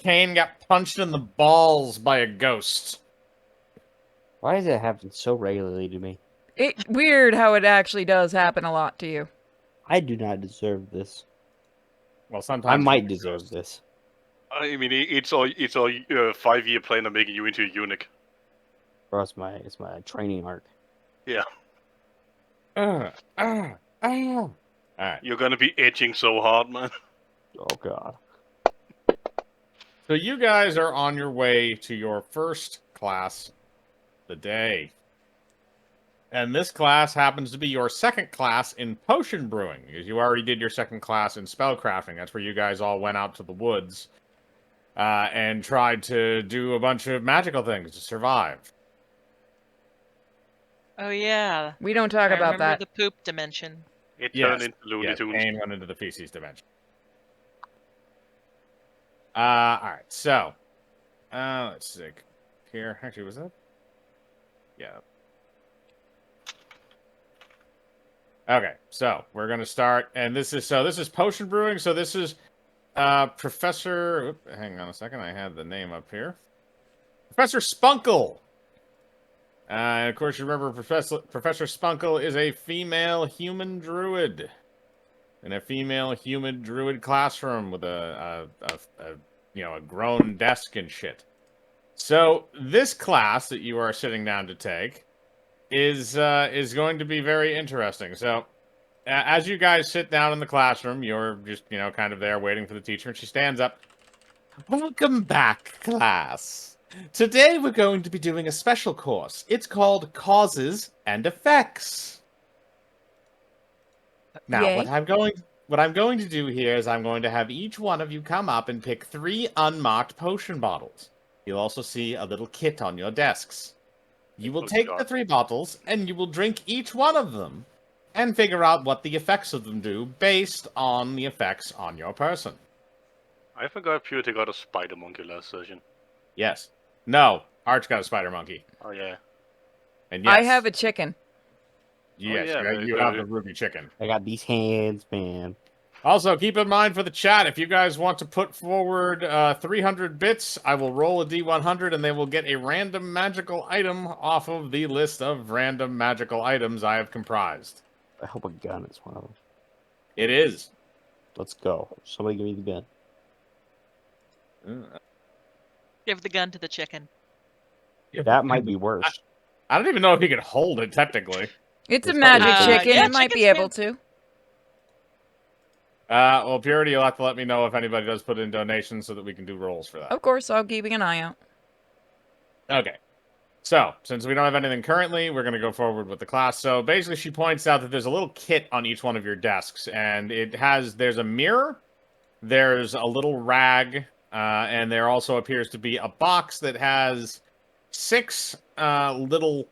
Kane got punched in the balls by a ghost. Why does it happen so regularly to me? Weird how it actually does happen a lot to you. I do not deserve this. Well, sometimes I might deserve this. I mean, it's all 5-year plan of making you into a eunuch. Or it's my training arc. Yeah. All right. You're gonna be itching so hard, man. Oh god. So you guys are on your way to your first class of the day. And this class happens to be your second class in potion brewing, because you already did your second class in spellcrafting. That's where you guys all went out to the woods and tried to do a bunch of magical things to survive. Oh yeah. We don't talk I about remember that. the poop dimension. It Yes. turned into Looney Yes, Tunes. Kane went into the feces dimension. Alright, so let's see. Here, actually, was that? Yeah. Okay, so we're gonna start, and this is potion brewing. So this is Professor. Hang on a second, I had the name up here. Professor Spunkle. And of course, you remember Professor Spunkle is a female human druid in a female human druid classroom with a grown desk and shit. So this class that you are sitting down to take is going to be very interesting. So as you guys sit down in the classroom, you're just kind of there waiting for the teacher, and she stands up. Welcome back, class. Today we're going to be doing a special course. It's called Causes and Effects. Now, Yay. what I'm going to do here is I'm going to have each one of you come up and pick 3 unmarked potion bottles. You'll also see a little kit on your desks. You will take the 3 bottles, and you will drink each one of them, and figure out what the effects of them do based on the effects on your person. I forgot Purity got a spider monkey last session. Yes. No. Arch got a spider monkey. Oh yeah. And yes. I have a chicken. Yes, Oh, yeah, you have the ruby chicken. I got these hands, man. Also, keep in mind for the chat, if you guys want to put forward 300 bits, I will roll a D100 and they will get a random magical item off of the list of random magical items I have comprised. I hope a gun is one of them. It is. Let's go. Somebody give me the gun. Give the gun to the chicken. That might be worse. I don't even know if he could hold it, technically. It's a It's magic probably- chicken. yeah, It might be chickens able to. Well, Purity, you'll have to let me know if anybody does put in donations so that we can do rolls for that. Of course, I'll keep an eye out. Okay. So, since we don't have anything currently, we're going to go forward with the class. So, basically, she points out that there's a little kit on each one of your desks, and there's a mirror, there's a little rag, and there also appears to be a box that has 6 little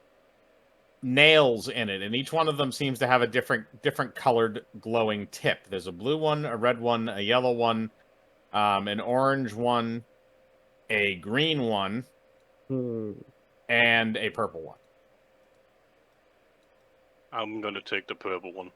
nails in it, and each one of them seems to have a different colored glowing tip. There's a blue one, a red one, a yellow one, an orange one, a green one, and a purple one. I'm gonna take the purple one.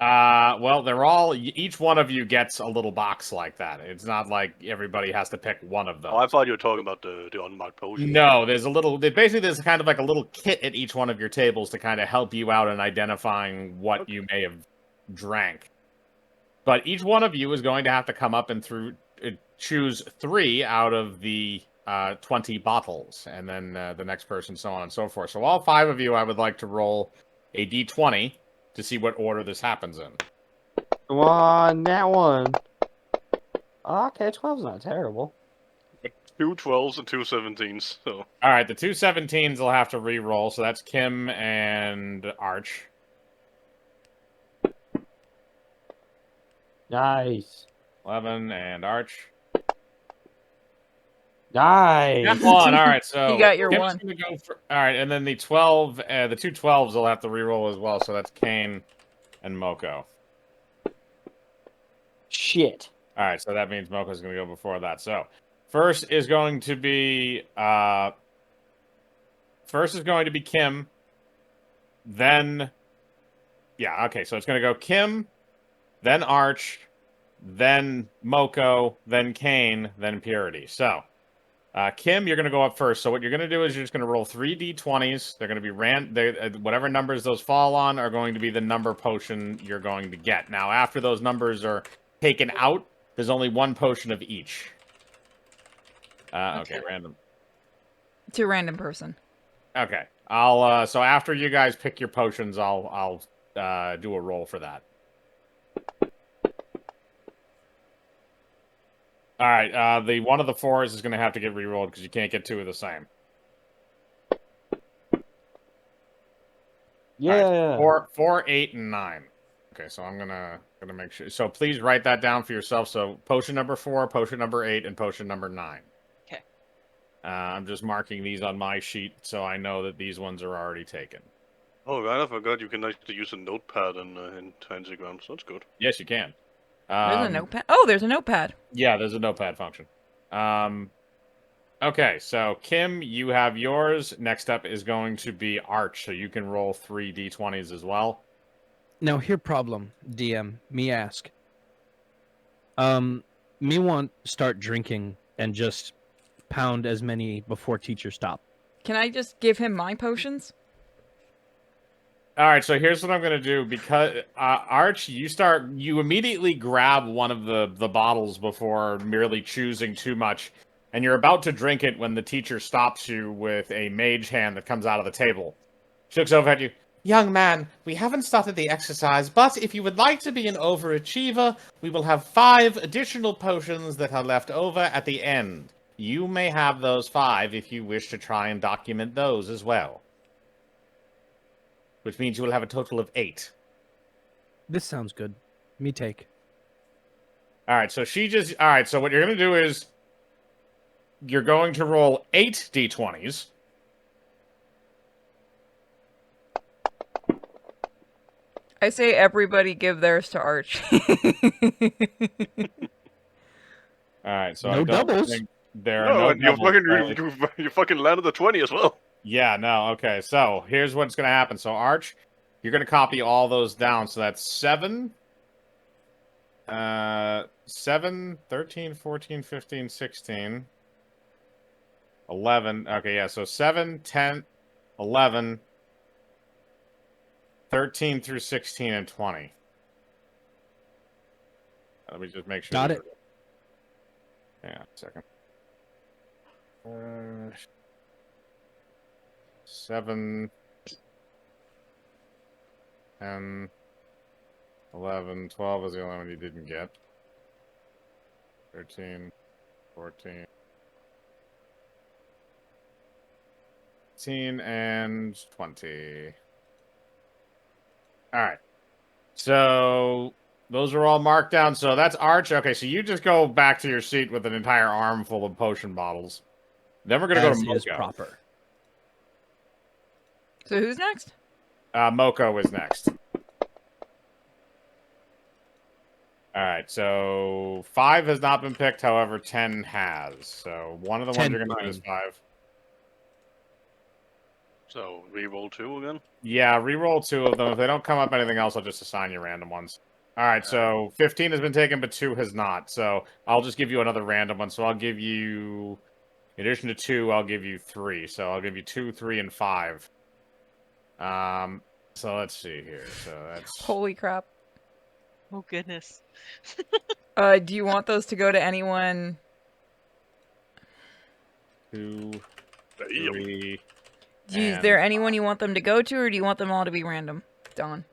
Well, each one of you gets a little box like that. It's not like everybody has to pick one of those. Oh, I thought you were talking about the unmarked potion. No, there's kind of like a little kit at each one of your tables to kind of help you out in identifying what you may have drank. But each one of you is going to have to come up and choose 3 out of the 20 bottles, and then the next person, so on and so forth. So all 5 of you, I would like to roll a d20 to see what order this happens in. Come on, that one. Okay, 12's not terrible. 2 12s and 2 17s. So All right, the 2 17s will have to re-roll, so that's Kim and Arch. Nice. 11 and Arch. Nice. Got one. All right, so You got your Kim's one. gonna go for, all right, and then the 12, the 2 12s will have to re-roll as well. So that's Kane and Moko. Shit. All right, so that means Moko's gonna go before that. So first is going to be Kim. Then, yeah, okay. So it's gonna go Kim, then Arch, then Moko, then Kane, then Purity. So, Kim, you're going to go up first. So what you're going to do is you're just going to roll 3d20s. They're going to be whatever numbers those fall on are going to be the number potion you're going to get. Now, after those numbers are taken out, there's only one potion of each. Okay, random. To a random person. Okay, I'll. So after you guys pick your potions, I'll do a roll for that. All right, the one of the fours is going to have to get re-rolled because you can't get two of the same. Yeah. Right, 4, 8, and 9. Okay, so I'm gonna make sure. So please write that down for yourself. So potion number 4, potion number 8, and potion number 9. Okay. I'm just marking these on my sheet so I know that these ones are already taken. Oh, right, I forgot you can actually use a notepad in Tansigram, so that's good. Yes, you can. There's a notepad. Oh, there's a notepad. Yeah, there's a notepad function. Okay, so Kim, you have yours. Next up is going to be Arch, so you can roll 3 d20s as well. Now here problem, DM, me ask. Me want start drinking and just pound as many before teacher stop. Can I just give him my potions? All right, so here's what I'm gonna do because Arch, you immediately grab one of the bottles before merely choosing too much, and you're about to drink it when the teacher stops you with a mage hand that comes out of the table. She looks over at you. Young man, we haven't started the exercise, but if you would like to be an overachiever, we will have 5 additional potions that are left over at the end. You may have those 5 if you wish to try and document those as well. Which means you will have a total of 8. This sounds good. Me take. Alright, so Alright, so what you're going to do is you're going to roll 8 d20s. I say everybody give theirs to Arch. Alright, so No I don't doubles. think there are No, no and you doubles. you fucking landed the 20 as well. Yeah, no, okay. So, here's what's going to happen. So, Arch, you're going to copy all those down. So, that's 7, 13, 14, 15, 16, 11. Okay, yeah, so 7, 10, 11, 13 through 16, and 20. Let me just make sure. Got it. Yeah, a second. 7, 10, 11, 12 is the only one you didn't get. 13, 14, 15, and 20. Alright. So, those are all marked down. So, that's Arch. Okay, so you just go back to your seat with an entire arm full of potion bottles. Then we're going to go to As is Moko. proper. So who's next? Moko is next. Alright, so 5 has not been picked, however, 10 has. So one of the ones 10 you're going to do is fine. 5. So, re-roll 2 again? Yeah, re-roll 2 of them. If they don't come up anything else, I'll just assign you random ones. Alright, so 15 has been taken, but 2 has not. So I'll just give you another random one. So I'll give you, in addition to 2, I'll give you 3. So I'll give you 2, 3, and 5. So let's see here. So that's... Holy crap. Oh goodness. Do you want those to go to anyone? 2, Damn. 3... Is and there anyone you want them to go to, or do you want them all to be random? Don.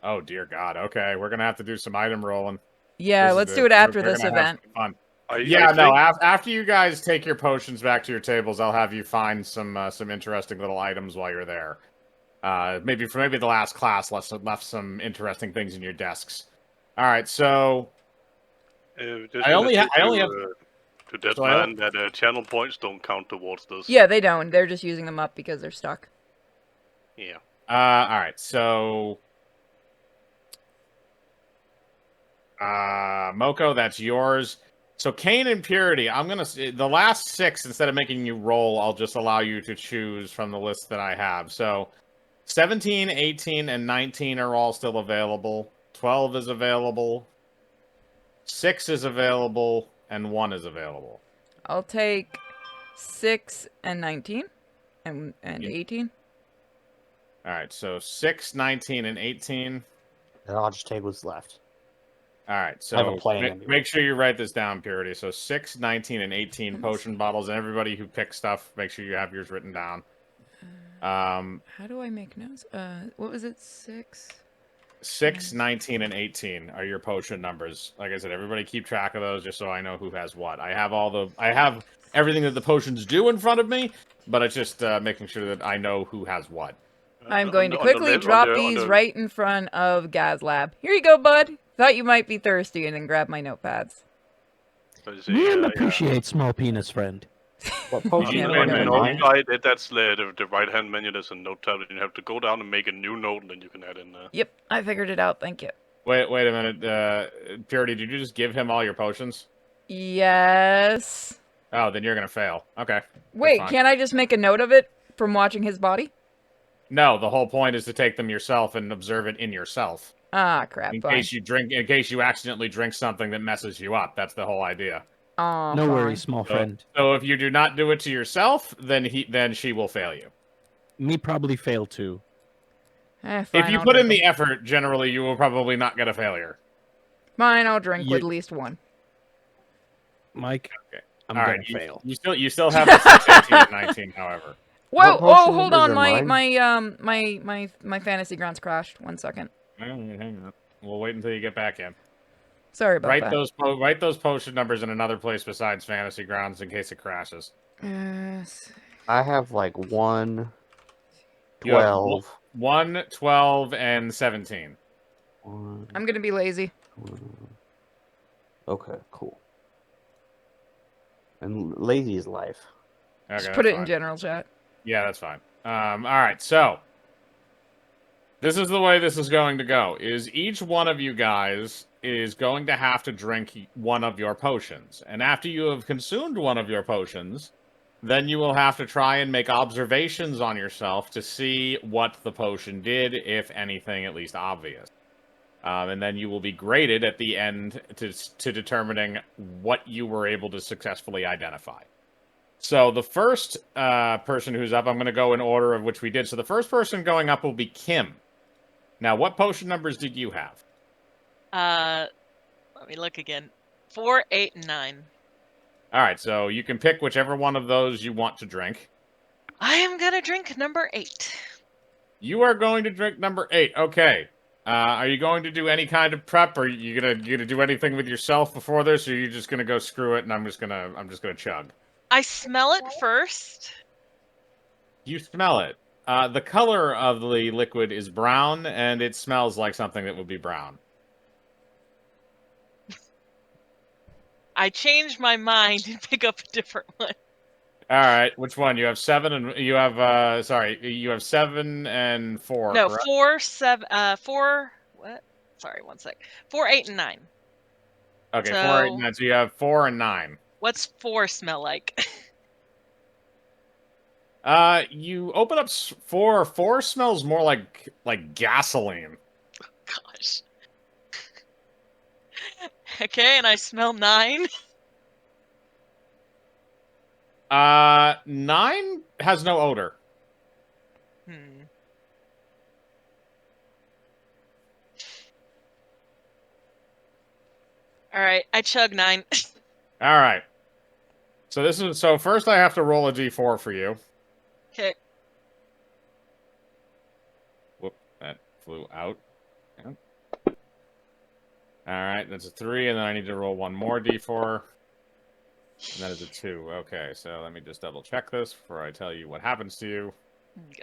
Oh, dear God. Okay, we're going to have to do some item rolling. Yeah, let's do it after We're this gonna have event. some fun. I Yeah, think, after you guys take your potions back to your tables, I'll have you find some interesting little items while you're there. Maybe the last class left some interesting things in your desks. All right, so just I only gonna ha- I say only to, have- to that so I man that channel points don't count towards this. Yeah, they don't. They're just using them up because they're stuck. Yeah. all right, so Moko, that's yours. So Kane and Purity, the last 6, instead of making you roll, I'll just allow you to choose from the list that I have. So 17, 18, and 19 are all still available. 12 is available, 6 is available, and 1 is available. I'll take 6 and 19 and Yeah. 18. All right, so 6, 19, and 18. And I'll just take what's left. All right, I have a so plan make, anyway. make sure you write this down, Purity. So 6, 19, and 18 potion bottles, and everybody who picks stuff, make sure you have yours written down. How do I make notes? What was it? 6. 6, 19, and 18 are your potion numbers. Like I said, everybody keep track of those just so I know who has what. I have everything that the potions do in front of me, but it's just making sure that I know who has what. I'm On going the- to on the quickly left- on drop the- on these the- right in front of Gazlab. Here you go, bud. Thought you might be thirsty, and then grab my notepads. let's see, Man appreciate small penis friend. What You potion need am wait I a gonna minute, mine? That's the right hand menu. There's a note tab, and you have to go down and make a new note, and then you can add in. Yep, I figured it out. Thank you. Wait a minute. Purity, did you just give him all your potions? Yes. Oh, then you're gonna fail. Okay. that's Wait, fine. can't I just make a note of it from watching his body? No, the whole point is to take them yourself and observe it in yourself. Ah, crap. In Fine. case you accidentally drink something that messes you up. That's the whole idea. Oh, No fine. worries, small friend. So if you do not do it to yourself, then she will fail you. Me probably fail too. Fine, If you I'll put in drink the effort, generally you will probably not get a failure. 'em. Fine, I'll drink You- with at least one. Mike, Okay. I'm All gonna right, fail. You still have the 6, 18, and 19, however. Whoa! What Oh, potion hold numbers on. are My fantasy grounds crashed. 1 second. Hang on. We'll wait until you get back in. Sorry about Write that. write those potion numbers in another place besides Fantasy Grounds in case it crashes. I have like 1, You have 12. 1, 12, and 17. 1, I'm gonna be lazy. 12. Okay, cool. And lazy is life. Okay, Just that's put it in fine. general chat. Yeah, that's fine. All right, so this is the way this is going to go. Is each one of you guys is going to have to drink one of your potions, and after you have consumed one of your potions, then you will have to try and make observations on yourself to see what the potion did, if anything, at least obvious. And then you will be graded at the end to determining what you were able to successfully identify. So the first person who's up, I'm going to go in order of which we did. So the first person going up will be Kim. Now, what potion numbers did you have? Let me look again. 4, 8, and 9. All right, so you can pick whichever one of those you want to drink. I am gonna drink number 8. You are going to drink number 8. Okay. Are you going to do any kind of prep, or are you gonna do anything with yourself before this, or are you just gonna go screw it and I'm just gonna chug? I smell it first. You smell it. The color of the liquid is brown, and it smells like something that would be brown. I change my mind and pick up a different one. All right, which one? You have 7 and you have you have 7 and 4. No, correct? 4, 7, 4. What? Sorry, 1 sec. 4, 8, and 9. Okay, so- 4, 8, and 9. So you have 4 and 9. What's 4 smell like? You open up 4. 4 smells more like gasoline. Gosh. Okay, and I smell 9. 9 has no odor. All right, I chug 9. All right. So first I have to roll a d4 for you. Okay. Whoop, that flew out. Yep. All right, that's a 3, and then I need to roll one more d4. And that is a 2. Okay, so let me just double check this before I tell you what happens to you.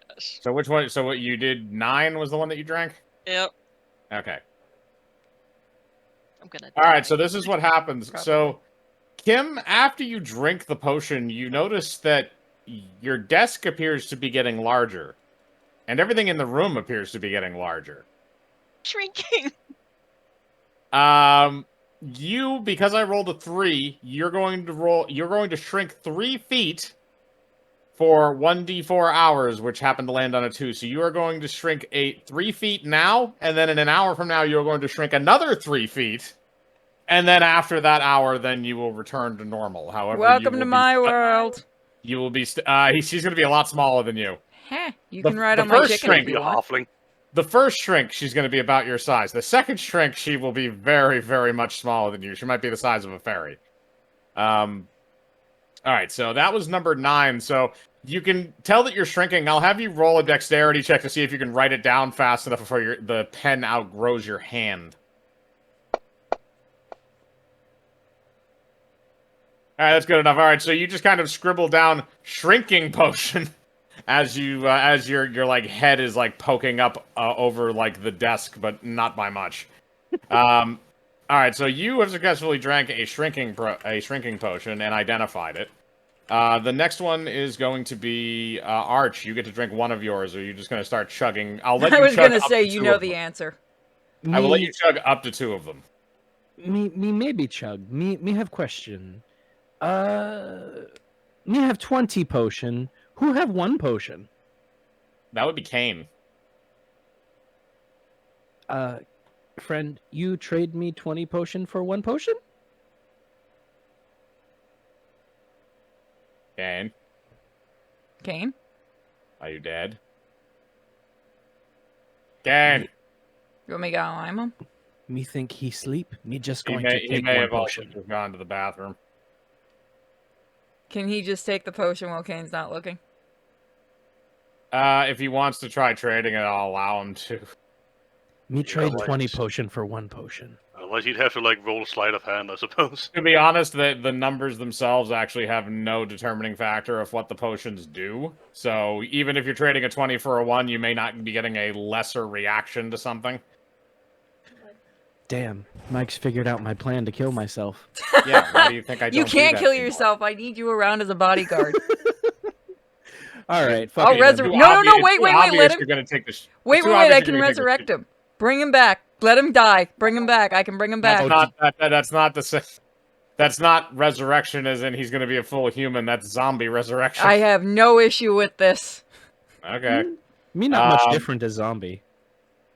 Gosh. So which one? So what you did? 9 was the one that you drank. Yep. Okay. I'm gonna. All right. die. So this is what happens. Probably. So, Kim, after you drink the potion, you notice that your desk appears to be getting larger, and everything in the room appears to be getting larger. Shrinking. Because I rolled a 3, you're going to shrink 3 feet for 1d4 hours, which happened to land on a 2. So you are going to shrink 3 feet now, and then in an hour from now, you're going to shrink another 3 feet. And then after that hour, then you will return to normal. However, Welcome to my world. You will be. She's going to be a lot smaller than you. Heh, you The- can ride the on my first chicken if shrink- Be you a want. halfling. The first shrink, she's going to be about your size. The second shrink, she will be very, very much smaller than you. She might be the size of a fairy. All right, so that was number 9. So you can tell that you're shrinking. I'll have you roll a dexterity check to see if you can write it down fast enough before the pen outgrows your hand. All right, that's good enough. All right, so you just kind of scribble down shrinking potion as your like head is like poking up over like the desk, but not by much. All right, so you have successfully drank a shrinking potion and identified it. The next one is going to be Arch. You get to drink one of yours, or you're just going to start chugging. I'll let you. I was chug gonna up say to you 2 know of the them. answer. I will let you chug up to 2 of them. Me maybe chug. Me have question. Me have 20 potion. Who have 1 potion? That would be Kane. Friend, you trade me 20 potion for 1 potion? Kane, Kane? are you dead? Kane. You want me to go lime him? Me think he sleep. Me just He going may, to he take may 1 have also potion. just gone to the bathroom. Can he just take the potion while Kane's not looking? If he wants to try trading it, I'll allow him to. Me trade like 20 s- potion for 1 potion. Otherwise, you'd have to like roll sleight of hand, I suppose. To be honest, the numbers themselves actually have no determining factor of what the potions do. So even if you're trading a 20 for a 1, you may not be getting a lesser reaction to something. Damn, Mike's figured out my plan to kill myself. Yeah, why do you think I don't You do can't that kill anymore? yourself. I need you around as a bodyguard. All right, Oh, fuck it. resur- then. Too No, no, obvious- wait, too wait, wait, obvious let him- You're gonna take the Wait, too wait, obvious I you're can gonna take the- resurrect him. Bring him back. Let him die. Bring him back. I can bring him back. That's not the same. That's not resurrection, as in he's going to be a full human. That's zombie resurrection. I have no issue with this. Okay. Me not much Um, different as zombie.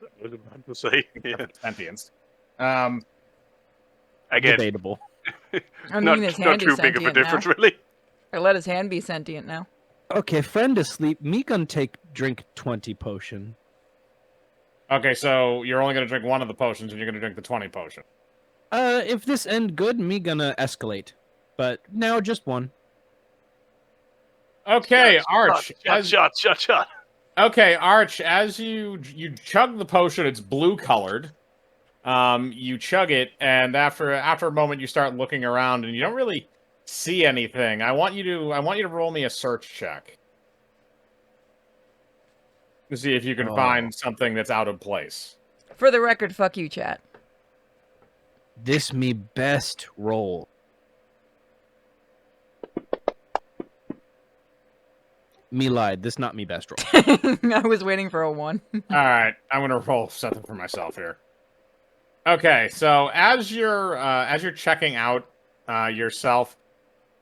I was about to say, yeah. Sentience. Again, Debatable. I mean, not, his not hand too is big of a sentient difference, now. really. I let his hand be sentient now. Okay, friend asleep. Me gonna drink 20 potion. Okay, so you're only going to drink one of the potions, and you're going to drink the 20 potion. If this end good, me gonna escalate. But now just 1. Okay, Arch. Shot. Okay, Arch. As you chug the potion, it's blue colored. You chug it, and after a moment, you start looking around, and you don't really see anything. I want you to roll me a search check to see if you can find something that's out of place. For the record, fuck you, chat. This me best roll. Me lied. This not me best roll. I was waiting for a 1. All right, I'm gonna roll something for myself here. Okay, so as you're checking out yourself,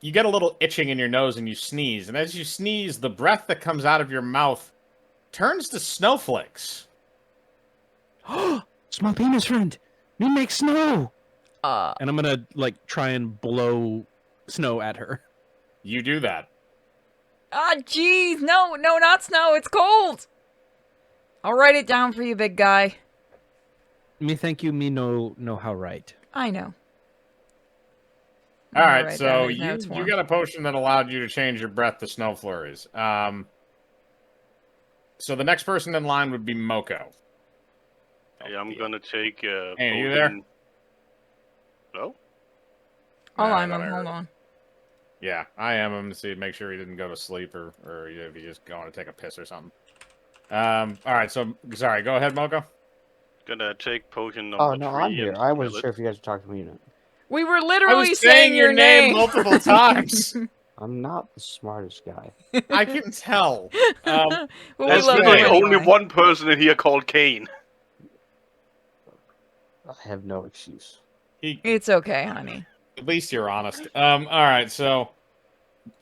you get a little itching in your nose and you sneeze, and as you sneeze, the breath that comes out of your mouth turns to snowflakes. Small penis friend. Me make snow. Uh, And I'm gonna like try and blow snow at her. You do that. jeez. No, not snow. It's cold. I'll write it down for you, big guy. Me thank you. Me know how right. I know. All I'll right, write so down his you notes for him. got a potion that allowed you to change your breath to snow flurries. So the next person in line would be Moko. Yeah, I'm gonna take. Hey, are you there? No. I'll No, lime not him. I Hold heard. on. Yeah, I am him to see, make sure he didn't go to sleep or if he just going to take a piss or something. All right, so sorry, go ahead, Moko. Gonna take potion number Oh, no, 3 I'm here. and I wasn't spill sure if you guys were talking to me or not. We were I literally was saying your name multiple times. I'm not the smartest guy. I can tell. Well, we There's love you literally only anyway. one person in here called Kane. I have no excuse. He, It's okay, honey. at least you're honest. All right, so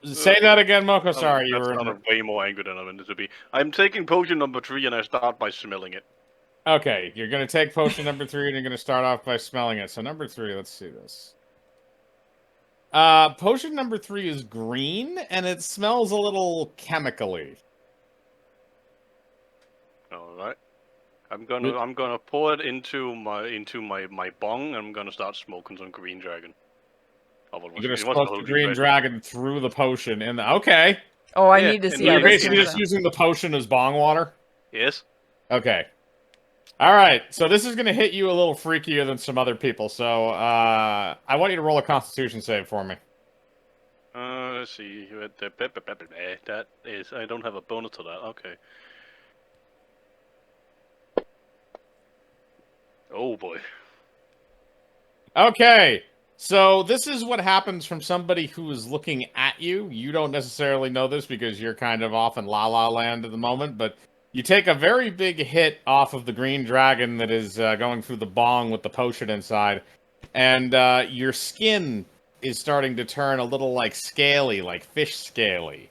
Say that again, Moko. Oh, Sorry, you that were. sounded way more angry than I meant it to be. I'm taking potion number 3 and I start by smelling it. Okay, you're going to take potion number 3 and you're going to start off by smelling it. So number 3, let's see this. Potion number 3 is green and it smells a little chemically. All right. I'm gonna pour it into my bong and I'm gonna start smoking some green dragon. Oh, what You're going to it wants smoke the green red. dragon through the potion. Okay. Oh, I Yeah, need to and see So how you're this basically turns just out. using the potion as bong water? Yes. Okay. All right. So this is going to hit you a little freakier than some other people. So I want you to roll a constitution save for me. Let's see. That is. I don't have a bonus to that. Okay. Oh boy. Okay. So this is what happens from somebody who is looking at you. You don't necessarily know this because you're kind of off in La La Land at the moment, but you take a very big hit off of the green dragon that is going through the bong with the potion inside, and your skin is starting to turn a little like scaly, like fish scaly.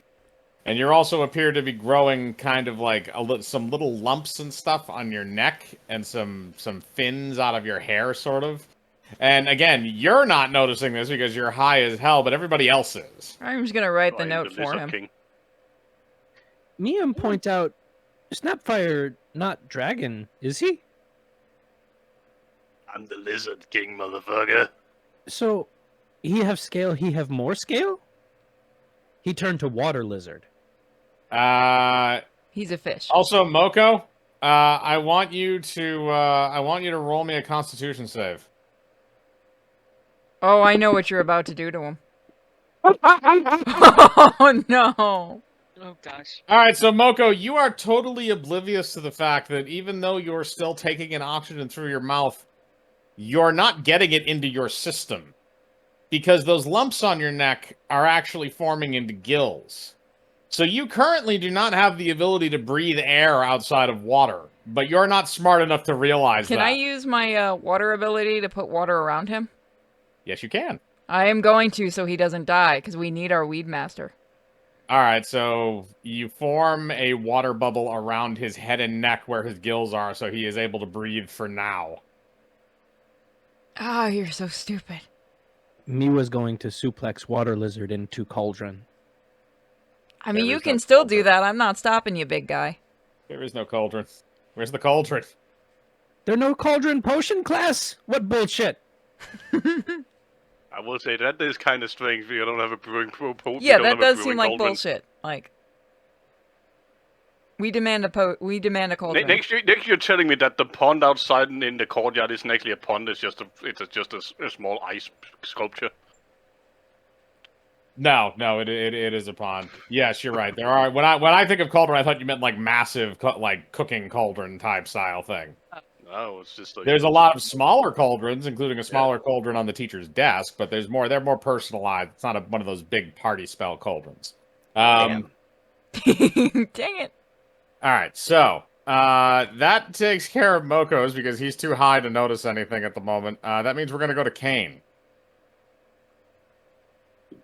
And you also appear to be growing kind of like some little lumps and stuff on your neck and some fins out of your hair, sort of. And again, you're not noticing this because you're high as hell, but everybody else is. I'm just gonna write the I am note the for Lizard him. King. Miam point out, Snapfire, not dragon, is he? I'm the Lizard King, motherfucker. So, he have scale, he have more scale? He turned to water lizard. He's a fish. Also, Moko, I want you to roll me a Constitution save. Oh, I know what you're about to do to him. Oh no! Oh gosh. All right, so Moko, you are totally oblivious to the fact that even though you're still taking in oxygen through your mouth, you're not getting it into your system because those lumps on your neck are actually forming into gills. So you currently do not have the ability to breathe air outside of water, but you're not smart enough to realize that. Can I use my water ability to put water around him? Yes, you can. I am going to, so he doesn't die, because we need our weed master. All right, so you form a water bubble around his head and neck where his gills are, so he is able to breathe for now. Ah, you're so stupid. Miwa's going to suplex water lizard into cauldron. I mean, There you is can no still do filter. that. I'm not stopping you, big guy. There is no cauldron. Where's the cauldron? There no cauldron potion class? What bullshit? I will say that is kind of strange. We don't have a brewing potion. Yeah, that does seem like bullshit. Like, we demand a cauldron. Next, you're telling me that the pond outside in the courtyard isn't actually a pond. It's just a small ice sculpture. No, it is a pond. Yes, you're right. There are when I think of cauldron, I thought you meant like massive, like cooking cauldron type style thing. No, it's just like There's a lot of smaller cauldrons, including a smaller cauldron on the teacher's desk, but there's more. They're more personalized. It's not one of those big party spell cauldrons. Dang it. All right, so that takes care of Moko's because he's too high to notice anything at the moment. That means we're gonna go to Kane.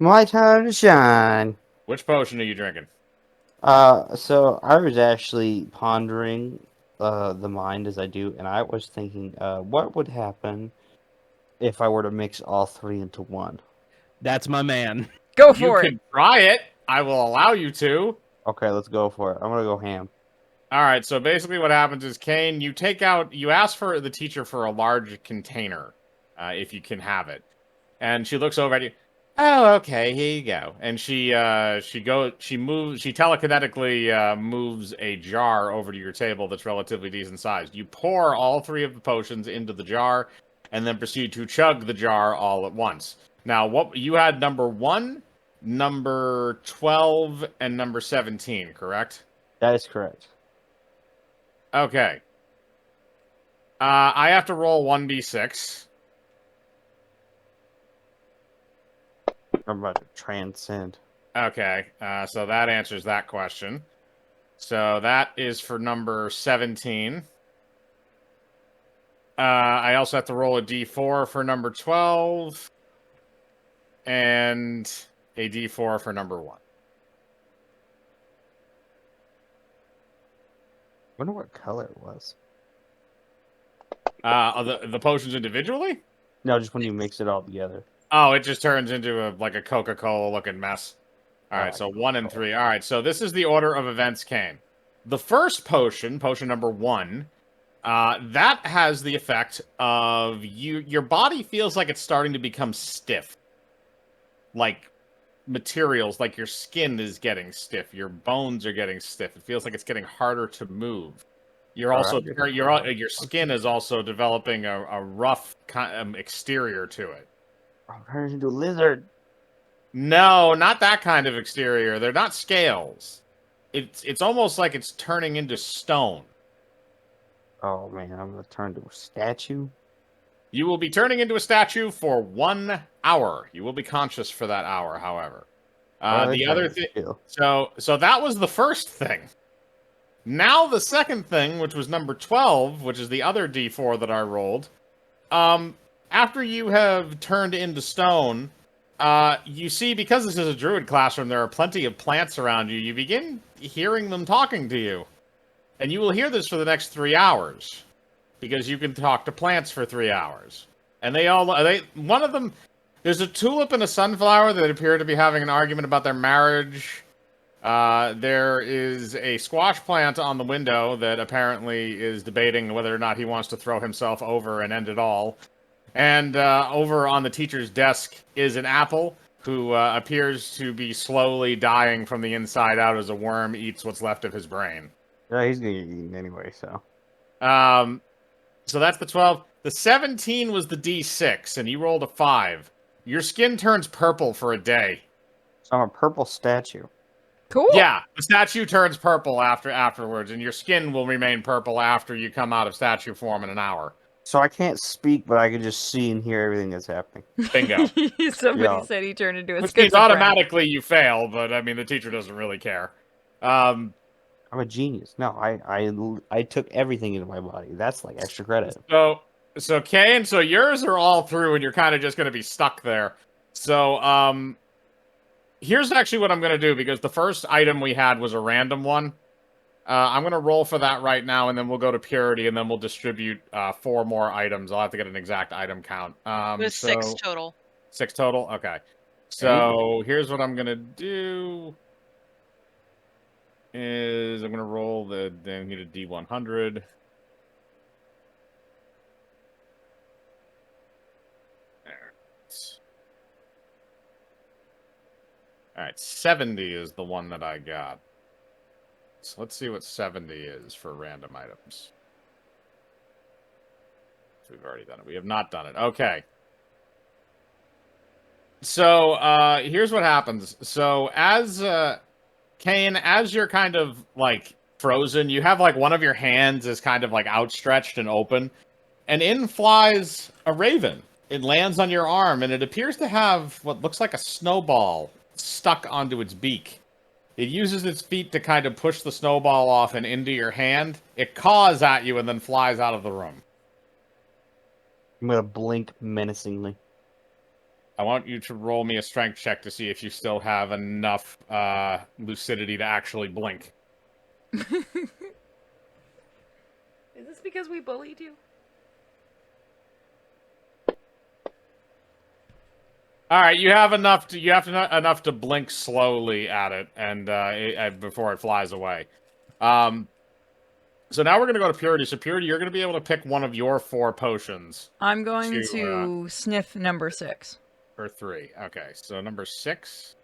My time to shine. Which potion are you drinking? So I was actually pondering the mind as I do, and I was thinking, what would happen if I were to mix all three into one? That's my man. Go You for it. can try it. I will allow you to. Okay, let's go for it. I'm gonna go ham. All right, so basically what happens is, Kane, you ask for the teacher for a large container, if you can have it. And she looks over at you. Oh, okay, here you go. And she telekinetically moves a jar over to your table that's relatively decent sized. You pour all three of the potions into the jar, and then proceed to chug the jar all at once. Now, what you had number 1, number 12, and number 17, correct? That is correct. Okay. I have to roll 1d6. I'm about to transcend. Okay, so that answers that question. So that is for number 17. I also have to roll a d4 for number 12. And a D4 for number 1. Wonder what color it was. The potions individually? No, just when you mix it all together. Oh, it just turns into a Coca-Cola looking mess. All right, Alright, so 1 and 3. All right, so this is the order of events came. The first potion number 1, that has the effect of your body feels like it's starting to become stiff. Like materials, like your skin is getting stiff, your bones are getting stiff. It feels like it's getting harder to move. You're also your skin is also developing a rough exterior to it. I'm turning into a lizard. No, not that kind of exterior. They're not scales. It's almost like it's turning into stone. Oh man, I'm gonna turn to a statue. You will be turning into a statue for 1 hour. You will be conscious for that hour, however. The other thing. So that was the first thing. Now the second thing, which was number 12, which is the other D4 that I rolled. After you have turned into stone, you see, because this is a druid classroom, there are plenty of plants around you. You begin hearing them talking to you. And you will hear this for the next 3 hours. Because you can talk to plants for 3 hours. And one of them, there's a tulip and a sunflower that appear to be having an argument about their marriage. There is a squash plant on the window that apparently is debating whether or not he wants to throw himself over and end it all. And over on the teacher's desk is an apple who appears to be slowly dying from the inside out as a worm eats what's left of his brain. Yeah, he's gonna get eaten anyway, so. So that's the 12. The 17 was the D6, and you rolled a 5. Your skin turns purple for a day. So I'm a purple statue. Cool. Yeah, the statue turns purple afterwards, and your skin will remain purple after you come out of statue form in an hour. So I can't speak, but I can just see and hear everything that's happening. Bingo. Somebody said he turned into a Which means schizophrenic. automatically you fail, but I mean the teacher doesn't really care. I'm a genius. No, I took everything into my body. That's like extra credit. So Kane, so yours are all through, and you're kind of just going to be stuck there. So here's actually what I'm going to do, because the first item we had was a random one. I'm going to roll for that right now, and then we'll go to Purity, and then we'll distribute 4 more items. I'll have to get an exact item count. With 6 total. 6 total? Okay. So here's what I'm going to do. Is I'm going to roll then need a D100. Alright, 70 is the one that I got. So let's see what 70 is for random items. We've already done it. We have not done it. Okay. So, here's what happens. So, as, Kane, as you're kind of, like, frozen, you have, like, one of your hands is kind of, like, outstretched and open. And in flies a raven. It lands on your arm, and it appears to have what looks like a snowball stuck onto its beak. It uses its feet to kind of push the snowball off and into your hand. It caws at you and then flies out of the room. I'm gonna blink menacingly. I want you to roll me a strength check to see if you still have enough lucidity to actually blink. Is this because we bullied you? All right, you have enough to blink slowly at it, and before it flies away. So now we're gonna go to Purity. So Purity, you're gonna be able to pick one of your 4 potions. I'm going to sniff number 6. Or 3. Okay, so number 6.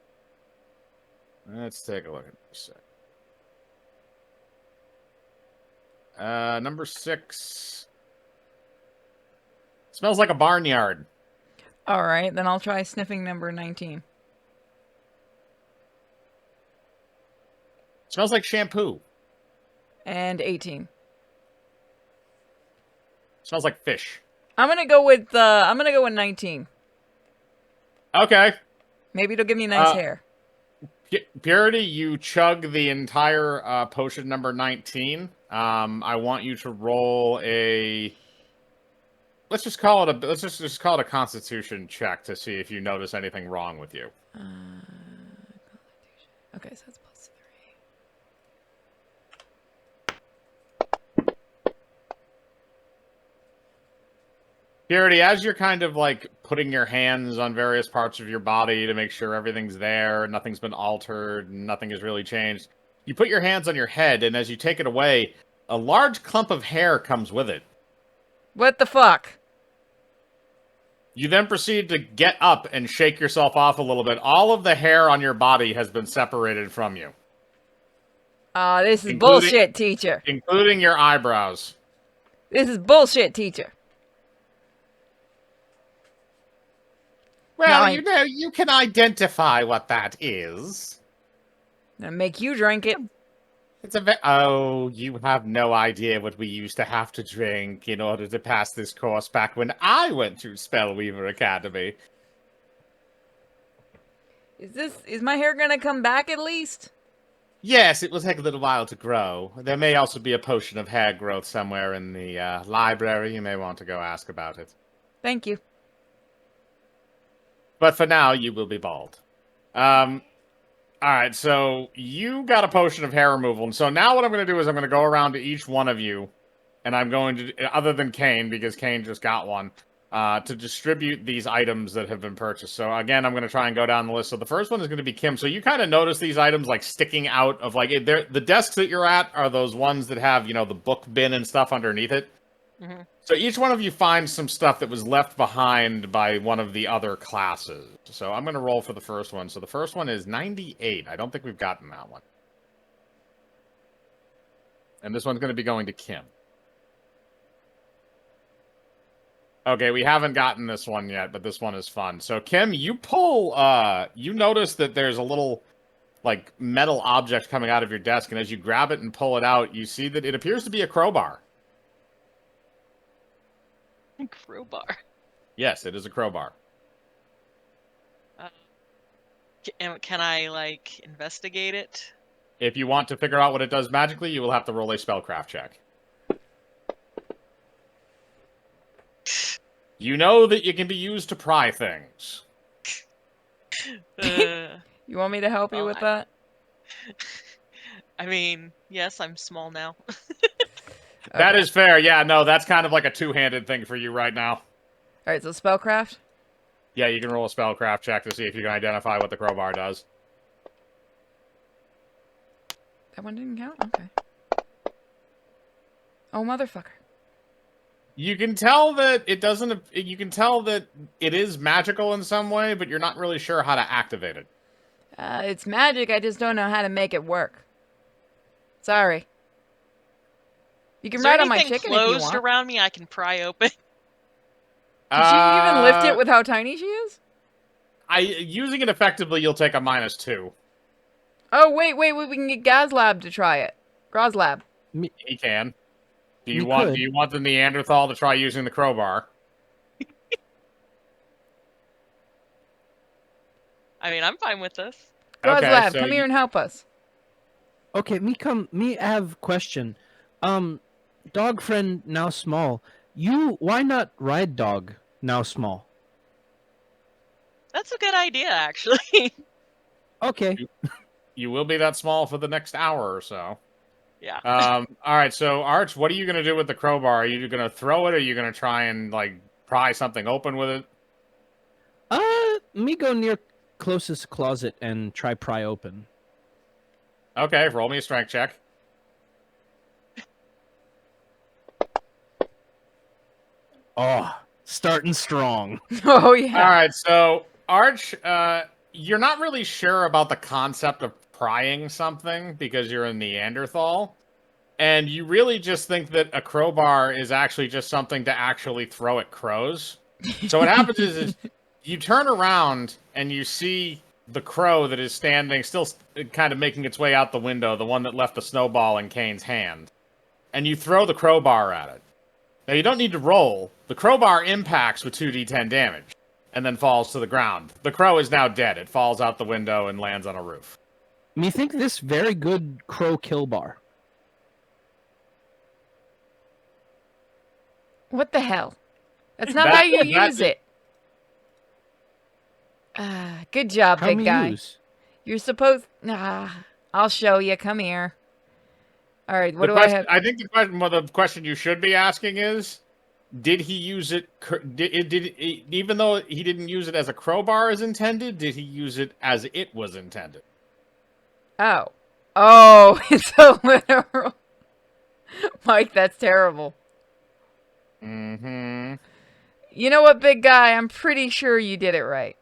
Let's take a look at number 6. Number 6 smells like a barnyard. All right, then I'll try sniffing number 19. Smells like shampoo. And 18. Smells like fish. I'm gonna go with 19. Okay. Maybe it'll give me nice hair. Purity, you chug the entire potion number 19. I want you to roll a. Let's just call it a Constitution check to see if you notice anything wrong with you. Okay, so that's plus 3. Purity, as you're kind of like putting your hands on various parts of your body to make sure everything's there, nothing's been altered, nothing has really changed, you put your hands on your head, and as you take it away, a large clump of hair comes with it. What the fuck? You then proceed to get up and shake yourself off a little bit. All of the hair on your body has been separated from you. This is Including- bullshit, teacher. Including your eyebrows. This is bullshit, teacher. Well, No, you know, you can identify what that is. I'm gonna make you drink it. It's a oh, you have no idea what we used to have to drink in order to pass this course back when I went through Spellweaver Academy. Is my hair gonna come back at least? Yes, it will take a little while to grow. There may also be a potion of hair growth somewhere in the library. You may want to go ask about it. Thank you. But for now, you will be bald. Alright, so you got a potion of hair removal. And so now what I'm going to do is I'm going to go around to each one of you. And I'm going to, other than Kane, because Kane just got one, to distribute these items that have been purchased. So again, I'm going to try and go down the list. So the first one is going to be Kim. So you kind of notice these items like sticking out of like, the desks that you're at are those ones that have, you know, the book bin and stuff underneath it. Mhm. So each one of you finds some stuff that was left behind by one of the other classes. So I'm going to roll for the first one. So the first one is 98. I don't think we've gotten that one. And this one's going to be going to Kim. Okay, we haven't gotten this one yet, but this one is fun. So Kim, you pull, you notice that there's a little, like, metal object coming out of your desk, and as you grab it and pull it out, you see that it appears to be a crowbar. Crowbar. Yes, it is a crowbar. Can I, like, investigate it? If you want to figure out what it does magically, you will have to roll a spellcraft check. You know that it can be used to pry things. You want me to help you Well, with that? I mean, yes, I'm small now. That Okay. is fair. Yeah, no, that's kind of like a two-handed thing for you right now. Alright, so spellcraft. Yeah, you can roll a spellcraft check to see if you can identify what the crowbar does. That one didn't count? Okay. Oh, motherfucker. You can tell that it doesn't... You can tell that it is magical in some way, but you're not really sure how to activate it. It's magic, I just don't know how to make it work. Sorry. You can Is there ride on my anything chicken if you closed want. around me I can pry open? Did she even lift it with how tiny she is? Using it effectively, you'll take a -2. Oh, wait, we can get Gazlab to try it. Groslab. He can. Do We you want? could. Do you want the Neanderthal to try using the crowbar? I mean, I'm fine with this. Groslab, so come here and help us. Okay, me have question. Dog friend now small. Why not ride dog now small? That's a good idea, actually. Okay. You will be that small for the next hour or so. Yeah. All right. So Arch, what are you gonna do with the crowbar? Are you gonna throw it? Or are you gonna try and like pry something open with it? Me go near closest closet and try pry open. Okay. Roll me a strength check. Oh, starting strong. Oh, yeah. All right. So Arch, you're not really sure about the concept of prying something because you're a Neanderthal. And you really just think that a crowbar is actually just something to actually throw at crows. So what happens is you turn around and you see the crow that is standing, still kind of making its way out the window, the one that left the snowball in Kane's hand. And you throw the crowbar at it. Now you don't need to roll. The crowbar impacts with 2d10 damage and then falls to the ground. The crow is now dead. It falls out the window and lands on a roof. Me think this very good crow kill bar. What the hell? That's not That- how you that- use it. Good job, How big me guy. use? You're supposed... I'll show you. Come here. All right, what The do I question, have? I think the question you should be asking is, did he use it? Even though he didn't use it as a crowbar as intended, did he use it as it was intended? Oh. Oh, it's a literal... Mike, that's terrible. Mm-hmm. You know what, big guy? I'm pretty sure you did it right.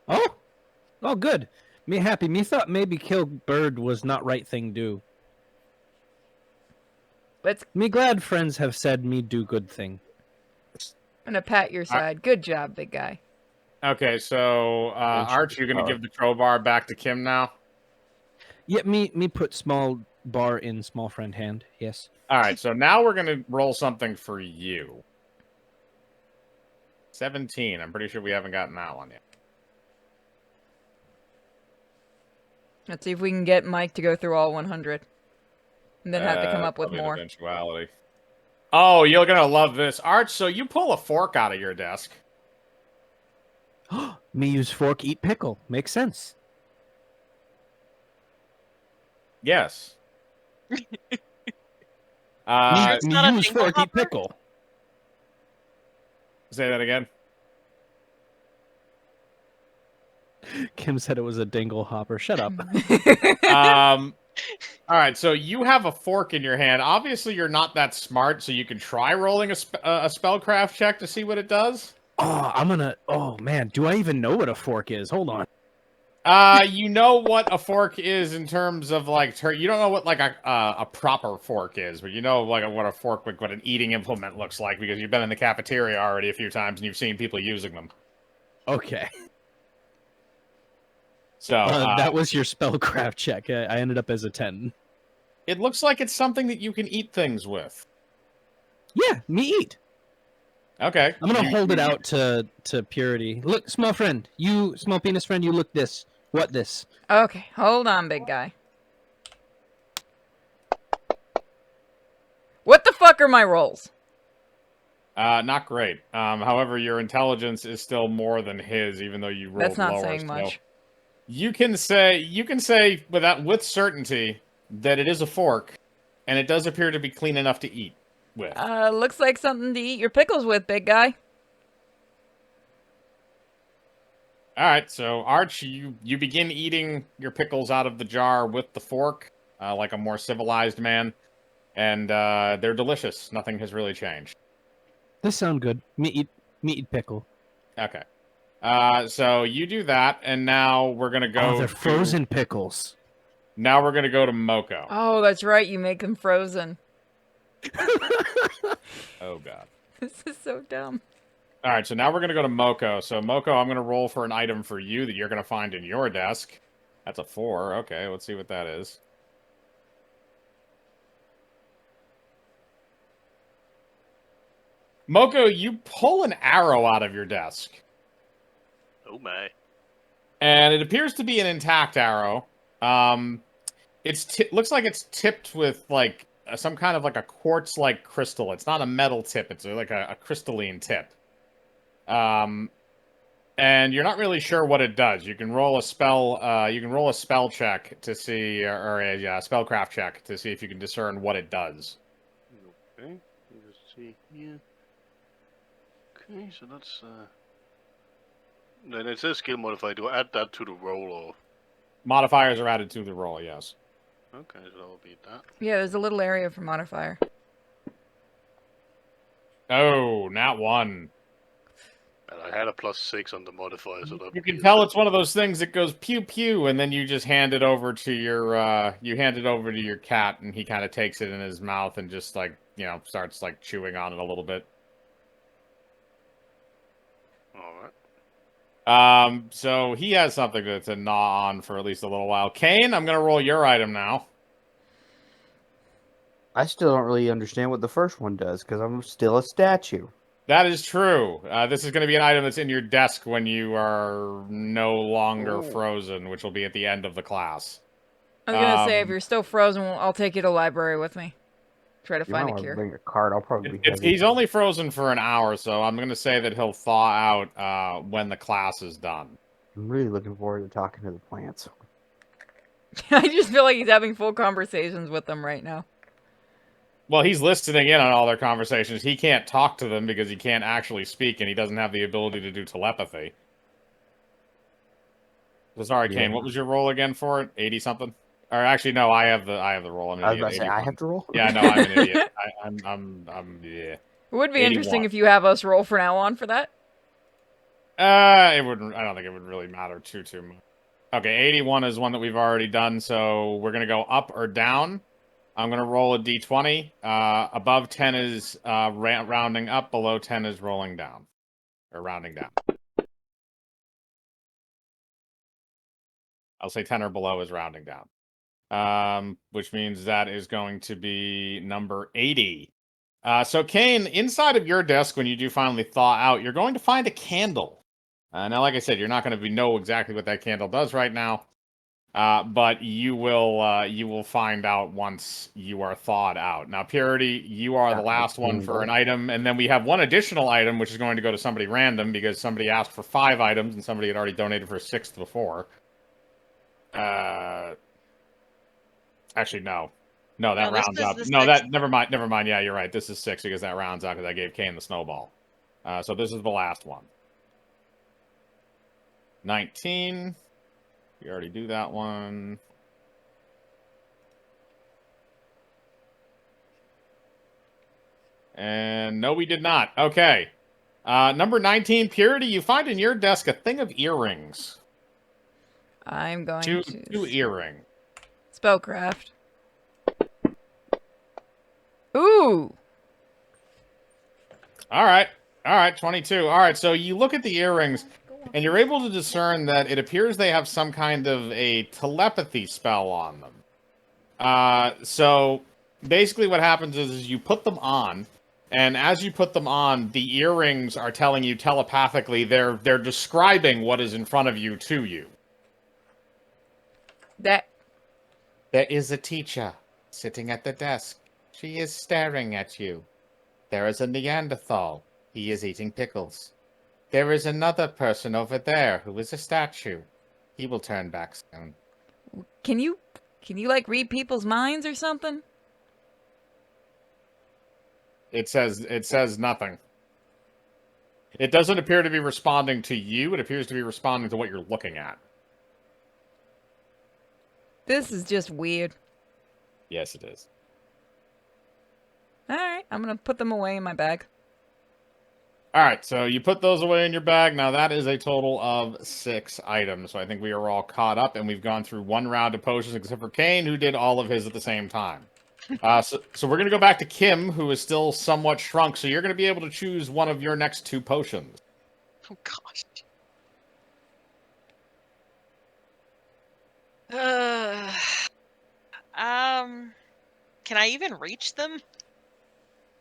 Oh, oh, good. Me happy. Me thought maybe kill bird was not right thing do. Let's... Me glad friends have said me do good thing. I'm gonna pat your side. Good job, big guy. Okay, so Arch, you're gonna give the crowbar back to Kim now. Yeah, me put small bar in small friend hand. Yes. All right, so now we're gonna roll something for you. 17. I'm pretty sure we haven't gotten that one yet. Let's see if we can get Mike to go through all 100. And then have to come up with Probably an more. eventuality. Oh, you're gonna love this, Arch. So you pull a fork out of your desk. Me use fork, eat pickle. Makes sense. Yes. Sure it's Me not a use dingle fork, eat hopper? pickle. Say that again. Kim said it was a dingle hopper. Shut up. All right, so you have a fork in your hand. Obviously, you're not that smart, so you can try rolling a spellcraft check to see what it does. Oh, I'm gonna. Oh man, do I even know what a fork is? Hold on. You know what a fork is in terms of like you don't know what like a proper fork is, but you know like what a fork, like what an eating implement looks like because you've been in the cafeteria already a few times and you've seen people using them. Okay. So That was your spellcraft check. I ended up as a 10. it looks like it's something that you can eat things with. Yeah, me eat. Okay. I'm gonna hold it out to Purity. Look, small friend. You, small penis friend. You look this. What this? Okay, hold on, big guy. What the fuck are my rolls? Not great. However, your intelligence is still more than his, even though you rolled That's not lower. saying So much. you can say with certainty that it is a fork, and it does appear to be clean enough to eat with. Looks like something to eat your pickles with, big guy. All right, so Arch, you begin eating your pickles out of the jar with the fork, like a more civilized man, and they're delicious. Nothing has really changed. This sound good. Me eat pickle. Okay. So you do that, and now we're gonna go. Oh, they're frozen pickles. Now we're gonna go to Moko. Oh, that's right. You make them frozen. Oh god. This is so dumb. All right, so now we're gonna go to Moko. So Moko, I'm gonna roll for an item for you that you're gonna find in your desk. That's a 4. Okay, let's see what that is. Moko, you pull an arrow out of your desk. Oh my. And it appears to be an intact arrow. Looks like it's tipped with like some kind of like a quartz-like crystal. It's not a metal tip. It's like a crystalline tip. And you're not really sure what it does. You can roll a spell. You can roll a spell check to see, or a spellcraft check to see if you can discern what it does. Okay. Let's see here. Okay, so that's then it says skill modifier. Do I add that to the roll or? Modifiers are added to the roll. Yes. Okay, so I'll beat that. Yeah, there's a little area for modifier. Oh, not 1. And I had a +6 on the modifier, so that You can tell it's one of those things that goes pew pew, and then you just hand it over to your cat, and he kind of takes it in his mouth and just like starts like chewing on it a little bit. All right. So he has something to gnaw on for at least a little while. Kane, I'm gonna roll your item now. I still don't really understand what the first one does because I'm still a statue. That is true. This is going to be an item that's in your desk when you are no longer frozen, which will be at the end of the class. I was gonna say, if you're still frozen, I'll take you to the library with me. Try to You find might a want to cure. bring a card. I'll probably be heavy. He's only frozen for an hour, so I'm going to say that he'll thaw out when the class is done. I'm really looking forward to talking to the plants. I just feel like he's having full conversations with them right now. Well, he's listening in on all their conversations. He can't talk to them because he can't actually speak, and he doesn't have the ability to do telepathy. So sorry, Yeah. Kane. What was your roll again for it? 80 something? Or actually, no. I have the roll. I'm an I was idiot. about to say, I 81. have to roll? Yeah, no, I'm an idiot. Yeah. It would be 81. interesting if you have us roll from now on for that. It wouldn't. I don't think it would really matter too much. Okay, 81 is one that we've already done, so we're gonna go up or down. I'm gonna roll a d20. Above 10 is rounding up. Below 10 is rolling down, or rounding down. I'll say 10 or below is rounding down. Which means that is going to be number 80. So Kane, inside of your desk, when you do finally thaw out, you're going to find a candle. Now, like I said, you're not going to know exactly what that candle does right now, but you will find out once you are thawed out. Now, Purity, you are the last one for an item, and then we have one additional item, which is going to go to somebody random because somebody asked for 5 items and somebody had already donated for a 6th before. Actually, no. No, that No, this rounds is up. the No, sixth. never mind. Yeah, you're right. This is 6 because that rounds out because I gave Kane the snowball. So this is the last one. 19. We already do that one. And no, we did not. Okay. Number 19, Purity, you find in your desk a thing of earrings. I'm going Two to earring. spellcraft. Ooh. All right. 22. All right, so you look at the earrings, and you're able to discern that it appears they have some kind of a telepathy spell on them. So basically what happens is you put them on, and as you put them on, the earrings are telling you telepathically, they're describing what is in front of you to you. That. There is a teacher sitting at the desk. She is staring at you. There is a Neanderthal. He is eating pickles. There is another person over there who is a statue. He will turn back soon. Can you like read people's minds or something? It says nothing. It doesn't appear to be responding to you. It appears to be responding to what you're looking at. This is just weird. Yes, it is. All right, I'm gonna put them away in my bag. All right, so you put those away in your bag. Now that is a total of 6 items. So I think we are all caught up, and we've gone through 1 round of potions, except for Kane, who did all of his at the same time. So we're going to go back to Kim, who is still somewhat shrunk. So you're going to be able to choose one of your next 2 potions. Oh gosh. Can I even reach them?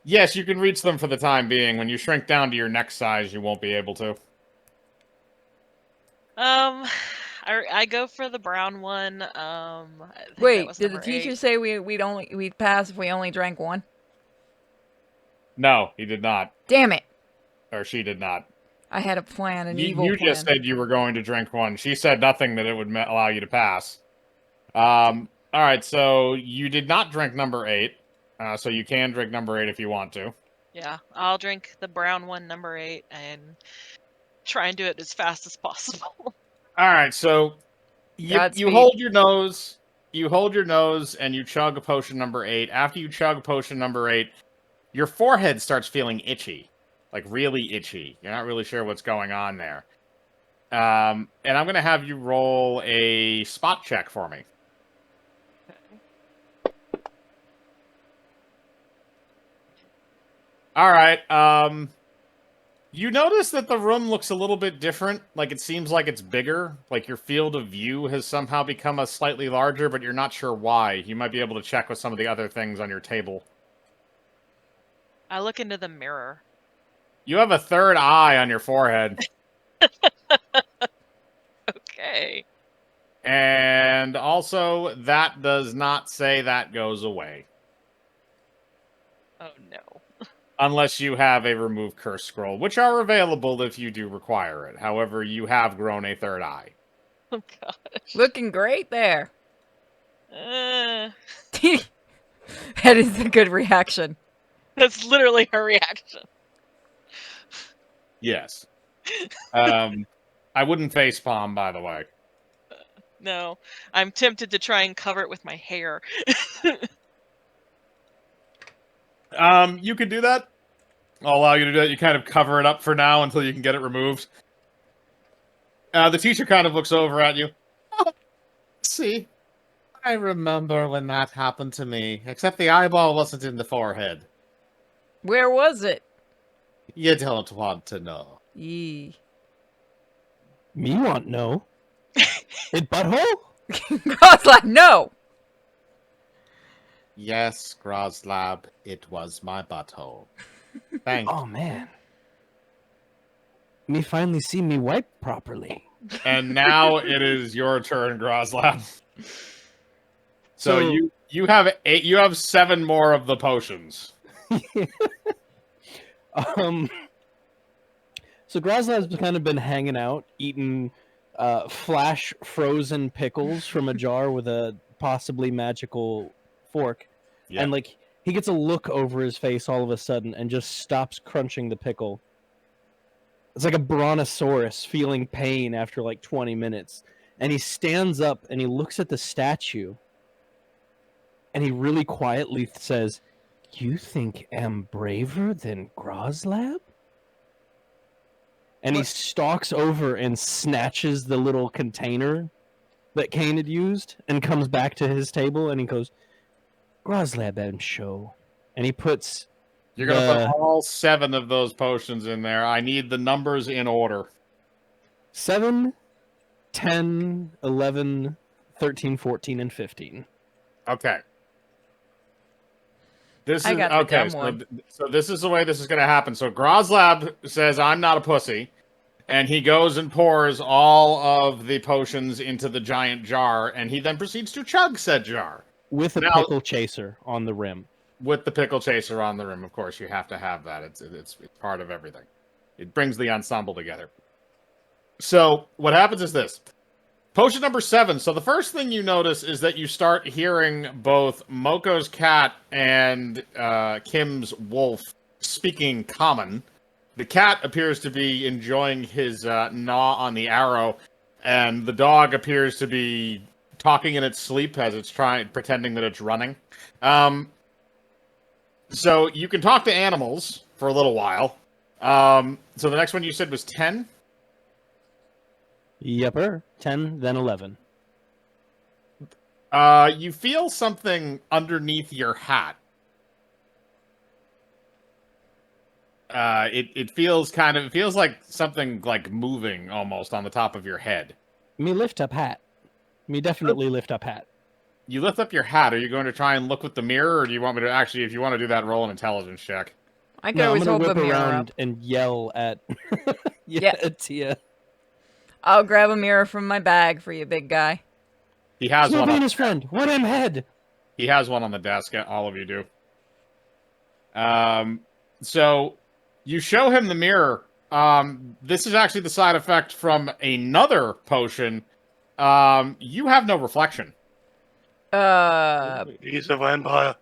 Yes, you can reach them for the time being. When you shrink down to your next size, you won't be able to. I go for the brown one. I think that Wait, was did the number teacher 8. say we'd pass if we only drank 1? No, he did not. Damn it! Or she did not. I had a plan, an evil You plan. just said you were going to drink 1. She said nothing that it would allow you to pass. All right, so you did not drink number 8. So you can drink number 8 if you want to. Yeah, I'll drink the brown one, number 8, and try and do it as fast as possible. All right, so you Godspeed. hold your nose. You hold your nose and you chug potion number 8. After you chug potion number 8, your forehead starts feeling itchy. Like really itchy. You're not really sure what's going on there. And I'm going to have you roll a spot check for me. All right. You notice that the room looks a little bit different. Like it seems like it's bigger. Like your field of view has somehow become a slightly larger, but you're not sure why. You might be able to check with some of the other things on your table. I look into the mirror. You have a third eye on your forehead. Okay. And also, that does not say that goes away. Oh no. unless you have a remove curse scroll, which are available if you do require it. However, you have grown a third eye. Oh gosh. Looking great there. Uh, That is a good reaction. that's literally her reaction. Yes. I wouldn't facepalm, by the way. No, I'm tempted to try and cover it with my hair. You could do that. I'll allow you to do that. You kind of cover it up for now until you can get it removed. The teacher kind of looks over at you. Oh, see, I remember when that happened to me, except the eyeball wasn't in the forehead. Where was it? You don't want to know. Yee. Me want no. In butthole? Groslab, no! Yes, Groslab, it was my butthole. Thank Oh man. Me finally see me wipe properly. And now it is your turn, Groslab. So So- you have 8. You have 7 more of the potions. So Groslab's kind of been hanging out, eating flash frozen pickles from a jar with a possibly magical fork. Yeah. And like he gets a look over his face all of a sudden and just stops crunching the pickle. It's like a brontosaurus feeling pain after like 20 minutes. And he stands up and he looks at the statue. And he really quietly says, "You think I'm braver than Groslab?" And he stalks over and snatches the little container that Kane had used and comes back to his table and he goes, "Groslab and show." And he puts You're going to put all 7 of those potions in there. I need the numbers in order. 7, 10, 11, 13, 14, and 15. Okay. This I is got the okay. dumb So, one. so this is the way this is going to happen. So Groslab says, "I'm not a pussy," and he goes and pours all of the potions into the giant jar, and he then proceeds to chug said jar With a Now- pickle chaser on the rim. with the pickle chaser on the rim. Of course, you have to have that. It's part of everything. It brings the ensemble together. So what happens is this. Potion number 7. So the first thing you notice is that you start hearing both Moko's cat and Kim's wolf speaking common. The cat appears to be enjoying his gnaw on the arrow, and the dog appears to be talking in its sleep as it's pretending that it's running. So you can talk to animals for a little while. So the next one you said was 10? Yepper. 10, then 11. You feel something underneath your hat. It feels like something like moving almost on the top of your head. Me lift up hat. Me definitely lift up hat. You lift up your hat. Are you going to try and look with the mirror, or do you want me to actually, if you want to do that, roll an intelligence check? I can No, I'm always gonna hold the whip mirror around up. and yell at Yeah. at Tia. I'll grab a mirror from my bag for you, big guy. He has one. Venus friend. What am head? He has one on the desk. All of you do. So you show him the mirror. This is actually the side effect from another potion. You have no reflection. He's a vampire.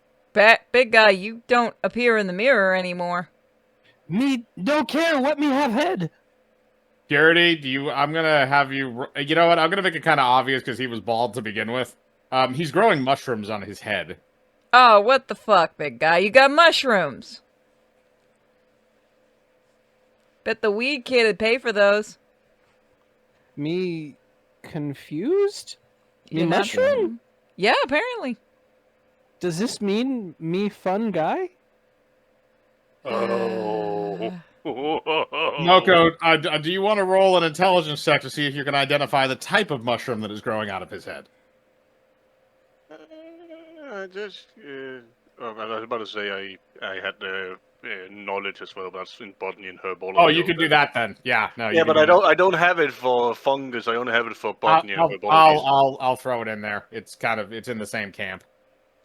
Big guy, you don't appear in the mirror anymore. Me don't care. Let me have head. Purity, I'm gonna have you. You know what? I'm gonna make it kind of obvious because he was bald to begin with. He's growing mushrooms on his head. Oh, what the fuck, big guy? You got mushrooms. Bet the weed kid would pay for those. Me confused? Me You're not mushroom? the- Yeah, apparently. Does this mean me fun guy? Oh. Moko, do you want to roll an intelligence check to see if you can identify the type of mushroom that is growing out of his head? I was about to say I had knowledge as well, but that's in botany and herbology. Oh, you can do that then. Yeah, no. Yeah, you but can I do don't have it for fungus. I only have it for that. botany and herbology. I'll throw it in there. It's in the same camp.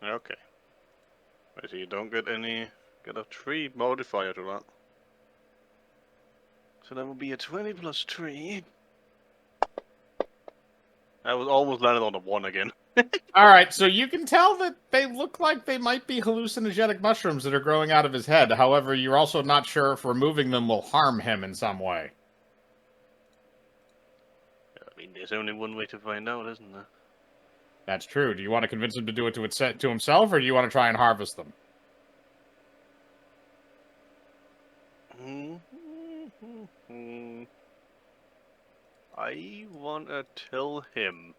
Okay. I see you don't get any Got a 3 modifier to that. So that would be a 20 plus 3. I was almost landed on a 1 again. All right, so you can tell that they look like they might be hallucinogenic mushrooms that are growing out of his head. However, you're also not sure if removing them will harm him in some way. I mean, there's only one way to find out, isn't there? That's true. Do you want to convince him to do it to himself, or do you want to try and harvest them? I wanna tell him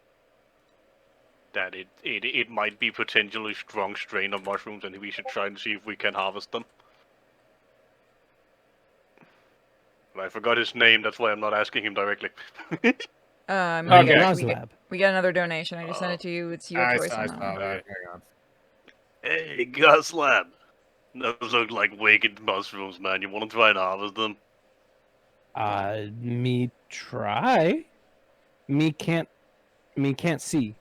that it might be potentially strong strain of mushrooms, and we should try and see if we can harvest them. But I forgot his name. That's why I'm not asking him directly. Okay. We got another donation. I just sent it to you. It's your choice I on that saw one. that. Hang on. Hey, Goslam! Those look like wicked mushrooms, man. You want to try and harvest them? Me try. Me can't see.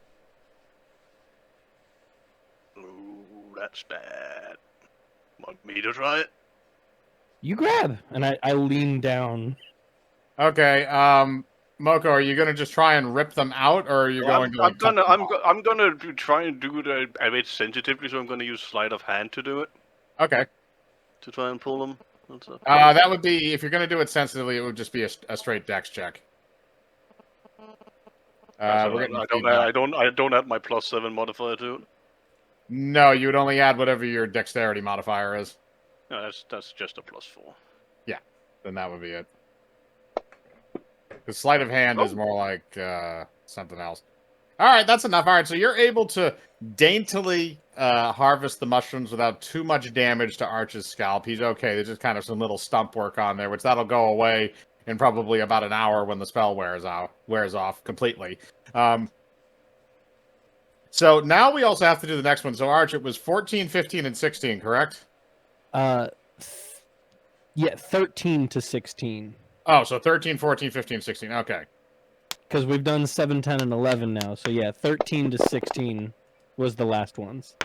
Ooh, that's bad. Want me to try it? You grab, and I lean down. Okay, Moko, are you gonna just try and rip them out, or are you going to? Like, I'm gonna try and do it a bit sensitively, so I'm gonna use sleight of hand to do it. Okay. To try and pull them. That would be, if you're gonna do it sensitively, it would just be a straight dex check. I don't add my +7 modifier to it. No, you would only add whatever your dexterity modifier is. No, that's just a +4. Yeah, then that would be it. The sleight of hand is more like something else. All right, that's enough. All right, so you're able to daintily harvest the mushrooms without too much damage to Arch's scalp. He's okay. There's just kind of some little stump work on there, which that'll go away in probably about an hour when the spell wears off completely. So now we also have to do the next one. So Arch, it was 14, 15, and 16, correct? Yeah, 13 to 16. Oh, so 13, 14, 15, 16. Okay. Because we've done 7, 10, and 11 now. So yeah, 13 to 16 was the last ones.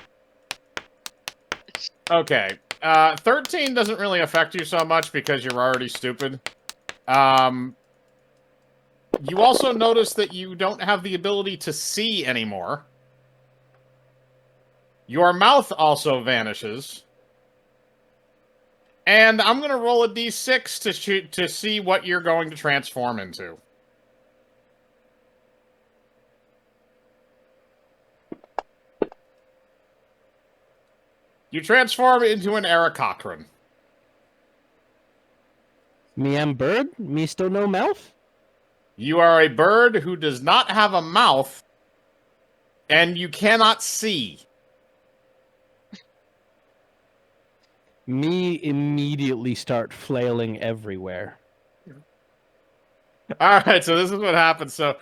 Okay. 13 doesn't really affect you so much because you're already stupid. You also notice that you don't have the ability to see anymore. Your mouth also vanishes. And I'm going to roll a d6 to see what you're going to transform into. You transform into an Aarakocra. Me am bird? Me still no mouth? You are a bird who does not have a mouth, and you cannot see. Me immediately start flailing everywhere. All right, so this is what happens. So,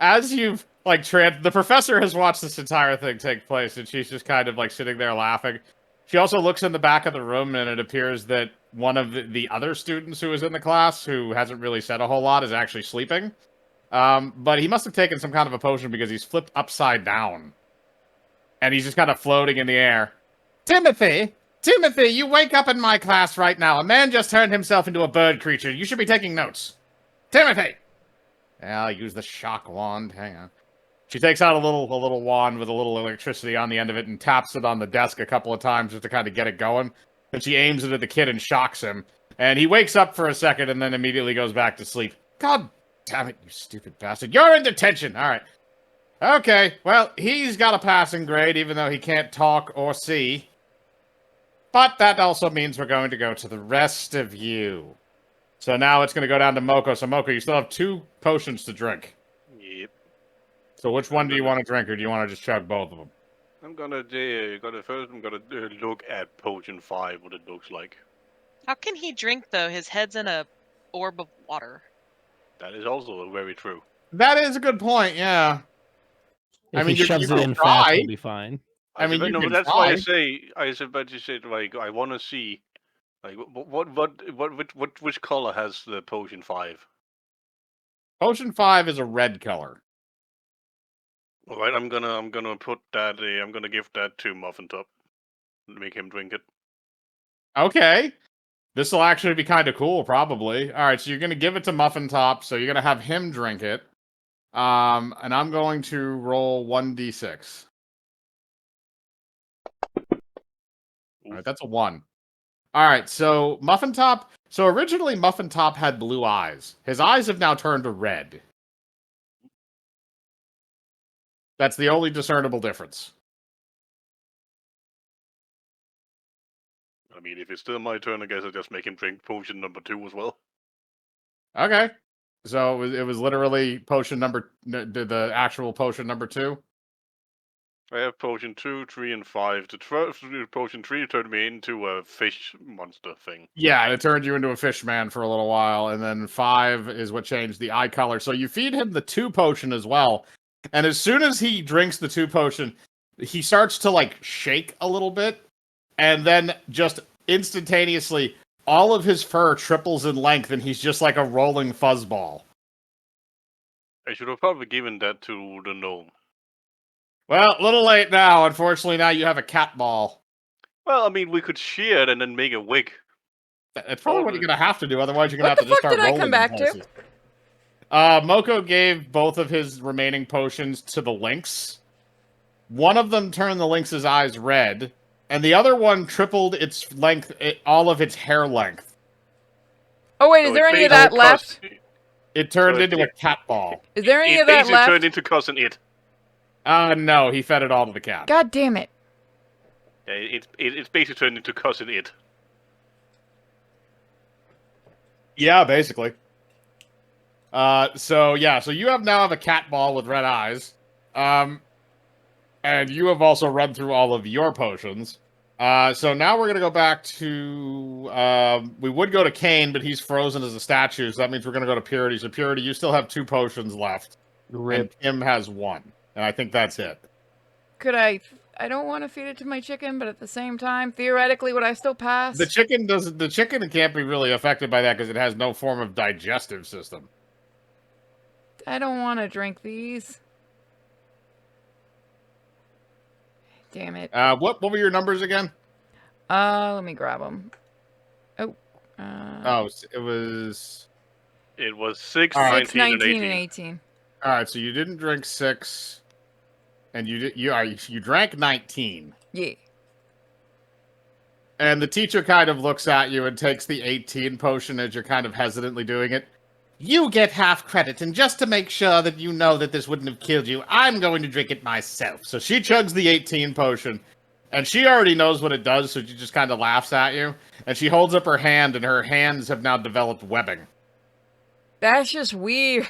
as you've the professor has watched this entire thing take place, and she's just kind of like sitting there laughing. She also looks in the back of the room, and it appears that one of the other students who is in the class, who hasn't really said a whole lot, is actually sleeping. But he must have taken some kind of a potion because he's flipped upside down, and he's just kind of floating in the air. Timothy, you wake up in my class right now. A man just turned himself into a bird creature. You should be taking notes. Timothy! I'll use the shock wand. Hang on. She takes out a little wand with a little electricity on the end of it and taps it on the desk a couple of times just to kind of get it going. Then she aims it at the kid and shocks him. And he wakes up for a second and then immediately goes back to sleep. God damn it, you stupid bastard. You're in detention! Alright. Okay, well, he's got a passing grade even though he can't talk or see. But that also means we're going to go to the rest of you. So now it's going to go down to Moko. So Moko, you still have 2 potions to drink. Yep. So which one do you want to drink, or do you want to just chug both of them? I'm gonna look at potion 5, what it looks like. How can he drink though? His head's in a orb of water. That is also very true. That is a good point. Yeah. If he shoves it in try. fast, he'll be fine. I mean, you can that's try. why I said like I want to see, like which color has the potion 5? Potion 5 is a red color. All right, I'm gonna put that. I'm gonna give that to Muffin Top. Make him drink it. Okay. This will actually be kind of cool, probably. All right, so you're going to give it to Muffin Top, so you're going to have him drink it. And I'm going to roll 1d6. All right, that's a 1. All right, so Muffin Top. So originally, Muffin Top had blue eyes. His eyes have now turned to red. That's the only discernible difference. I mean, if it's still my turn, I guess I just make him drink potion number 2 as well. Okay. So it was literally potion the actual potion number 2. I have potion 2, 3, and 5. Potion 3 turned me into a fish monster thing. Yeah, it turned you into a fish man for a little while, and then 5 is what changed the eye color. So you feed him the 2 potion as well, and as soon as he drinks the 2 potion, he starts to like shake a little bit, and then just instantaneously, all of his fur triples in length, and he's just like a rolling fuzzball. I should have probably given that to the gnome. Well, a little late now. Unfortunately, now you have a cat ball. Well, I mean, we could shear it and then make a wig. That's probably what you're gonna have to do. Otherwise, you're gonna What have to the just fuck start did I rolling come back in to? places. Moko gave both of his remaining potions to the lynx. One of them turned the lynx's eyes red, and the other one tripled its length, all of its hair length. Oh wait, So is there it any of that basically left? It turned So into a it- cat ball. Is there any It of that basically left? turned into cousin it. No, he fed it all to the cat. God damn it. Yeah, it's basically turned into cousin it. Yeah, basically. So you now have a cat ball with red eyes. And you have also run through all of your potions. So now we're gonna go back to we would go to Kane, but he's frozen as a statue, so that means we're gonna go to Purity. So Purity, you still have 2 potions left. Rip. And Kim has 1. And I think that's it. Could I don't want to feed it to my chicken, but at the same time, theoretically, would I still pass? The chicken can't be really affected by that because it has no form of digestive system. I don't want to drink these. Damn it. What were your numbers again? Let me grab them. Oh. Oh, it was. It was 6, All right. 6, 19, 19, and and 18. 18. All right, so you didn't drink 6, and you drank 19. Yeah. And the teacher kind of looks at you and takes the 18 potion as you're kind of hesitantly doing it. You get half credit, and just to make sure that you know that this wouldn't have killed you, I'm going to drink it myself. So she chugs the 18 potion, and she already knows what it does, so she just kind of laughs at you. And she holds up her hand, and her hands have now developed webbing. That's just weird.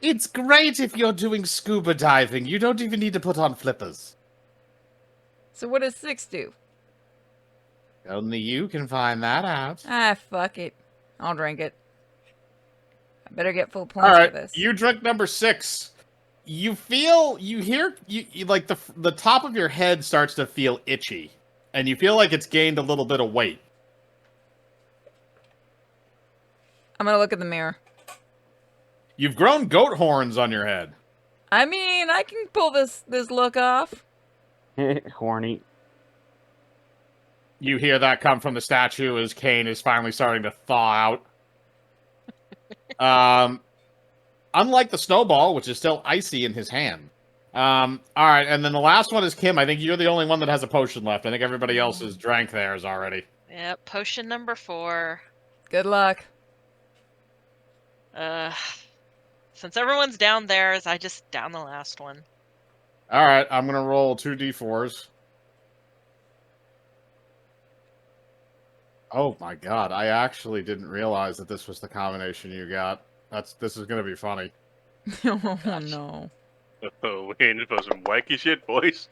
It's great if you're doing scuba diving. You don't even need to put on flippers. So what does 6 do? Only you can find that out. Ah, fuck it. I'll drink it. I better get full points All right, for this. you drink number 6. You hear like the top of your head starts to feel itchy, and you feel like it's gained a little bit of weight. I'm gonna look in the mirror. You've grown goat horns on your head. I mean, I can pull this look off. Horny. You hear that come from the statue as Kane is finally starting to thaw out. Unlike the snowball, which is still icy in his hand. All right, and then the last one is Kim. I think you're the only one that has a potion left. I think everybody else has drank theirs already. Yep, potion number 4. Good luck. Since everyone's down theirs, I just down the last one. All right, I'm gonna roll 2 d4s. Oh my god, I actually didn't realize that this was the combination you got. This is gonna be funny. Oh no. Oh, we're in for some wacky shit, boys.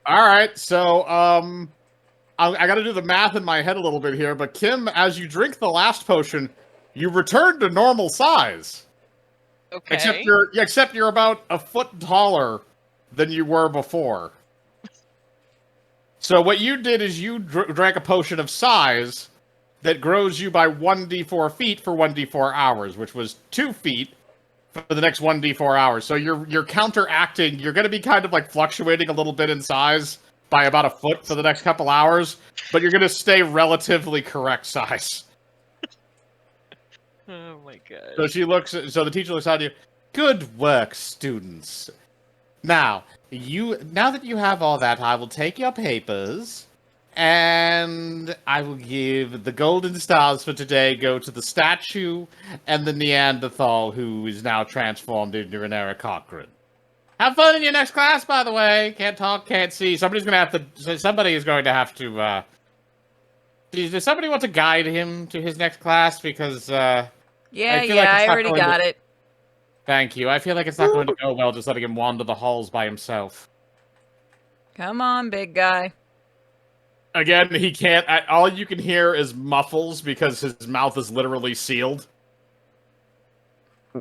All right, so I got to do the math in my head a little bit here, but Kim, as you drink the last potion, you return to normal size. Okay. Except you're about a foot taller than you were before. So what you did is you drank a potion of size that grows you by 1d4 feet for 1d4 hours, which was 2 feet for the next 1d4 hours. So you're counteracting. You're going to be kind of like fluctuating a little bit in size by about a foot for the next couple hours, but you're going to stay relatively correct size. Oh my god. So the teacher looks at you. Good work, students. Now that you have all that, I will take your papers, and I will give the golden stars for today go to the statue and the Neanderthal who is now transformed into an Eric Cochran. Have fun in your next class, by the way. Can't talk, can't see. Somebody is going to have to, does somebody want to guide him to his next class? Because, Yeah, I feel like it's I not already going got to- it. Thank you. I feel like it's not going to go well just letting him wander the halls by himself. Come on, big guy. Again, he can't. All you can hear is muffles because his mouth is literally sealed.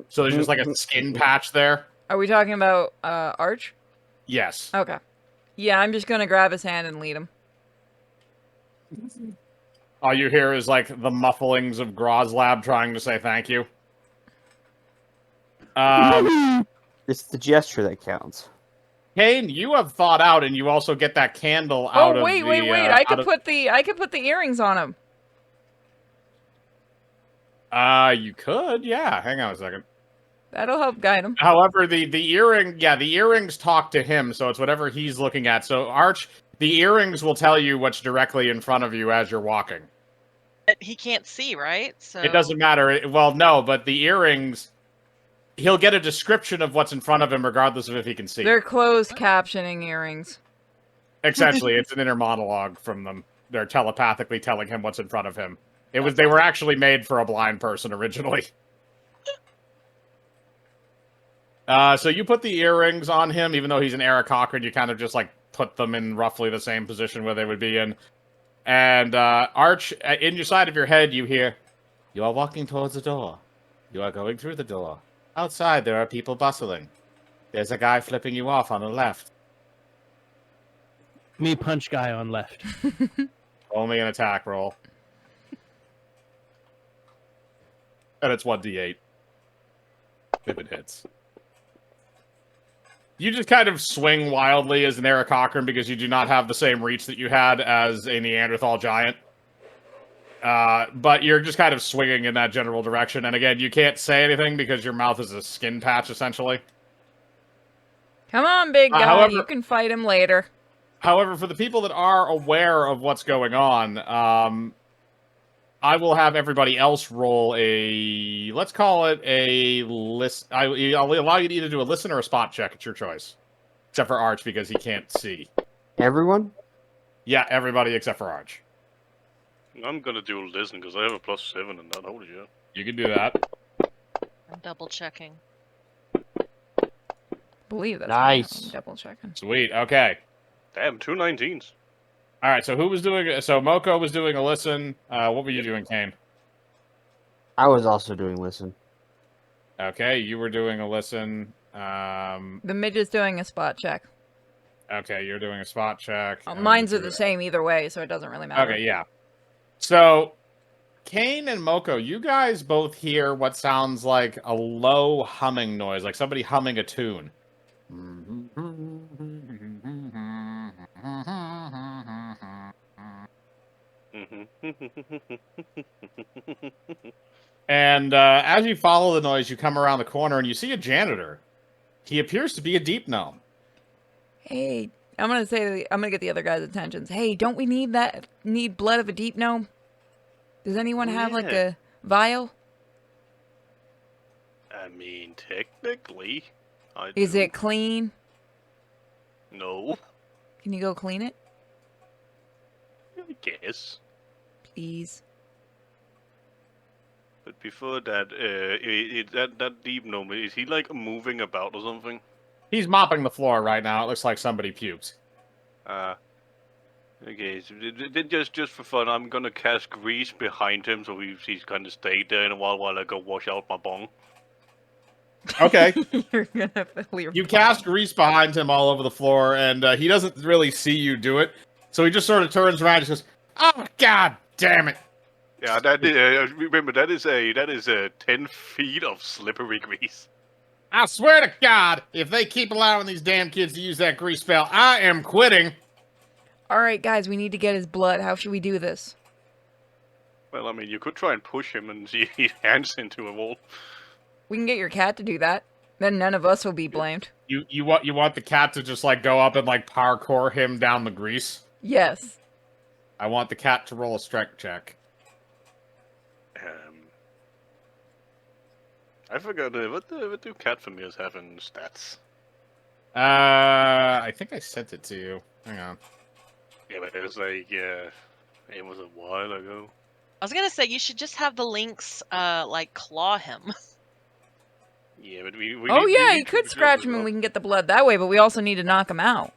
So there's just like a skin patch there. Are we talking about Arch? Yes. Okay. Yeah, I'm just gonna grab his hand and lead him. All you hear is like the mufflings of Groslab trying to say thank you. It's the gesture that counts. Kane, you have thought out, and you also get that candle out Oh of wait, the, wait! I out could of- put the earrings on him. You could, yeah. Hang on a second. That'll help guide him. However, the earrings talk to him, so it's whatever he's looking at. So Arch, the earrings will tell you what's directly in front of you as you're walking. But he can't see, right? So It doesn't matter. Well, no, but the earrings, he'll get a description of what's in front of him, regardless of if he can see. They're closed captioning earrings. Essentially, it's an inner monologue from them. They're telepathically telling him what's in front of him. They were actually made for a blind person originally. So you put the earrings on him, even though he's an Eric Cochran, you kind of just like put them in roughly the same position where they would be in. And Arch, in your side of your head, you hear, "You are walking towards the door. You are going through the door. Outside, there are people bustling. There's a guy flipping you off on the left. Me punch guy on left. Only an attack roll. And it's 1d8. If it hits. You just kind of swing wildly as an Eric Cochran because you do not have the same reach that you had as a Neanderthal giant. But you're just kind of swinging in that general direction. And again, you can't say anything because your mouth is a skin patch, essentially. Come on, big guy. However- You can fight him later. However, for the people that are aware of what's going on, I will have everybody else roll a, let's call it a list. I'll allow you to either do a listen or a spot check. It's your choice. Except for Arch, because he can't see. Everyone? Yeah, everybody except for Arch. I'm gonna do a listen because I have a +7 in that. Holy shit. You can do that. I'm double checking. Believe that's Nice. I'm double checking. Sweet. Okay. Damn, 2 19s. All right. So who was doing? So Moko was doing a listen. What were you doing, Kane? I was also doing listen. Okay, you were doing a listen. The midget's doing a spot check. Okay, you're doing a spot check. Mines are the same either way, so it doesn't really matter. Okay, yeah. So, Kane and Moko, you guys both hear what sounds like a low humming noise, like somebody humming a tune. And as you follow the noise, you come around the corner and you see a janitor. He appears to be a deep gnome. Hey, I'm gonna get the other guy's attentions. Hey, don't we need blood of a deep gnome? Does anyone have like Yeah. a vial? I mean, technically, I Is do. it clean? No, Can you go clean it, I guess. please? But before that, that deep gnome, is he like moving about or something? He's mopping the floor right now. It looks like somebody puked. Okay, so just for fun, I'm gonna cast grease behind him so he's kind of stayed there in a while I go wash out my bong. Okay. You're gonna fill your You cast grease behind him all over the floor, and he doesn't really see you do it. So he just sort of turns around and just goes, "Oh, God damn it." Yeah, remember that is 10 feet of slippery grease. I swear to God, if they keep allowing these damn kids to use that grease spell, I am quitting. All right, guys, we need to get his blood. How should we do this? Well, I mean, you could try and push him and see if he hands into a wall. We can get your cat to do that. Then none of us will be blamed. You want the cat to just like go up and like parkour him down the grease? Yes. I want the cat to roll a strength check. I forgot, what do cat familiars have in stats? I think I sent it to you. Hang on. Yeah, but it was like, it was a while ago. I was gonna say you should just have the lynx, like claw him. Yeah, but we Oh need, yeah, we you need to could build scratch it him and up. we can get the blood that way, but we also need to knock him out.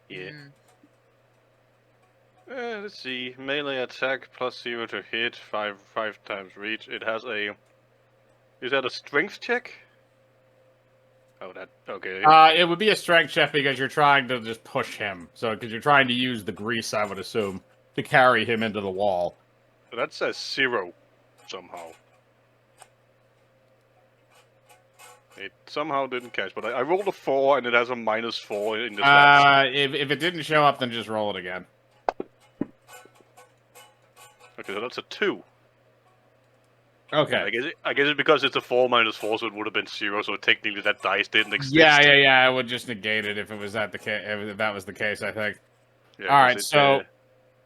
Yeah. Mm. Let's see. Melee attack plus 0 to hit, 5 times reach. It has a... Is that a strength check? Oh, that... Okay. It would be a strength check because you're trying to just push him. So, because you're trying to use the grease, I would assume, to carry him into the wall. So that says 0 somehow. It somehow didn't catch, but I rolled a 4 and it has a -4 in the stats. If it didn't show up, then just roll it again. Okay, so that's a 2. Okay. I guess it's because it's a 4 -4, so it would have been 0. So technically, that dice didn't exist. Yeah. I would just negate it if it was that the case. If that was the case, I think. Yeah, All right, it, so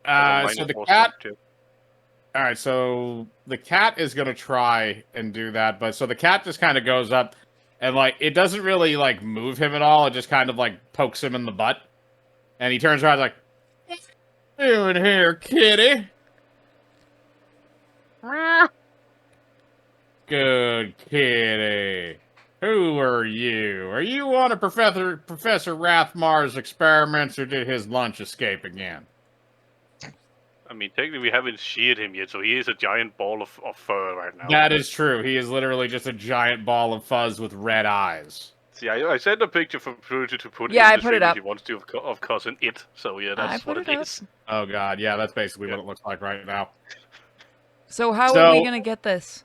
has a so the -4 cat. strength check. All right, so the cat is gonna try and do that, but so the cat just kind of goes up, and like it doesn't really like move him at all. It just kind of like pokes him in the butt, and he turns around like, "What you doing here, kitty?" Good kitty. Who are you? Are you one of Professor Rathmar's experiments, or did his lunch escape again? I mean, technically, we haven't sheared him yet, so he is a giant ball of fur right now. That is true. He is literally just a giant ball of fuzz with red eyes. See, I sent a picture for Prudy to put Yeah, in I the put it stream if up. he wants to, of cousin it. So yeah, that's put what it it up. is. Oh god, yeah, that's basically Yeah. what it looks like right now. So how are we So- gonna get this?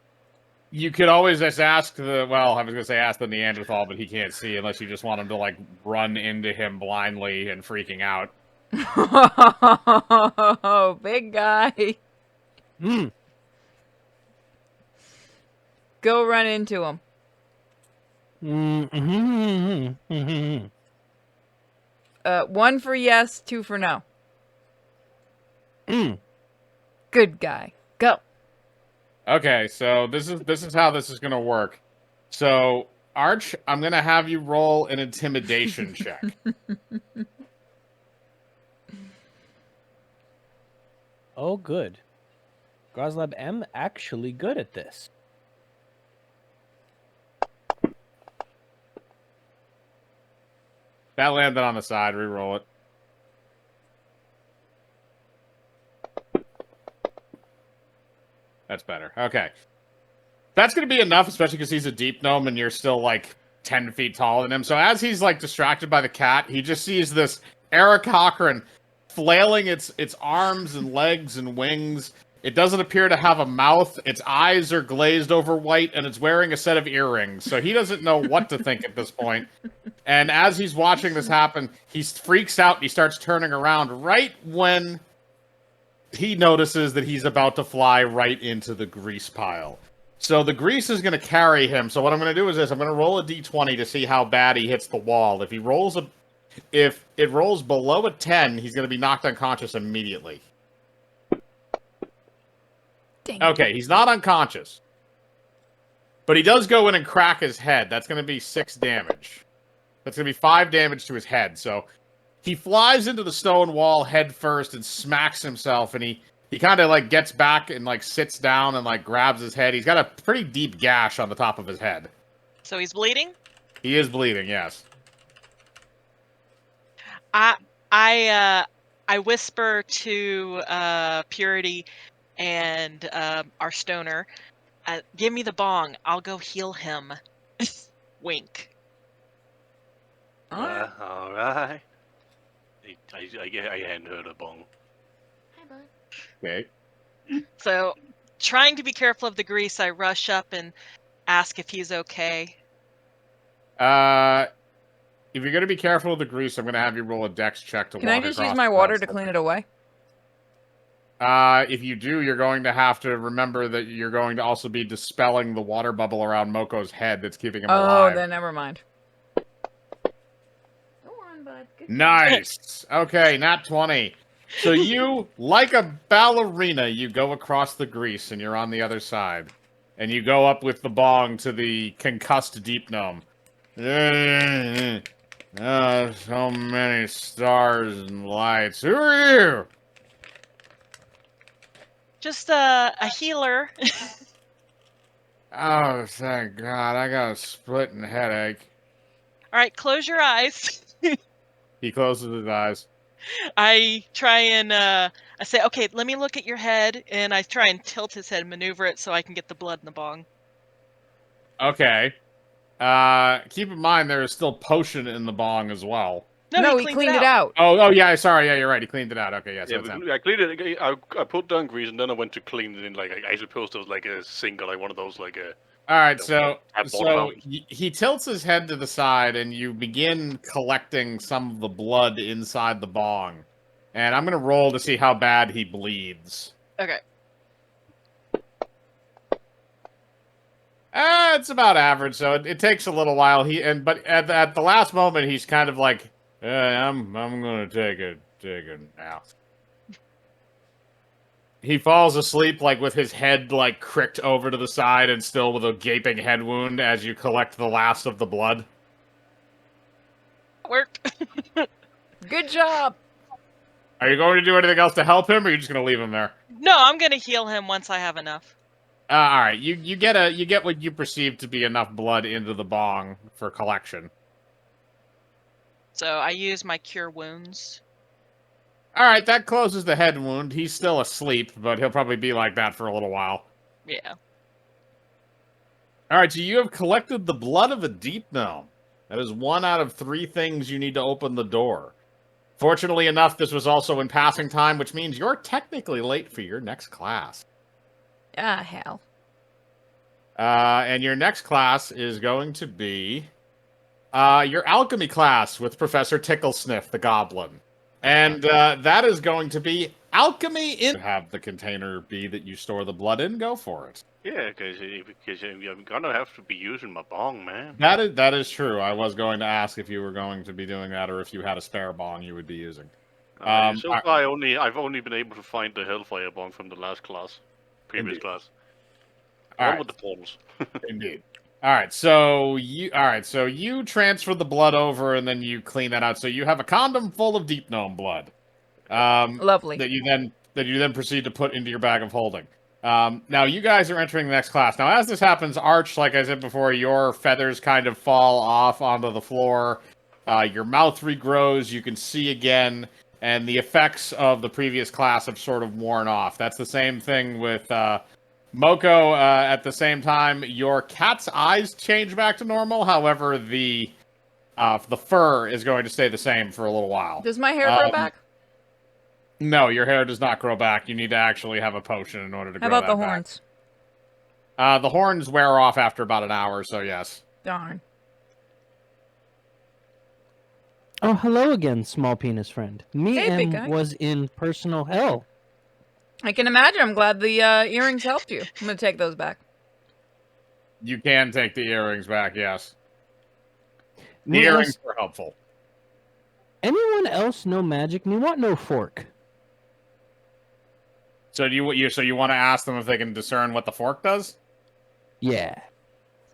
You could always just ask I was gonna say ask the Neanderthal, but he can't see unless you just want him to like run into him blindly and freaking out. Oh, big guy. Hmm. Go run into him. Mm-hmm. 1 for yes, 2 for no. Mm. Good guy. Go. Okay, so this is how this is gonna work. So Arch, I'm gonna have you roll an intimidation check. Oh, good. Groslab M actually good at this. That landed on the side. Reroll it. That's better. Okay. That's going to be enough, especially because he's a deep gnome and you're still like 10 feet taller than him. So as he's like distracted by the cat, he just sees this Eric Cochran flailing its arms and legs and wings. It doesn't appear to have a mouth. Its eyes are glazed over white, and it's wearing a set of earrings. So he doesn't know what to think at this point. And as he's watching this happen, he freaks out and he starts turning around right when he notices that he's about to fly right into the grease pile. So the grease is going to carry him. So what I'm going to do is this. I'm going to roll a d20 to see how bad he hits the wall. If it rolls below a 10, he's going to be knocked unconscious immediately. Dang. Okay, he's not unconscious. But he does go in and crack his head. That's going to be 6 damage. That's going to be 5 damage to his head. So he flies into the stone wall head first and smacks himself, and he kind of like gets back and like sits down and like grabs his head. He's got a pretty deep gash on the top of his head. So he's bleeding? He is bleeding, yes. I whisper to Purity and our stoner, give me the bong. I'll go heal him. Wink. Alright. All right. I hand her the bong. Hi, bud. Okay. So, trying to be careful of the grease, I rush up and ask if he's okay. if you're gonna be careful with the grease, I'm gonna have you roll a dex check to Can walk I just across use my the water to grass. clean it away? If you do, you're going to have to remember that you're going to also be dispelling the water bubble around Moko's head that's keeping him Oh, alive. then never mind. Go on, bud. Good job. Nice. Okay, not 20. So you, like a ballerina, you go across the grease and you're on the other side. And you go up with the bong to the concussed deep gnome. Oh, so many stars and lights. Who are you? Just a healer. Oh, thank God. I got a splitting headache. All right, close your eyes. He closes his eyes. I try and I say, okay, let me look at your head, and I try and tilt his head, maneuver it so I can get the blood in the bong. Okay. Keep in mind there is still potion in the bong as well. No, he cleaned it out. Oh, yeah, sorry. Yeah, you're right. He cleaned it out. Okay, yeah, so Yeah, it's empty. but I cleaned it. I put down grease and then I went to clean it in. Like I suppose there was like a sink or like one of those like a. All right, Tap water so fountains. he tilts his head to the side, and you begin collecting some of the blood inside the bong. And I'm gonna roll to see how bad he bleeds. Okay. It's about average, so it takes a little while. But at the last moment, he's kind of like, I'm gonna take it now. He falls asleep, like, with his head, like, cricked over to the side and still with a gaping head wound as you collect the last of the blood. Worked. Good job. Are you going to do anything else to help him, or are you just going to leave him there? No, I'm gonna heal him once I have enough. Alright, you get what you perceive to be enough blood into the bong for collection. So I use my cure wounds. Alright, that closes the head wound. He's still asleep, but he'll probably be like that for a little while. Yeah. Alright, so you have collected the blood of a deep gnome. That is 1 out of 3 things you need to open the door. Fortunately enough, this was also in passing time, which means you're technically late for your next class. Ah, hell. And your next class is going to be your alchemy class with Professor Ticklesniff, the goblin. And that is going to be alchemy in... Have the container be that you store the blood in, go for it. Yeah, because I'm gonna have to be using my bong, man. That is true. I was going to ask if you were going to be doing that, or if you had a spare bong you would be using. So far, I've only been able to find the Hellfire bong from the last class, previous Indeed. class. All One right. with the portals. Indeed. All right, so you transfer the blood over, and then you clean that out. So you have a condom full of deep gnome blood. Lovely. That you then proceed to put into your bag of holding. Now you guys are entering the next class. Now, as this happens, Arch, like I said before, your feathers kind of fall off onto the floor. Your mouth regrows. You can see again, and the effects of the previous class have sort of worn off. That's the same thing with Moko. At the same time, your cat's eyes change back to normal. However, the fur is going to stay the same for a little while. Does my hair grow back? No, your hair does not grow back. You need to actually have a potion in order to How grow about the that horns? back. The horns wear off after about an hour, so yes. Darn. Oh, hello again, small penis friend. Me Hey, big guy. was in personal hell. I can imagine. I'm glad the earrings helped you. I'm going to take those back. You can take the earrings back, yes. The Me earrings else- were helpful. Anyone else know magic? Me want no fork. So do you want to ask them if they can discern what the fork does? Yeah.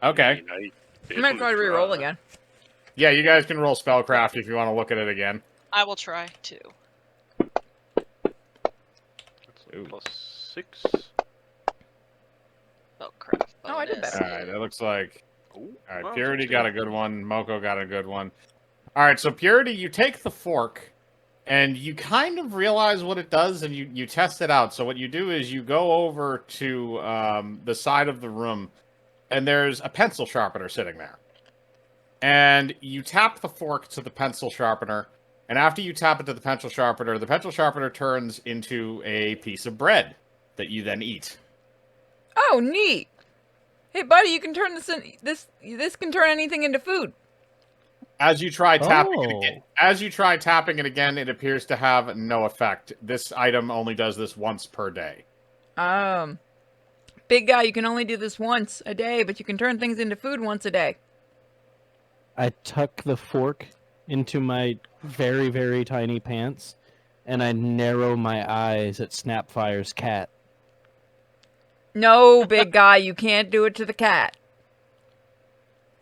Okay. I'm going to try to re-roll again. Yeah, you guys can roll spellcraft if you want to look at it again. I will try to. Ooh. Plus 6. Oh crap. Oh, I did bonus. better. Alright, it looks like... Ooh, Alright, wow, Purity 16. got a good one. Moko got a good one. Alright, so Purity, you take the fork, and you kind of realize what it does, and you test it out. So what you do is you go over to the side of the room, and there's a pencil sharpener sitting there. And you tap the fork to the pencil sharpener, and after you tap it to the pencil sharpener turns into a piece of bread that you then eat. Oh, neat. Hey, buddy, you can turn this can turn anything into food. As you try tapping it again, Oh. it appears to have no effect. This item only does this once per day. Big guy, you can only do this once a day, but you can turn things into food once a day. I tuck the fork into my very, very tiny pants, and I narrow my eyes at Snapfire's cat. No, big guy, you can't do it to the cat.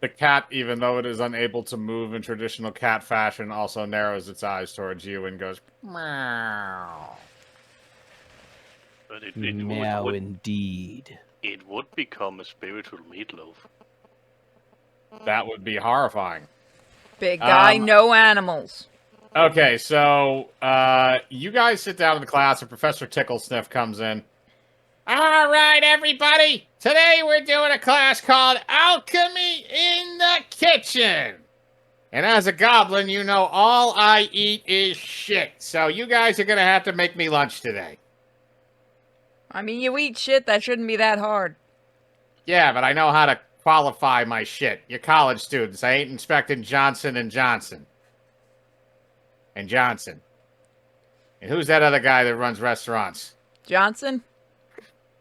The cat, even though it is unable to move in traditional cat fashion, also narrows its eyes towards you and goes, meow. But Meow indeed. it would become a spiritual meatloaf. That would be horrifying. Big guy, no animals. Okay, so you guys sit down in the class and Professor Ticklesniff comes in. All right, everybody. Today we're doing a class called Alchemy in the Kitchen. And as a goblin, you know all I eat is shit. So you guys are going to have to make me lunch today. I mean, you eat shit, that shouldn't be that hard. Yeah, but I know how to qualify my shit. You're college students. I ain't inspecting Johnson and Johnson. And Johnson. And who's that other guy that runs restaurants? Johnson?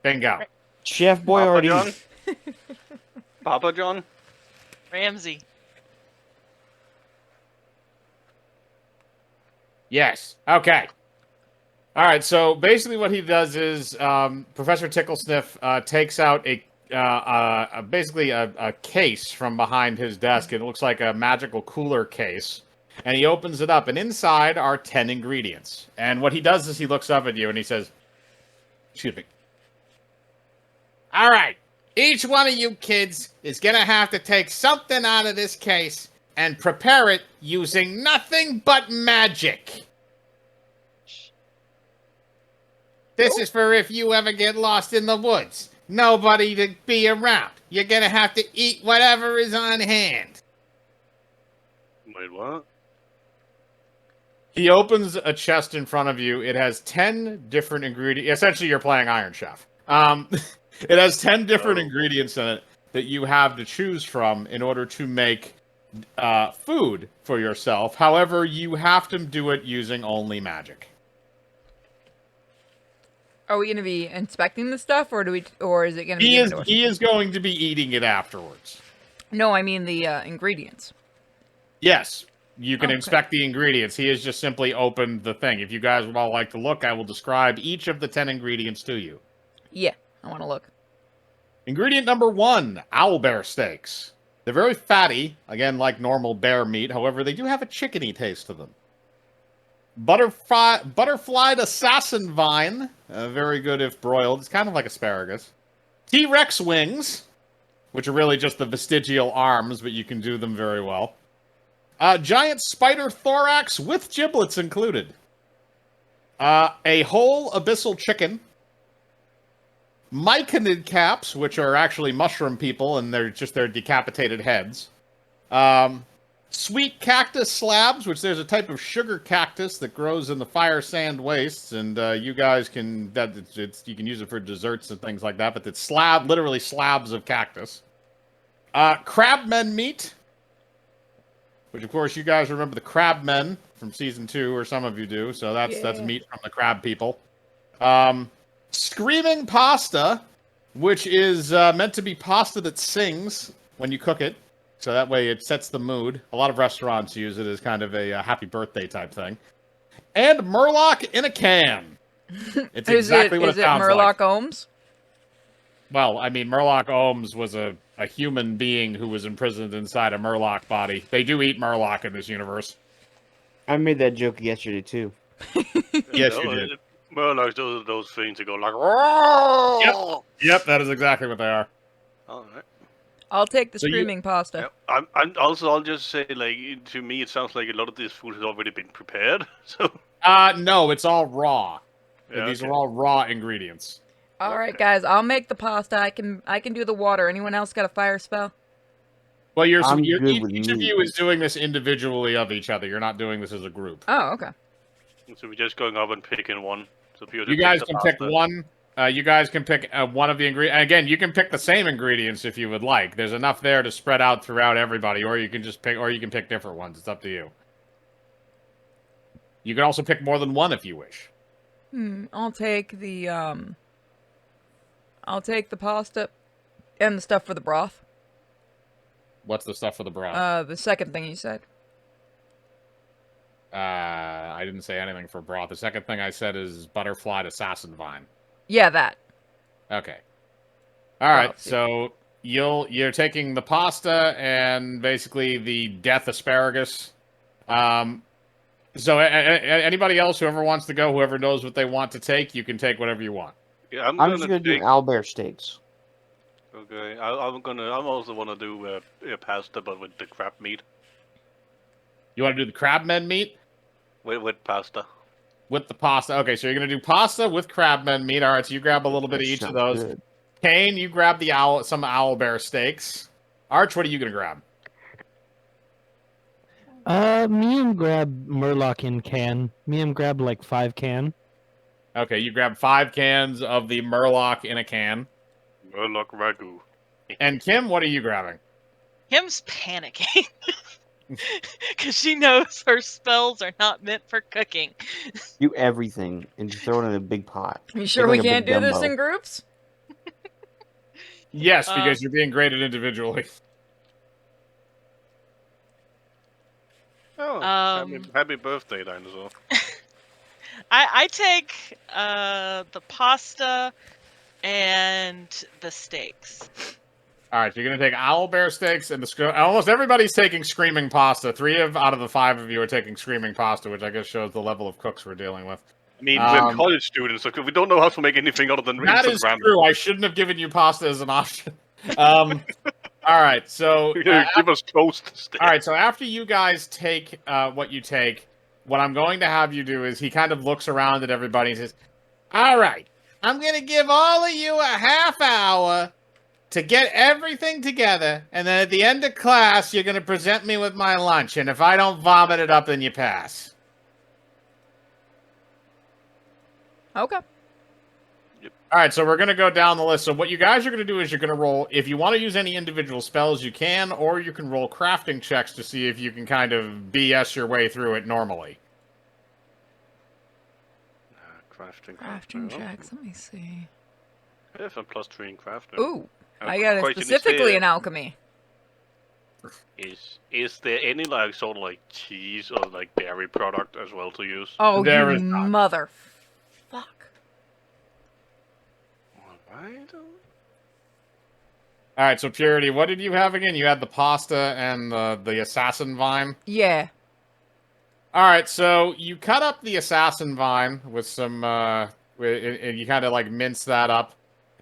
Bingo. Chef Papa John? Boyardee. Papa John? Ramsey. Yes. Okay. All right. So basically, what he does is Professor Ticklesniff takes out basically a case from behind his desk. It looks like a magical cooler case, and he opens it up, and inside are 10 ingredients. And what he does is he looks up at you and he says, "Excuse me. All right. Each one of you kids is gonna have to take something out of this case and prepare it using nothing but magic. This is for if you ever get lost in the woods. Nobody to be around. You're gonna have to eat whatever is on hand." Wait, what? He opens a chest in front of you. It has 10 different ingredients. Essentially, you're playing Iron Chef. It has 10 different ingredients in it that you have to choose from in order to make food for yourself. However, you have to do it using only magic. Are we going to be inspecting the stuff, or is it going to be given to us? He is going to be eating it afterwards. No, I mean the ingredients. Yes, you can Okay. inspect the ingredients. He has just simply opened the thing. If you guys would all like to look, I will describe each of the 10 ingredients to you. Yeah, I want to look. Ingredient number 1, owlbear steaks. They're very fatty, again, like normal bear meat. However, they do have a chickeny taste to them. Butterflied assassin vine. Very good if broiled. It's kind of like asparagus. T-Rex wings, which are really just the vestigial arms, but you can do them very well. Giant spider thorax with giblets included. A whole abyssal chicken. Myconid caps, which are actually mushroom people, and they're just their decapitated heads. Sweet cactus slabs, which there's a type of sugar cactus that grows in the fire sand wastes, and you guys can you can use it for desserts and things like that. But it's literally slabs of cactus. Crabmen meat, which of course you guys remember the crabmen from season 2, or some of you do. So that's meat from the crab people. Screaming pasta, which is meant to be pasta that sings when you cook it. So that way it sets the mood. A lot of restaurants use it as kind of a happy birthday type thing. And Murloc in a can. It's exactly what it sounds like. Is it Murloc Ohms? Well, I mean, Murloc Ohms was a human being who was imprisoned inside a Murloc body. They do eat Murloc in this universe. I made that joke yesterday too. Yes, you did. Murlocs, those things that go like. Yep, that is exactly what they are. All right. I'll take the So you- screaming pasta. Yeah, I'll just say, like, to me, it sounds like a lot of this food has already been prepared. So No, it's all raw. Yeah, These okay. are all raw ingredients. All right, guys, I'll make the pasta. I can do the water. Anyone else got a fire spell? Well, I'm good with each of meat. you is doing this individually of each other. You're not doing this as a group. Oh, okay. we're just going up and picking one. So people You just guys pick the can pick pasta. one. You guys can pick one of the ingredients. Again, you can pick the same ingredients if you would like. There's enough there to spread out throughout everybody, or you can just pick, or you can pick different ones. It's up to you. You can also pick more than one if you wish. I'll take the pasta and the stuff for the broth. What's the stuff for the broth? The second thing you said. I didn't say anything for broth. The second thing I said is butterflied assassin vine. Yeah, that. Okay. All right. see. So you're taking the pasta and basically the death asparagus. So anybody else, whoever wants to go, whoever knows what they want to take, you can take whatever you want. Yeah, I'm just gonna do owlbear steaks. Okay, I'm also wanna do pasta, but with the crab meat. You want to do the crabmen meat? With pasta. With the pasta. Okay, so you're going to do pasta with crabmen meat. All right, so you grab a little bit of each of those. Good. Kane, you grab some owlbear steaks. Arch, what are you going to grab? Me and grab Murloc in can. Me and grab like 5 can. Okay, you grab 5 cans of the Murloc in a can. Murloc ragu. And Kim, what are you grabbing? Kim's panicking. Because she knows her spells are not meant for cooking. Do everything and just throw it in a big pot. You sure Make we like a can't big do this gumbo. in groups? Yes, because you're being graded individually. Oh, Um, happy birthday, dinosaur. I take the pasta and the steaks. All right, so you're going to take owlbear steaks and almost everybody's taking screaming pasta. 3 out of the 5 of you are taking screaming pasta, which I guess shows the level of cooks we're dealing with. I mean, we're college students, so we don't know how to make anything other than That instant is ramen. true. I shouldn't have given you pasta as an option. All right, so Give us toast instead. all right, so after you guys take what you take, what I'm going to have you do is he kind of looks around at everybody and says, "All right, I'm going to give all of you a half hour to get everything together, and then at the end of class, you're going to present me with my lunch, and if I don't vomit it up, then you pass." Okay. All right, so we're going to go down the list. So what you guys are going to do is you're going to roll, if you want to use any individual spells, you can, or you can roll crafting checks to see if you can kind of BS your way through it normally. Crafting checks. Let me see. I have a +3 in crafting. Ooh, I got it specifically in alchemy. Is there any like sort of like cheese or like dairy product as well to use? Oh, There you is not. mother. Fuck. Alright. All right, so Purity, what did you have again? You had the pasta and the assassin vine? Yeah. All right, so you cut up the assassin vine with some, and you kind of like mince that up,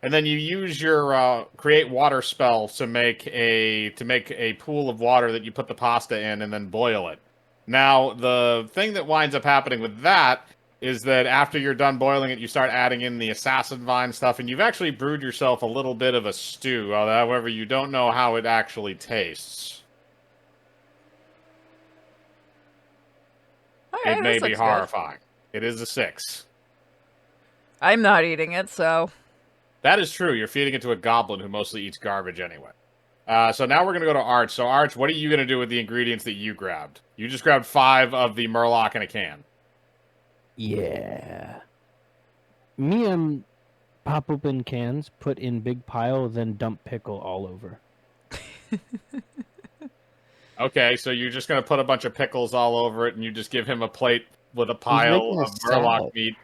and then you use your create water spell to make a pool of water that you put the pasta in and then boil it. Now, the thing that winds up happening with that is that after you're done boiling it, you start adding in the assassin vine stuff, and you've actually brewed yourself a little bit of a stew. However, you don't know how it actually tastes. Alright, It may this be looks good. horrifying. It is a 6. I'm not eating it, so. That is true. You're feeding it to a goblin who mostly eats garbage anyway. So now we're going to go to Arch. So, Arch, what are you going to do with the ingredients that you grabbed? You just grabbed 5 of the Murloc in a can. Yeah. Me and pop open cans, put in big pile, then dump pickle all over. Okay, so you're just going to put a bunch of pickles all over it, and you just give him a plate with a pile making a of Murloc salad. meat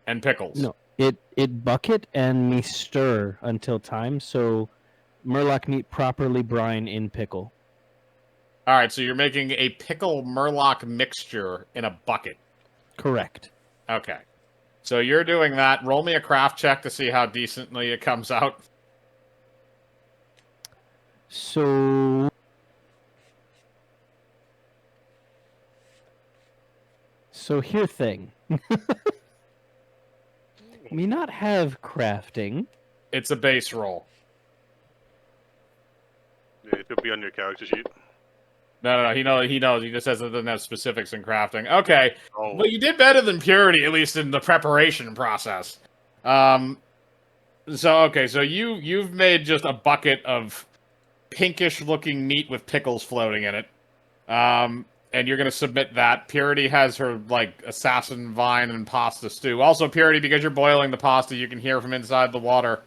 and pickles. No, it bucket and me stir until time, so Murloc meat properly brine in pickle. All right, so you're making a pickle Murloc mixture in a bucket. Correct. Okay. So you're doing that. Roll me a craft check to see how decently it comes out. So here thing. Me not have crafting. It's a base roll. Yeah, it could be on your character sheet. No. He knows. He just says it doesn't have specifics in crafting. Okay. Oh. Well, you did better than Purity, at least in the preparation process. So you've made just a bucket of pinkish-looking meat with pickles floating in it. And you're gonna submit that. Purity has her like assassin vine and pasta stew. Also, Purity, because you're boiling the pasta, you can hear from inside the water.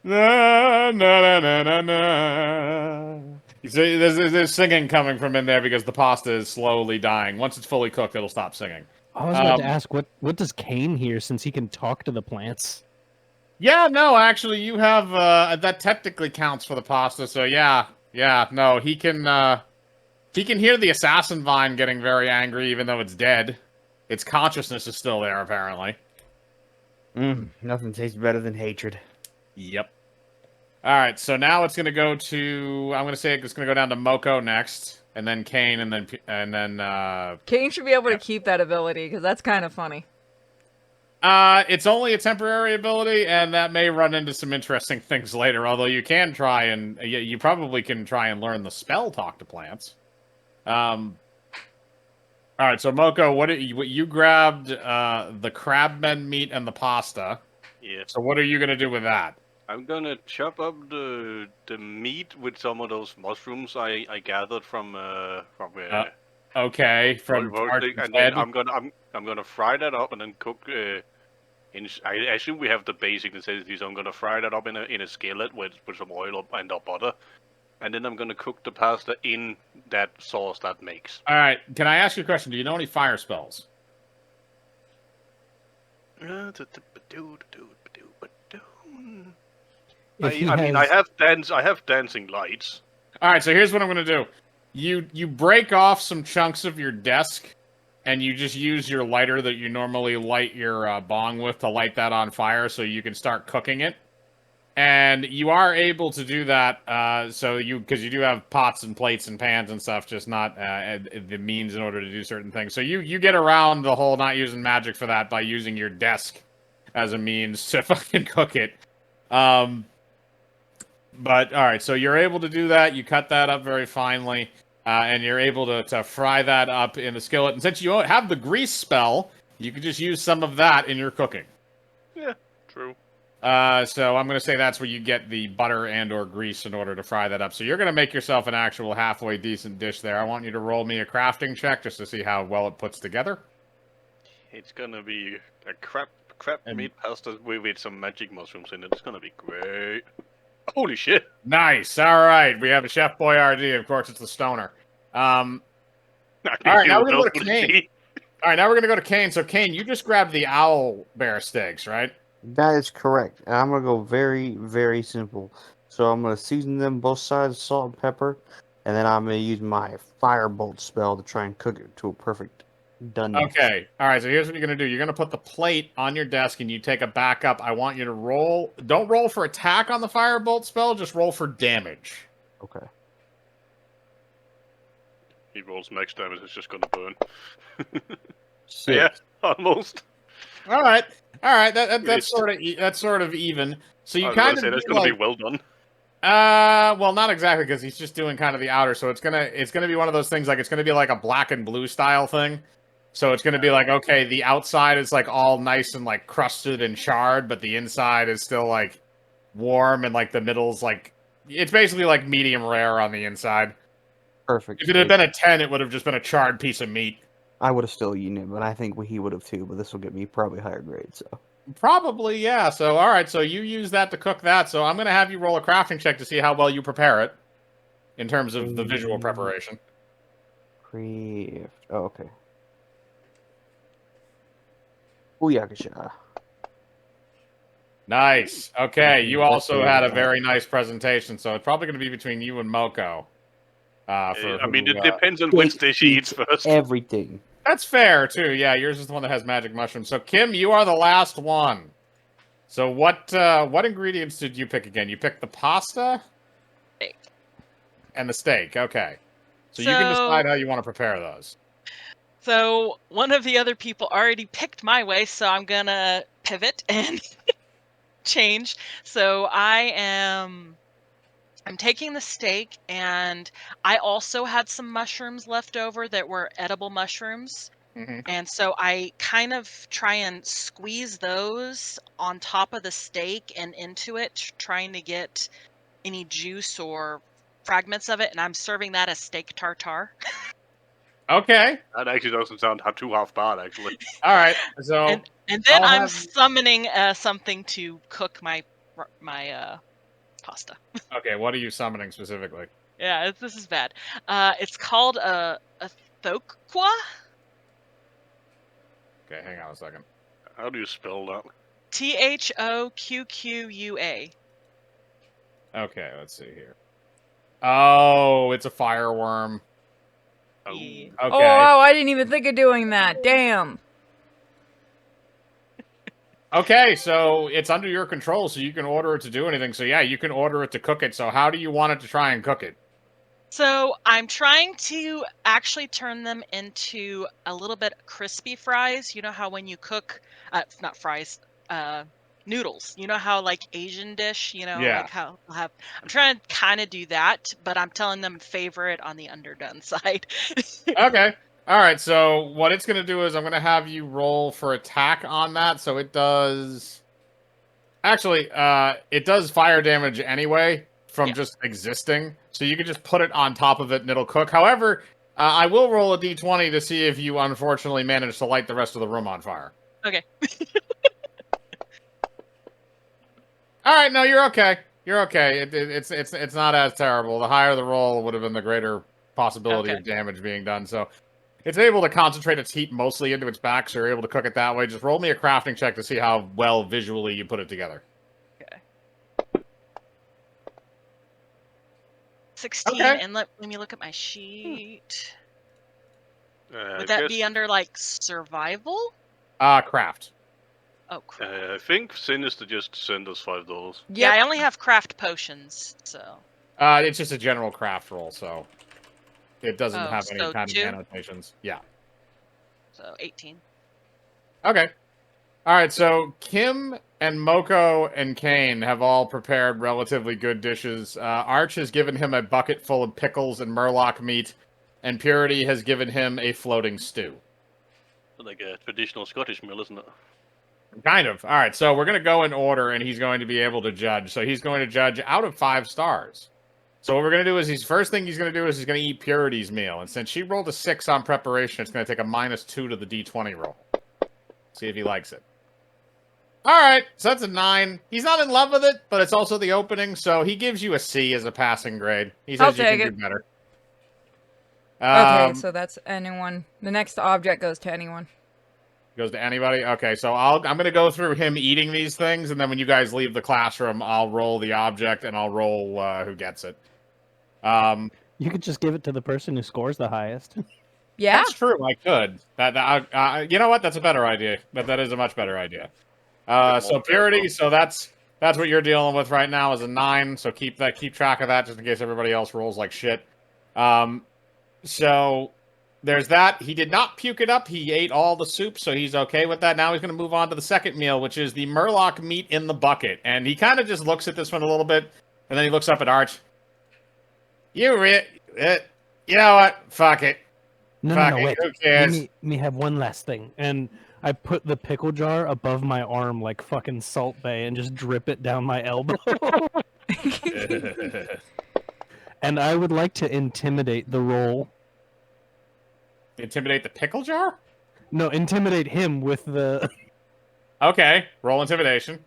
Na, na, na, na, na, na. You see, there's singing coming from in there because the pasta is slowly dying. Once it's fully cooked, it'll stop singing. I was about to ask, what does Kane hear since he can talk to the plants? Yeah, no, actually, you have that technically counts for the pasta. So yeah, no, he can hear the assassin vine getting very angry, even though it's dead. Its consciousness is still there, apparently. Nothing tastes better than hatred. Yep. All right, so now it's gonna go to. I'm gonna say it's gonna go down to Moko next, and then Kane, and then. Kane should be able to keep that ability because that's kind of funny. It's only a temporary ability, and that may run into some interesting things later. Although you can try and you probably can try and learn the spell Talk to Plants. All right, so Moko, what you grabbed the crabmen meat and the pasta. Yeah. So what are you gonna do with that? I'm gonna chop up the meat with some of those mushrooms I gathered from Okay, from roasting, and then I'm gonna fry that up and then cook. I assume we have the basic necessities. So I'm gonna fry that up in a skillet with some oil and butter, and then I'm gonna cook the pasta in that sauce that makes. All right, can I ask you a question? Do you know any fire spells? I have dancing lights. All right, so here's what I'm gonna do. You break off some chunks of your desk, and you just use your lighter that you normally light your bong with to light that on fire, so you can start cooking it. And you are able to do that, because you do have pots and plates and pans and stuff, just not the means in order to do certain things. So you get around the whole not using magic for that by using your desk as a means to fucking cook it. But all right, so you're able to do that. You cut that up very finely, and you're able to fry that up in the skillet. And since you have the grease spell, you can just use some of that in your cooking. Yeah, true. So I'm going to say that's where you get the butter and/or grease in order to fry that up. So you're going to make yourself an actual halfway decent dish there. I want you to roll me a crafting check just to see how well it puts together. It's gonna be a crap meat pasta with some magic mushrooms in it. It's gonna be great. Holy shit! Nice. All right, we have a Chef Boyardee. Of course, it's the stoner. All right, now we're gonna go to Kane. All right, now we're gonna go to Kane. So Kane, you just grabbed the owl bear steaks, right? That is correct. And I'm gonna go very, very simple. So I'm gonna season them both sides with salt and pepper, and then I'm gonna use my firebolt spell to try and cook it to a perfect done. Okay. All right. So here's what you're gonna do. You're gonna put the plate on your desk, and you take a backup. I want you to roll. Don't roll for attack on the firebolt spell. Just roll for damage. Okay. He rolls max damage. It's just gonna burn. 6. Yeah, almost. All right. That's sort of even. So you kind of say that's gonna be well done. Well, not exactly, because he's just doing kind of the outer. So it's gonna be one of those things, like it's gonna be like a black and blue style thing. So it's gonna be like, okay, the outside is like all nice and like crusted and charred, but the inside is still like warm, and like the middle's like, it's basically like medium rare on the inside. Perfect. If it had been a 10, it would have just been a charred piece of meat. I would have still eaten it, but I think he would have too. But this will get me probably higher grade. So Probably, yeah. So all right, so you use that to cook that. So I'm gonna have you roll a crafting check to see how well you prepare it in terms of the visual preparation. Craft. Oh, okay. Booyakasha. Nice. Okay, you also had a very nice presentation, so it's probably going to be between you and Moko. It depends on which dish he eats first. Everything. That's fair, too. Yeah, yours is the one that has magic mushrooms. So, Kim, you are the last one. So what ingredients did you pick again? You picked the pasta? Steak. And the steak, okay. So you can decide how you want to prepare those. So one of the other people already picked my way, so I'm gonna pivot and change. So I'm taking the steak, and I also had some mushrooms left over that were edible mushrooms. Mm-hmm. And so I kind of try and squeeze those on top of the steak and into it, trying to get any juice or fragments of it. And I'm serving that as steak tartare. Okay. That actually doesn't sound too half bad, actually. All right. So And then I'll I'm have- summoning something to cook my pasta. Okay, what are you summoning specifically? Yeah, this is bad. It's called a thokwa. Okay, hang on a second. How do you spell that? THOQQUA. Okay, let's see here. Oh, it's a fireworm. Oh. Yeah. Okay. Oh, wow, I didn't even think of doing that. Damn. Okay, so it's under your control, so you can order it to do anything. So yeah, you can order it to cook it. So how do you want it to try and cook it? So I'm trying to actually turn them into a little bit crispy fries. You know how when you cook, not fries, noodles. You know how like Asian dish, Yeah. like how they'll have. I'm trying to kind of do that, but I'm telling them favor it on the underdone side. Okay. All right. So what it's going to do is I'm going to have you roll for attack on that. So it does. Actually, it does fire damage anyway from Yeah. just existing. So you can just put it on top of it and it'll cook. However, I will roll a d20 to see if you unfortunately manage to light the rest of the room on fire. Okay. All right. No, you're okay. You're okay. It's not as terrible. The higher the roll would have been the greater possibility Okay. of damage being done. So it's able to concentrate its heat mostly into its back, so you're able to cook it that way. Just roll me a crafting check to see how well visually you put it together. Okay. 16, Okay. and let me look at my sheet. I Would that guess- be under like survival? Craft. Oh, crap. I think Sinister just sent us $5. Yeah, Yep. I only have craft potions, so. It's just a general craft roll, so it doesn't Oh, have any so kind 2? of annotations. Yeah. So 18. Okay. All right, so Kim and Moko and Kane have all prepared relatively good dishes. Arch has given him a bucket full of pickles and murloc meat, and Purity has given him a floating stew. Like a traditional Scottish meal, isn't it? Kind of. All right, so we're going to go in order, and he's going to be able to judge. So he's going to judge out of 5 stars. So what we're going to do is, first thing he's going to do is he's going to eat Purity's meal. And since she rolled a 6 on preparation, it's going to take a -2 to the d20 roll. See if he likes it. All right, so that's a 9. He's not in love with it, but it's also the opening, so he gives you a C as a passing grade. He I'll says you can take do better. Okay, so that's anyone. The next object goes to anyone. Goes to anybody? Okay, so I'm going to go through him eating these things, and then when you guys leave the classroom, I'll roll the object, and I'll roll who gets it. You could just give it to the person who scores the highest. Yeah? That's true, I could. You know what? That's a better idea. That is a much better idea. So Purity, so that's what you're dealing with right now is a 9, so keep track of that just in case everybody else rolls like shit. So there's that. He did not puke it up. He ate all the soup, so he's okay with that. Now he's going to move on to the second meal, which is the murloc meat in the bucket. And he kind of just looks at this one a little bit, and then he looks up at Arch. You know what? Fuck it. No, Fuck no, it. wait. Who cares? Let me have one last thing. And I put the pickle jar above my arm like fucking Salt Bay and just drip it down my elbow. And I would like to intimidate the roll. Intimidate the pickle jar? No, intimidate him with the... Okay, roll intimidation.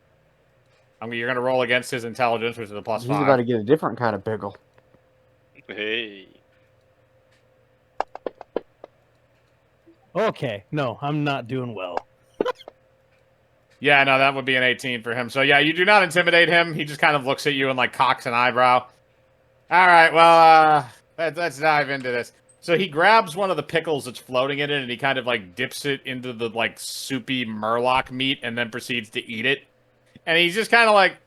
You're going to roll against his intelligence, which is a +5. He's about to get a different kind of pickle. Hey. Okay, no, I'm not doing well. Yeah, no, that would be an 18 for him. So yeah, you do not intimidate him. He just kind of looks at you and like cocks an eyebrow. All right, well, let's dive into this. So he grabs one of the pickles that's floating in it, and he kind of like dips it into the like soupy murloc meat, and then proceeds to eat it. And he's just kind of like,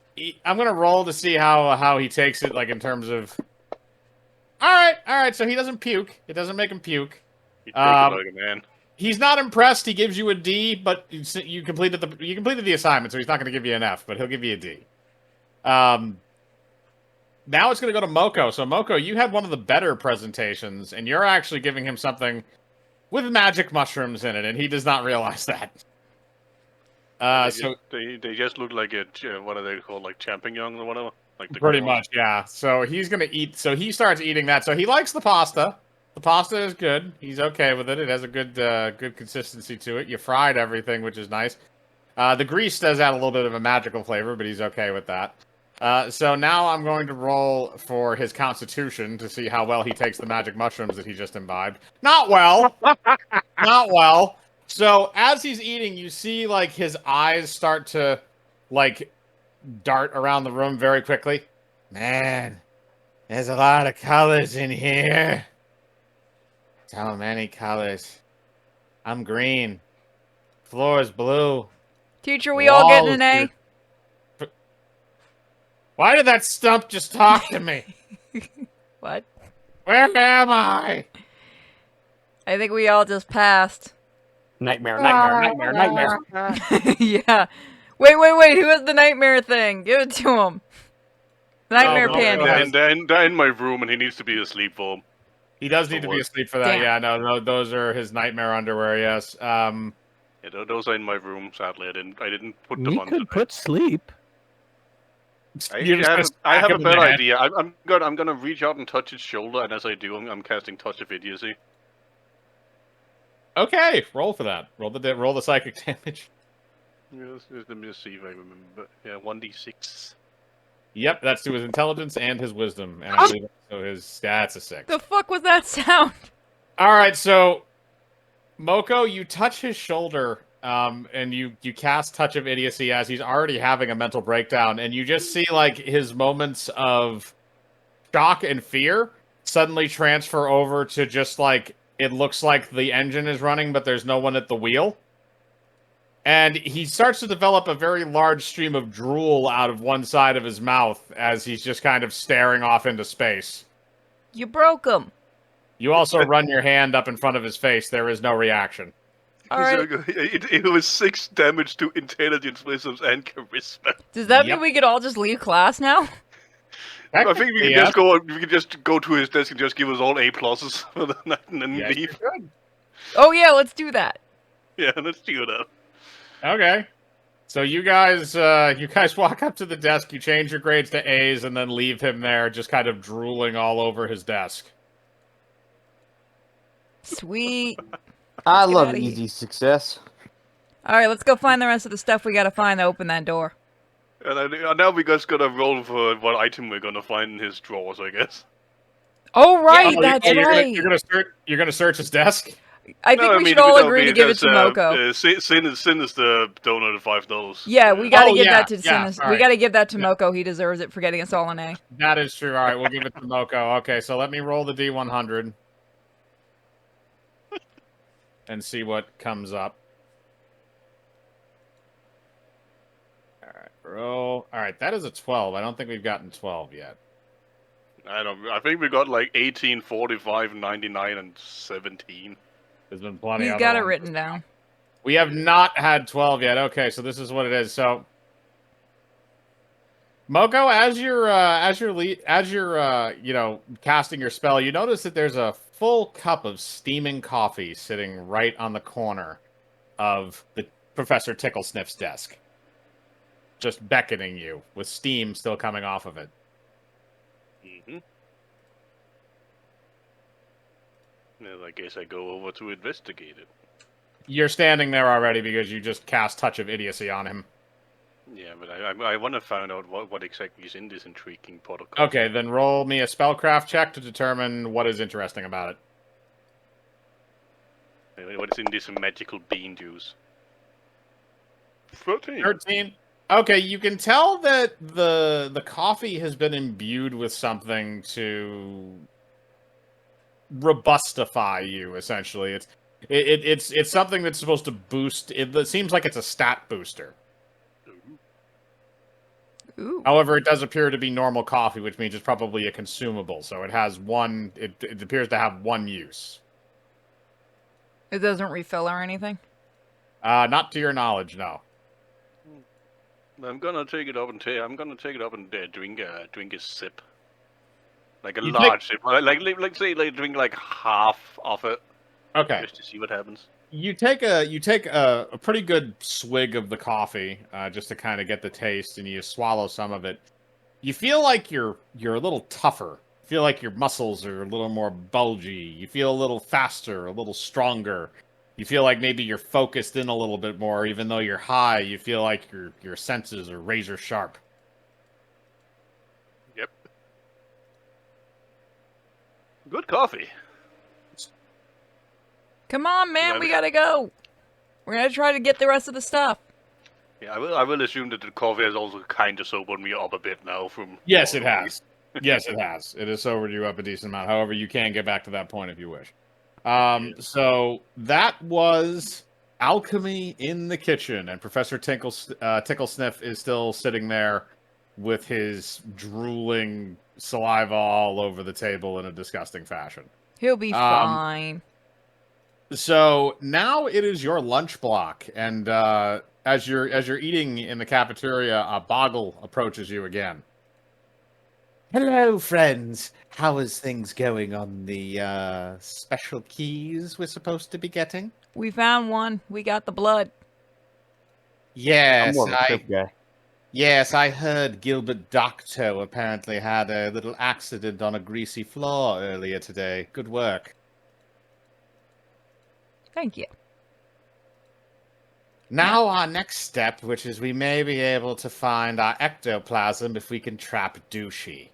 I'm gonna roll to see how he takes it, like in terms of. All right. So he doesn't puke. It doesn't make him puke. You take it like a man. He's not impressed. He gives you a D, but you completed the assignment, so he's not going to give you an F, but he'll give you a D. Now it's going to go to Moko. So Moko, you had one of the better presentations, and you're actually giving him something with magic mushrooms in it, and he does not realize that. They just look like what are they called, like champignons or whatever? Like the pretty green ones? much, yeah. So he's gonna eat. So he starts eating that. So he likes the pasta. The pasta is good. He's okay with it. It has a good consistency to it. You fried everything, which is nice. The grease does add a little bit of a magical flavor, but he's okay with that. So now I'm going to roll for his constitution to see how well he takes the magic mushrooms that he just imbibed. Not well. Not well. So as he's eating, you see like his eyes start to like dart around the room very quickly. Man, there's a lot of colors in here. So many colors. I'm green. Floor is blue. Teacher, we all getting Walls an A? Why did that stump just talk to me? What? Where am I? I think we all just passed. Nightmare. Yeah. Wait. Who has the nightmare thing? Give it to him. Nightmare Oh, panda. They're in my room, and he needs to be asleep for 'em. He does need to be asleep for that. Damn. Yeah, no, those are his nightmare underwear. Yes. Yeah, those are in my room. Sadly, I didn't put them You on. could Today. put sleep. You're just gonna I smack have a him in the better head. idea. I'm gonna reach out and touch his shoulder, and as I do, I'm casting Touch of Idiocy. Okay, roll for that. Roll the psychic damage. Yes, let me just see if I remember. Yeah, 1d6. Yep, that's to his intelligence and his wisdom, and I believe so. That's a 6. The fuck was that sound? All right, so Moko, you touch his shoulder, and you cast Touch of Idiocy as he's already having a mental breakdown, and you just see like his moments of shock and fear suddenly transfer over to just like it looks like the engine is running, but there's no one at the wheel. And he starts to develop a very large stream of drool out of one side of his mouth as he's just kind of staring off into space. You broke him. You also run your hand up in front of his face. There is no reaction. All right. It was 6 damage to intelligence, wisdoms, and charisma. Does that Yep. mean we could all just leave class now? I think we can Yeah. just go. We can just go to his desk and just give us all A pluses for the night and then Yes, leave. you could. Oh yeah, let's do that. Yeah, let's do that. Okay. So you guys walk up to the desk, you change your grades to A's, and then leave him there just kind of drooling all over his desk. Sweet. I get love outta here. easy success. All right, let's go find the rest of the stuff we gotta find to open that door. And now we just gotta roll for what item we're gonna find in his drawers, I guess. Oh right, Oh, that's you're right. You're gonna search his desk? I think we should all agree to give it to Moko. Sin is the donor of $5. Yeah, we gotta give that to yeah, Sinis. all We right. gotta give that to Yeah. Moko. He deserves it for getting us all an A. That is true. All right, we'll give it to Moko. Okay, so let me roll the D100 and see what comes up. All right, roll. All right, that is a 12. I don't think we've gotten 12 yet. I think we got like 18, 45, 99, and 17. There's been plenty. He's other got it ones. written down. We have not had 12 yet. Okay, so this is what it is. So, Moko, as you're casting your spell, you notice that there's a full cup of steaming coffee sitting right on the corner of the Professor Ticklesniff's desk, just beckoning you with steam still coming off of it. Mm-hmm. Well, I guess I go over to investigate it. You're standing there already because you just cast Touch of Idiocy on him. Yeah, but I want to find out what exactly is in this intriguing protocol. Okay, then roll me a spellcraft check to determine what is interesting about it. What is in this magical bean juice? 13. 13. Okay, you can tell that the coffee has been imbued with something to robustify you. Essentially, it's something that's supposed to boost. It seems like it's a stat booster. Ooh. However, it does appear to be normal coffee, which means it's probably a consumable. So it has one. It appears to have one use. It doesn't refill or anything? Not to your knowledge, no. I'm gonna take it up and drink a sip, like a You large sip. Like say drink like half of it. Okay. Just to see what happens. You take a pretty good swig of the coffee, just to kind of get the taste, and you swallow some of it. You feel like you're a little tougher. You feel like your muscles are a little more bulgy. You feel a little faster, a little stronger. You feel like maybe you're focused in a little bit more, even though you're high. You feel like your senses are razor sharp. Yep. Good coffee. Come on, man, Yeah, we we- gotta go. We're gonna try to get the rest of the stuff. Yeah, I will assume that the coffee has also kind of sobered me up a bit now from... Yes, it has. Yes, it has. It has sobered you up a decent amount. However, you can get back to that point if you wish. So that was alchemy in the kitchen, and Professor Ticklesniff is still sitting there with his drooling saliva all over the table in a disgusting fashion. He'll be fine. So now it is your lunch block, and as you're eating in the cafeteria, Boggle approaches you again. Hello, friends. How is things going on the special keys we're supposed to be getting? We found one. We got the blood. I'm Yes, more of a trip guy. yes, I heard Gilbert Docto apparently had a little accident on a greasy floor earlier today. Good work. Thank you. Now our next step, which is we may be able to find our ectoplasm if we can trap Douchey.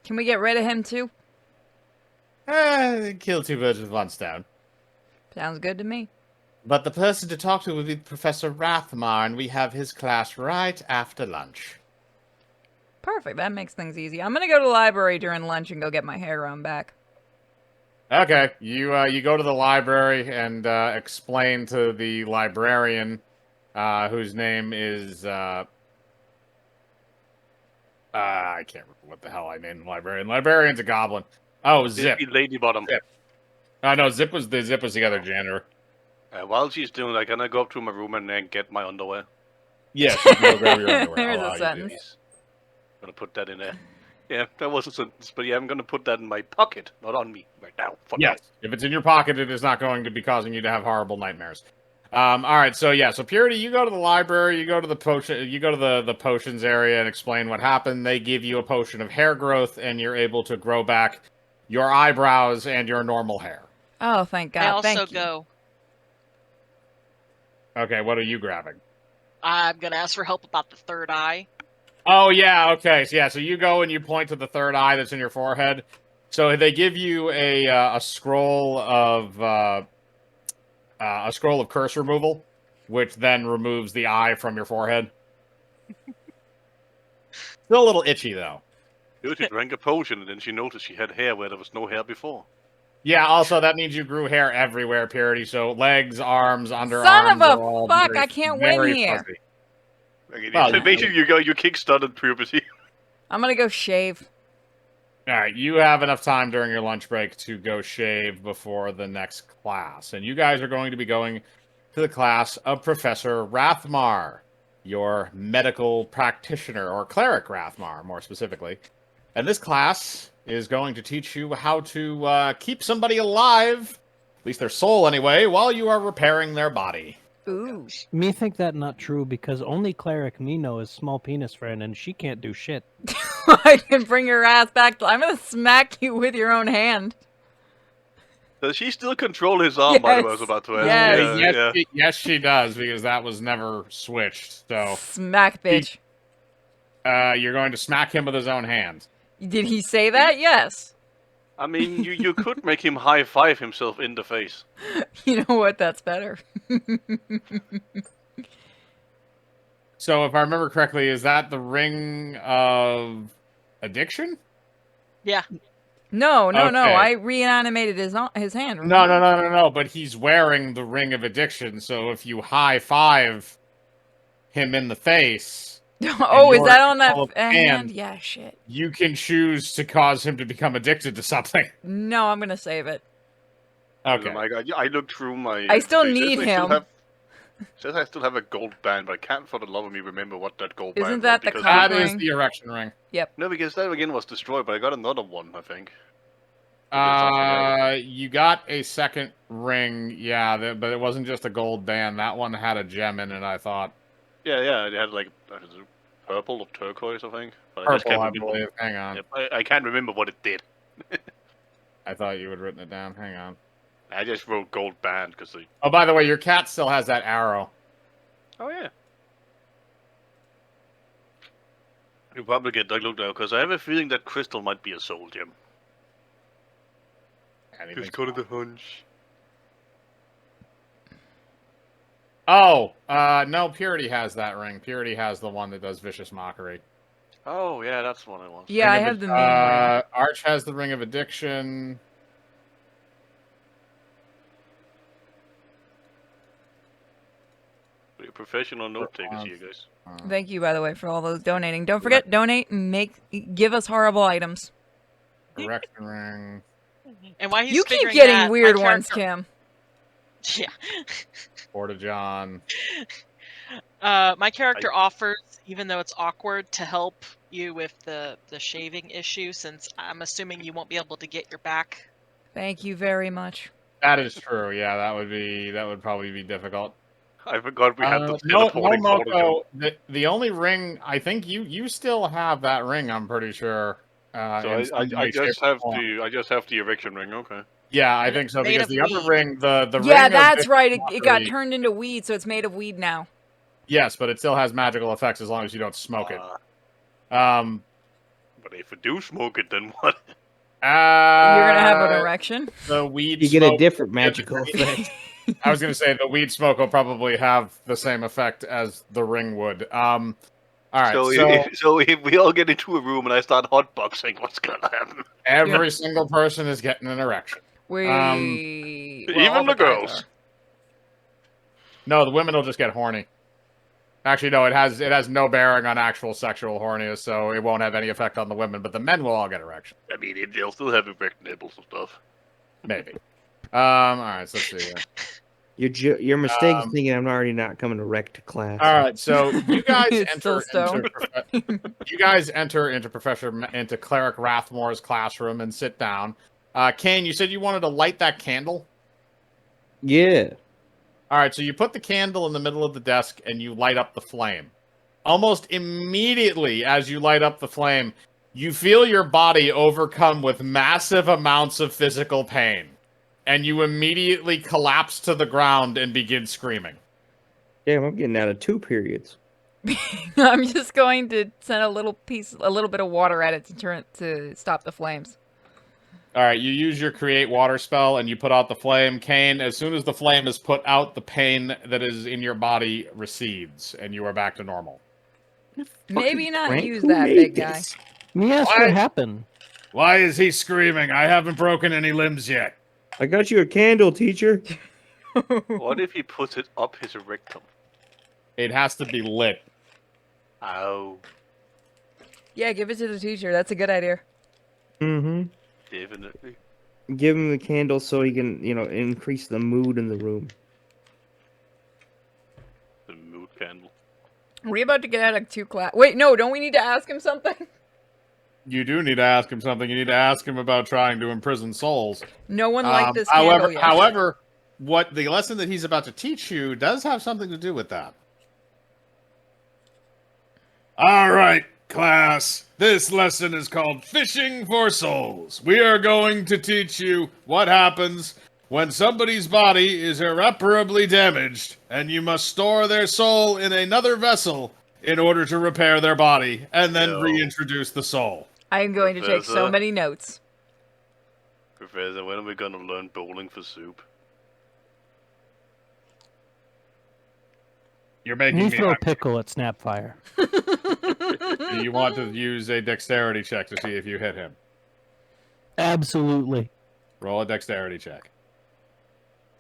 Can we get rid of him too? Kill two birds with one stone. Sounds good to me. But the person to talk to would be Professor Rathmar, and we have his class right after lunch. Perfect. That makes things easy. I'm gonna go to the library during lunch and go get my hair grown back. Okay, you go to the library and explain to the librarian, whose name is I can't remember what the hell I named the librarian. Librarian's a goblin. Oh, Zip. Lady Bottom. Zip. No, Zip was the other janitor. While she's doing that, can I go up to my room and then get my underwear? Yes, you can go grab your underwear. There's I'll a allow you to do sentence. that. I'm gonna put that in there. Yeah, that was a sentence, but yeah, I'm gonna put that in my pocket, not on me right now. For Yes, if it's in your pocket, it is not going to be causing you to have horrible nightmares. All right, so Purity, you go to the library, you go to the potions area and explain what happened. They give you a potion of hair growth, and you're able to grow back your eyebrows and your normal hair. Oh, thank God. I also Thank you. go. Okay, what are you grabbing? I'm gonna ask for help about the third eye. Oh yeah, okay, so you go and you point to the third eye that's in your forehead. So they give you a scroll of curse removal, which then removes the eye from your forehead. Still a little itchy though. She drank a potion and then she noticed she had hair where there was no hair before. Yeah, also that means you grew hair everywhere, Purity. So legs, arms, underarms. Son of are a all fuck, very- I can't win very here. fuzzy. Okay, Well, so basically, you kickstarted puberty. I'm gonna go shave. All right, you have enough time during your lunch break to go shave before the next class. And you guys are going to be going to the class of Professor Rathmar, your medical practitioner, or cleric Rathmar, more specifically. And this class is going to teach you how to keep somebody alive, at least their soul anyway, while you are repairing their body. Ooh. Me think that not true because only cleric me know is small penis friend and she can't do shit. I can bring your ass back. I'm gonna smack you with your own hand. Does she still control his arm, by the way, I was Yes. about to ask? Yes. Yes, she does, because that was never switched. So Smack, bitch. you're going to smack him with his own hand. Did he say that? Yes. I mean, you could make him high-five himself in the face. You know what? That's better. So if I remember correctly, is that the ring of addiction? Yeah. No. Okay. I reanimated his hand. No. But he's wearing the ring of addiction, so if you high five him in the face, Oh, is you're that on that in the hand? hand. Yeah, shit. you can choose to cause him to become addicted to something. No, I'm gonna save it. Okay. I looked through my... I still it says need I still him. have- it says I still have a gold band, but I can't for the love of me remember what that gold Isn't band that was. the because- cock That is ring? the erection ring. No, because that again was destroyed, but I got another one, I think. you got a second ring, yeah, but it wasn't just a gold band. That one had a gem in it, I thought. Yeah, it had like purple or turquoise, I think. But I just Purple, can't I remember. believe. Hang on. Yep, I can't remember what it did. I thought you had written it down. Hang on. I just wrote gold band because they. Oh, by the way, your cat still has that arrow. Oh yeah. You probably get that looked out because I have a feeling that crystal might be a soul gem. Anything's Just call it a hunch. Oh, no, Purity has that ring. Purity has the one that does Vicious Mockery. Oh yeah, that's what I want. Yeah, I Ring of have the main ring. Arch has the Ring of Addiction. You're professional note takers here, guys. Thank you, by the way, for all those donating. Don't forget, donate and give us horrible items. Erection Ring. And while he's You keep figuring getting that, weird my ones, character- Kim. Yeah. Porta John. My character offers, even though it's awkward, to help you with the shaving issue, since I'm assuming you won't be able to get your back. Thank you very much. That is true. Yeah, that would probably be difficult. I forgot we had the No teleporting portal jump. Moko. The only ring, I think you still have that ring. I'm pretty sure. So in some I way, just shape, or have form. I just have the erection ring. Okay. Yeah, I And think it's so made because of the other weed. ring, the Yeah, ring of that's Vicious right. It got Mockery- turned into weed, so it's made of weed now. Yes, but it still has magical effects as long as you don't smoke it. But if I do smoke it, then what? You're gonna have an erection. The weed. You get a smoke- different magical effect. I was gonna say the weed smoke will probably have the same effect as the ring would. All right, So if we all get into a room and I start hotboxing, what's gonna happen? every single person is getting an erection. Even all the guys girls. are. No, the women will just get horny. Actually, no, it has no bearing on actual sexual horniness, so it won't have any effect on the women. But the men will all get erection, I mean, they'll still have erect nipples and stuff. maybe. All right, so let's see here. Your mistake is thinking I'm already not coming to rec to class. All right, so you guys It's still stoned. enter into Cleric Rathmore's classroom and sit down. Kane, you said you wanted to light that candle. Yeah. All right, so you put the candle in the middle of the desk and you light up the flame. Almost immediately as you light up the flame, you feel your body overcome with massive amounts of physical pain. And you immediately collapse to the ground and begin screaming. Damn, I'm getting out of 2 periods. I'm just going to send a little bit of water at it to stop the flames. All right, you use your create water spell and you put out the flame. Kane, as soon as the flame is put out, the pain that is in your body recedes and you are back to normal. Maybe not Frank, use who that, made big guy. this? Let me ask Why? what happened. Why is he screaming? I haven't broken any limbs yet. I got you a candle, teacher. What if he puts it up his rectum? It has to be lit. Ow. Yeah, give it to the teacher. That's a good idea. Mm-hmm. Definitely. Give him the candle so he can, increase the mood in the room. The mood candle. Are we about to get out of 2 class? Wait, no, don't we need to ask him something? You do need to ask him something. You need to ask him about trying to imprison souls. No one liked this candle However, yet. however, what the lesson that he's about to teach you does have something to do with that. All right, class. This lesson is called Fishing for Souls. We are going to teach you what happens when somebody's body is irreparably damaged, and you must store their soul in another vessel in order to repair their body, and then No. reintroduce the soul. I'm going to take so Professor. many notes. Professor, when are we gonna learn bowling for soup? You're You making me throw a hungry. pickle at Snapfire. You want to use a dexterity check to see if you hit him. Absolutely. Roll a dexterity check.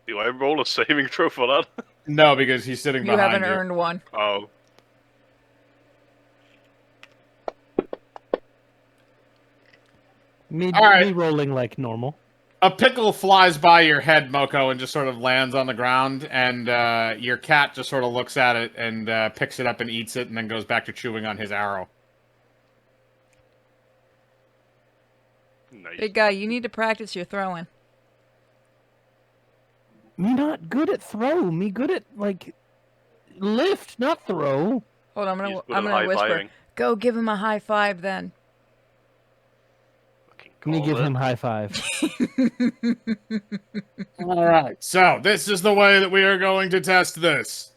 Do I roll a saving throw for that? No, because he's sitting You behind haven't you. earned one. Oh. Me All right. rolling like normal. A pickle flies by your head, Moko, and just sort of lands on the ground, and your cat just sort of looks at it and picks it up and eats it, and then goes back to chewing on his arrow. Nice. Big guy, you need to practice your throwing. Me not good at throw. Me good at like lift, not throw. Hold on, He's good I'm at gonna whisper. high-fiving. Go give him a high five then. Fucking Me call give it. him high five. All right. So this is the way that we are going to test this.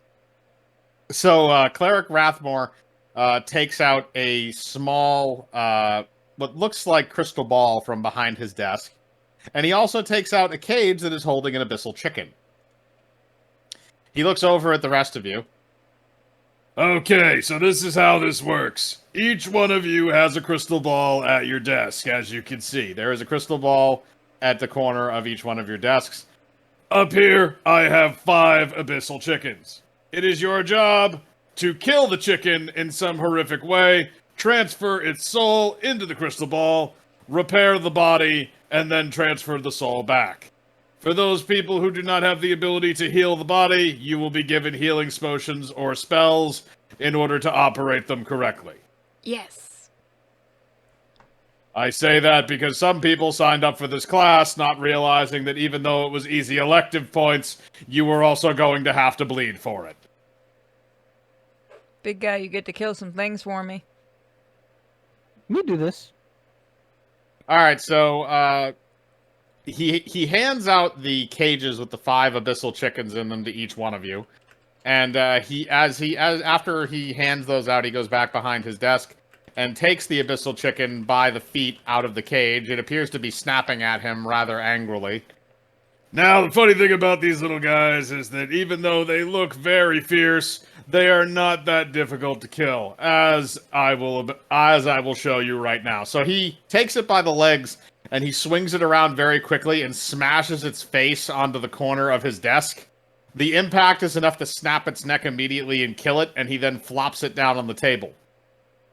So Cleric Rathmore takes out a small, what looks like crystal ball from behind his desk, and he also takes out a cage that is holding an abyssal chicken. He looks over at the rest of you. Okay, so this is how this works. Each one of you has a crystal ball at your desk, as you can see. There is a crystal ball at the corner of each one of your desks. Up here, I have 5 abyssal chickens. It is your job to kill the chicken in some horrific way, transfer its soul into the crystal ball, repair the body, and then transfer the soul back. For those people who do not have the ability to heal the body, you will be given healing potions or spells in order to operate them correctly. Yes. I say that because some people signed up for this class not realizing that even though it was easy elective points, you were also going to have to bleed for it. Big guy, you get to kill some things for me. Me do this. Alright, so, he hands out the cages with the 5 abyssal chickens in them to each one of you. And, after he hands those out, he goes back behind his desk and takes the abyssal chicken by the feet out of the cage. It appears to be snapping at him rather angrily. Now, the funny thing about these little guys is that even though they look very fierce, they are not that difficult to kill, as I will show you right now. So he takes it by the legs, and he swings it around very quickly and smashes its face onto the corner of his desk. The impact is enough to snap its neck immediately and kill it, and he then flops it down on the table.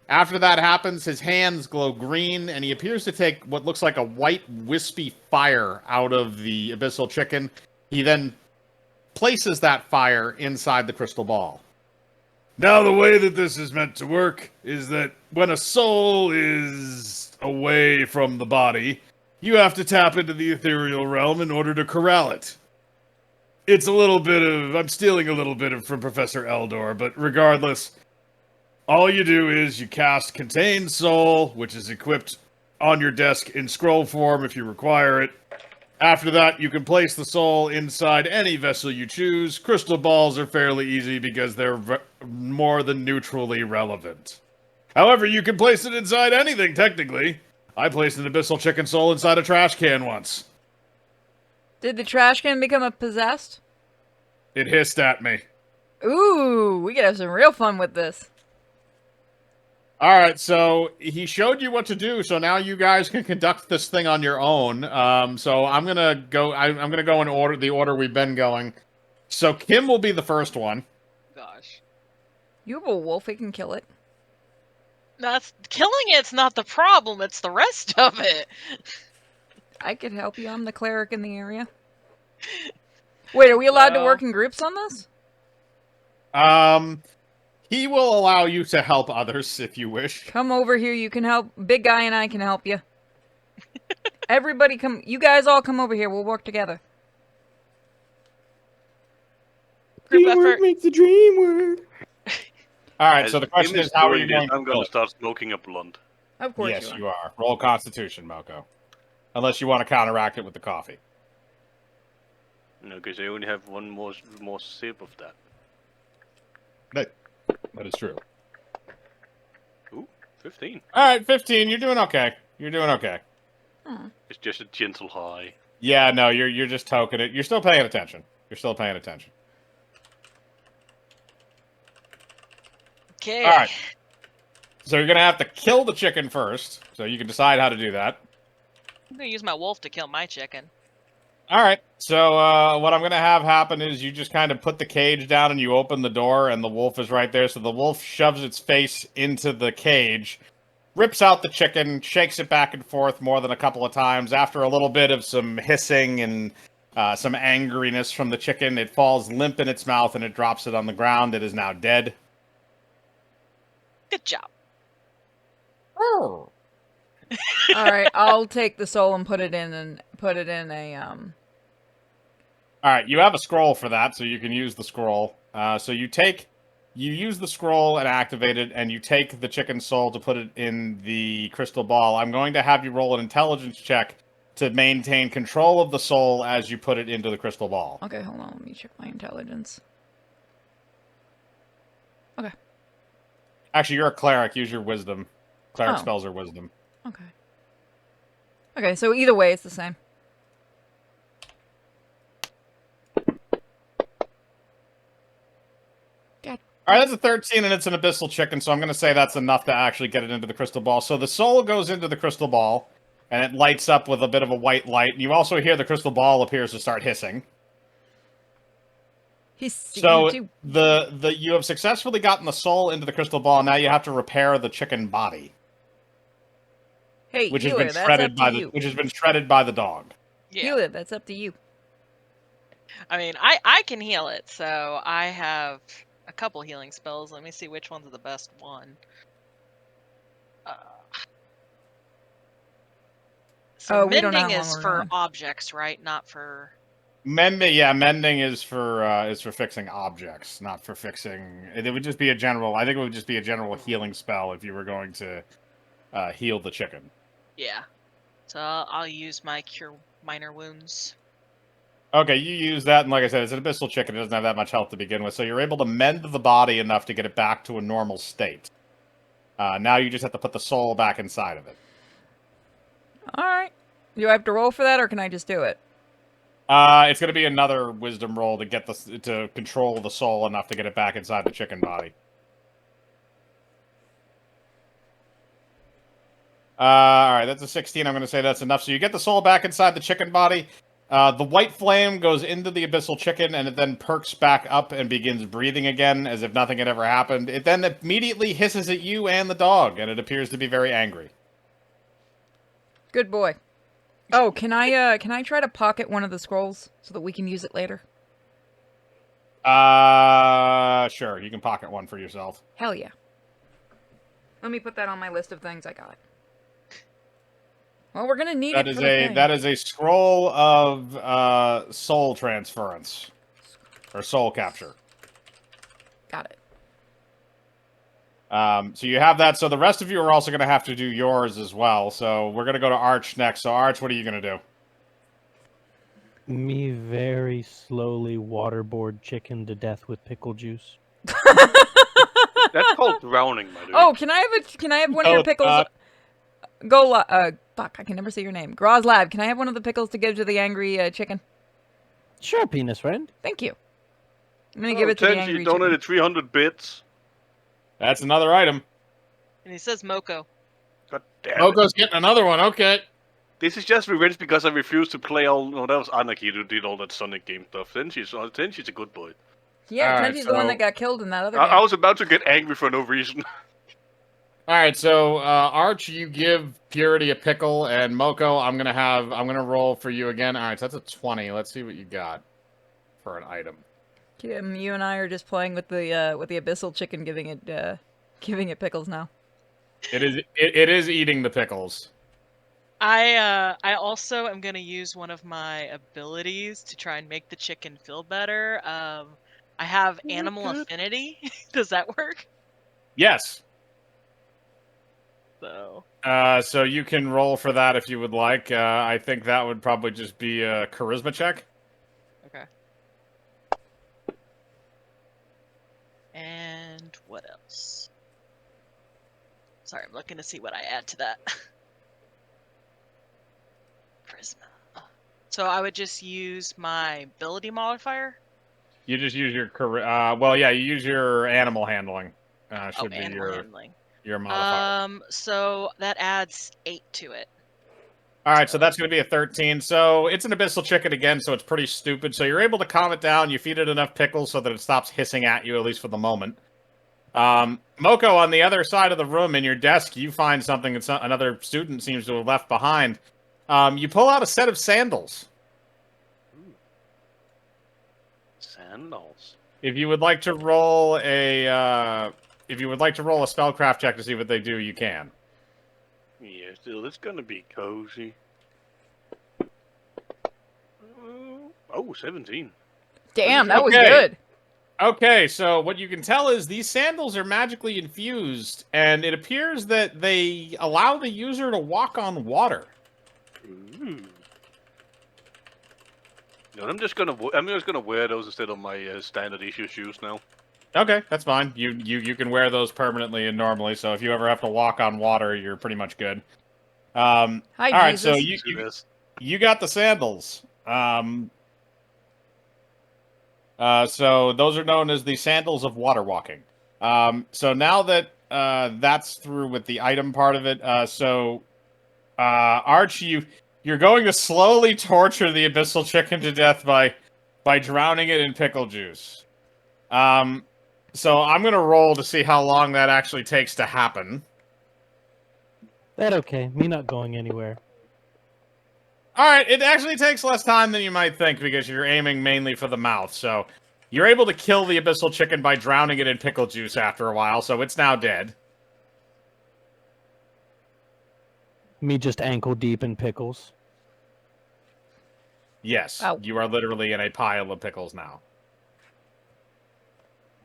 After that happens, his hands glow green, and he appears to take what looks like a white, wispy fire out of the abyssal chicken. He then places that fire inside the crystal ball. Now, the way that this is meant to work is that when a soul is away from the body, you have to tap into the ethereal realm in order to corral it. It's a little bit of... I'm stealing a little bit from Professor Eldor, but regardless... all you do is you cast Contain Soul, which is equipped on your desk in scroll form if you require it. After that, you can place the soul inside any vessel you choose. Crystal balls are fairly easy because they're more than neutrally relevant. However, you can place it inside anything, technically. I placed an abyssal chicken soul inside a trash can once. Did the trash can become a possessed? It hissed at me. Ooh, we could have some real fun with this. Alright, so he showed you what to do, so now you guys can conduct this thing on your own. So I'm gonna go in order, the order we've been going. So Kim will be the first one. Gosh. You have a wolf, it can kill it. That's killing it's not the problem, it's the rest of it. I could help you, I'm the cleric in the area. Wait, are we allowed to Well. work in groups on this? He will allow you to help others if you wish. Come over here, you can help. Big guy and I can help you. Everybody come, you guys all come over here, we'll work together. Group Teamwork effort. makes the dream work. Alright, so the question is, how are you going I'm to kill gonna it? start smoking a blunt. Of course Yes, you you are. Roll Constitution, Moko. Unless you want to counteract it with the coffee. No, because I only have one more sip of that. That is true. Ooh, 15. Alright, 15. You're doing okay. You're doing okay. are. It's just a gentle high. Yeah, no, you're just toking it. You're still paying attention. You're still paying attention. Okay. Alright. So you're gonna have to kill the chicken first. So you can decide how to do that. I'm gonna use my wolf to kill my chicken. Alright. So what I'm gonna have happen is you just kind of put the cage down and you open the door and the wolf is right there. So the wolf shoves its face into the cage, rips out the chicken, shakes it back and forth more than a couple of times. After a little bit of some hissing and some angriness from the chicken, it falls limp in its mouth and it drops it on the ground. It is now dead. Good job. Alright, I'll take the soul and put it in a All right, you have a scroll for that, so you can use the scroll. So you use the scroll and activate it, and you take the chicken soul to put it in the crystal ball. I'm going to have you roll an intelligence check to maintain control of the soul as you put it into the crystal ball. Okay, hold on. Let me check my intelligence. Okay. Actually, you're a cleric. Use your wisdom. Cleric Oh. spells are wisdom. Okay. Okay, so either way, it's the same. God. All right, that's a 13, and it's an abyssal chicken, so I'm going to say that's enough to actually get it into the crystal ball. So the soul goes into the crystal ball, and it lights up with a bit of a white light. You also hear the crystal ball appears to start hissing. He's seeing So too. you have successfully gotten the soul into the crystal ball. Now you have to repair the chicken body, Hey, which has healer, been that's shredded up by to you. which has been shredded by the dog. Yeah. Healer, that's up to you. I mean, I can heal it, so I have a couple healing spells. Let me see which one's the best one. So We don't know how mending long is we're for going. objects, right? Not for. Mending is for fixing objects, not for fixing. It would just be a general. I think it would just be a general healing spell if you were going to heal the chicken. Yeah. So I'll use my cure minor wounds. Okay, you use that, and like I said, it's an abyssal chicken. It doesn't have that much health to begin with, so you're able to mend the body enough to get it back to a normal state. Now you just have to put the soul back inside of it. All right. Do I have to roll for that, or can I just do it? It's going to be another wisdom roll to get to control the soul enough to get it back inside the chicken body. All right, that's a 16. I'm going to say that's enough. So you get the soul back inside the chicken body. The white flame goes into the abyssal chicken, and it then perks back up and begins breathing again as if nothing had ever happened. It then immediately hisses at you and the dog, and it appears to be very angry. Good boy. Oh, can I try to pocket one of the scrolls so that we can use it later? Sure. You can pocket one for yourself. Hell yeah. Let me put that on my list of things I got. Well, we're gonna need That it is for the thing. that is a scroll of soul transference or soul capture. Got it. So you have that. So the rest of you are also going to have to do yours as well. So we're going to go to Arch next. So Arch, what are you going to do? Me very slowly waterboard chicken to death with pickle juice. That's called drowning, my dude. Oh, can I have one of your pickles? Fuck, I can never say your name. Groslab, can I have one of the pickles to give to the angry chicken? Sure, penis friend. Thank you. I'm gonna give it to the angry You chicken. donated 300 bits. That's another item. And he says Moko. God damn it. Moko's getting another one. Okay. This is just revenge because I refused to play all. No, that was Anarchy who did all that Sonic game stuff. Then she's a good boy. Yeah, All right, Tenji's the one so- that got killed in that other I game. was about to get angry for no reason. All right. So Arch, you give Purity a pickle, and Moko, I'm gonna roll for you again. All right. So that's a 20. Let's see what you got for an item. Kim, you and I are just playing with the abyssal chicken, giving it pickles now. It is eating the pickles. I also am gonna use one of my abilities to try and make the chicken feel better. I have animal affinity. Does that work? Yes. So So you can roll for that if you would like. I think that would probably just be a charisma check. okay. And what else? Sorry, I'm looking to see what I add to that. Charisma. So I would just use my ability modifier. You just use your you use your animal handling. Should be Animal handling. your modifier. So that adds 8 to it. All right, so that's going to be a 13. So it's an abyssal chicken again, so it's pretty stupid. So you're able to calm it down. You feed it enough pickles so that it stops hissing at you, at least for the moment. Moko, on the other side of the room in your desk, you find something that another student seems to have left behind. You pull out a set of sandals. Sandals. If you would like to roll a spellcraft check to see what they do, you can. Yeah, still, it's gonna be cozy. Oh, 17. Damn, that was Okay. good. Okay, so what you can tell is these sandals are magically infused, and it appears that they allow the user to walk on water. Ooh. No, I'm just gonna wear those instead of my standard issue shoes now. Okay, that's fine. You can wear those permanently and normally, so if you ever have to walk on water, you're pretty much good. Hi, all right, so Jesus. you got the sandals. So those are known as the sandals of water walking. So now that that's through with the item part of it, Arch, you're going to slowly torture the abyssal chicken to death by drowning it in pickle juice. So I'm gonna roll to see how long that actually takes to happen. That okay. Me not going anywhere. All right, it actually takes less time than you might think because you're aiming mainly for the mouth. So you're able to kill the abyssal chicken by drowning it in pickle juice after a while, so it's now dead. Me just ankle deep in pickles. Yes, Ow. you are literally in a pile of pickles now.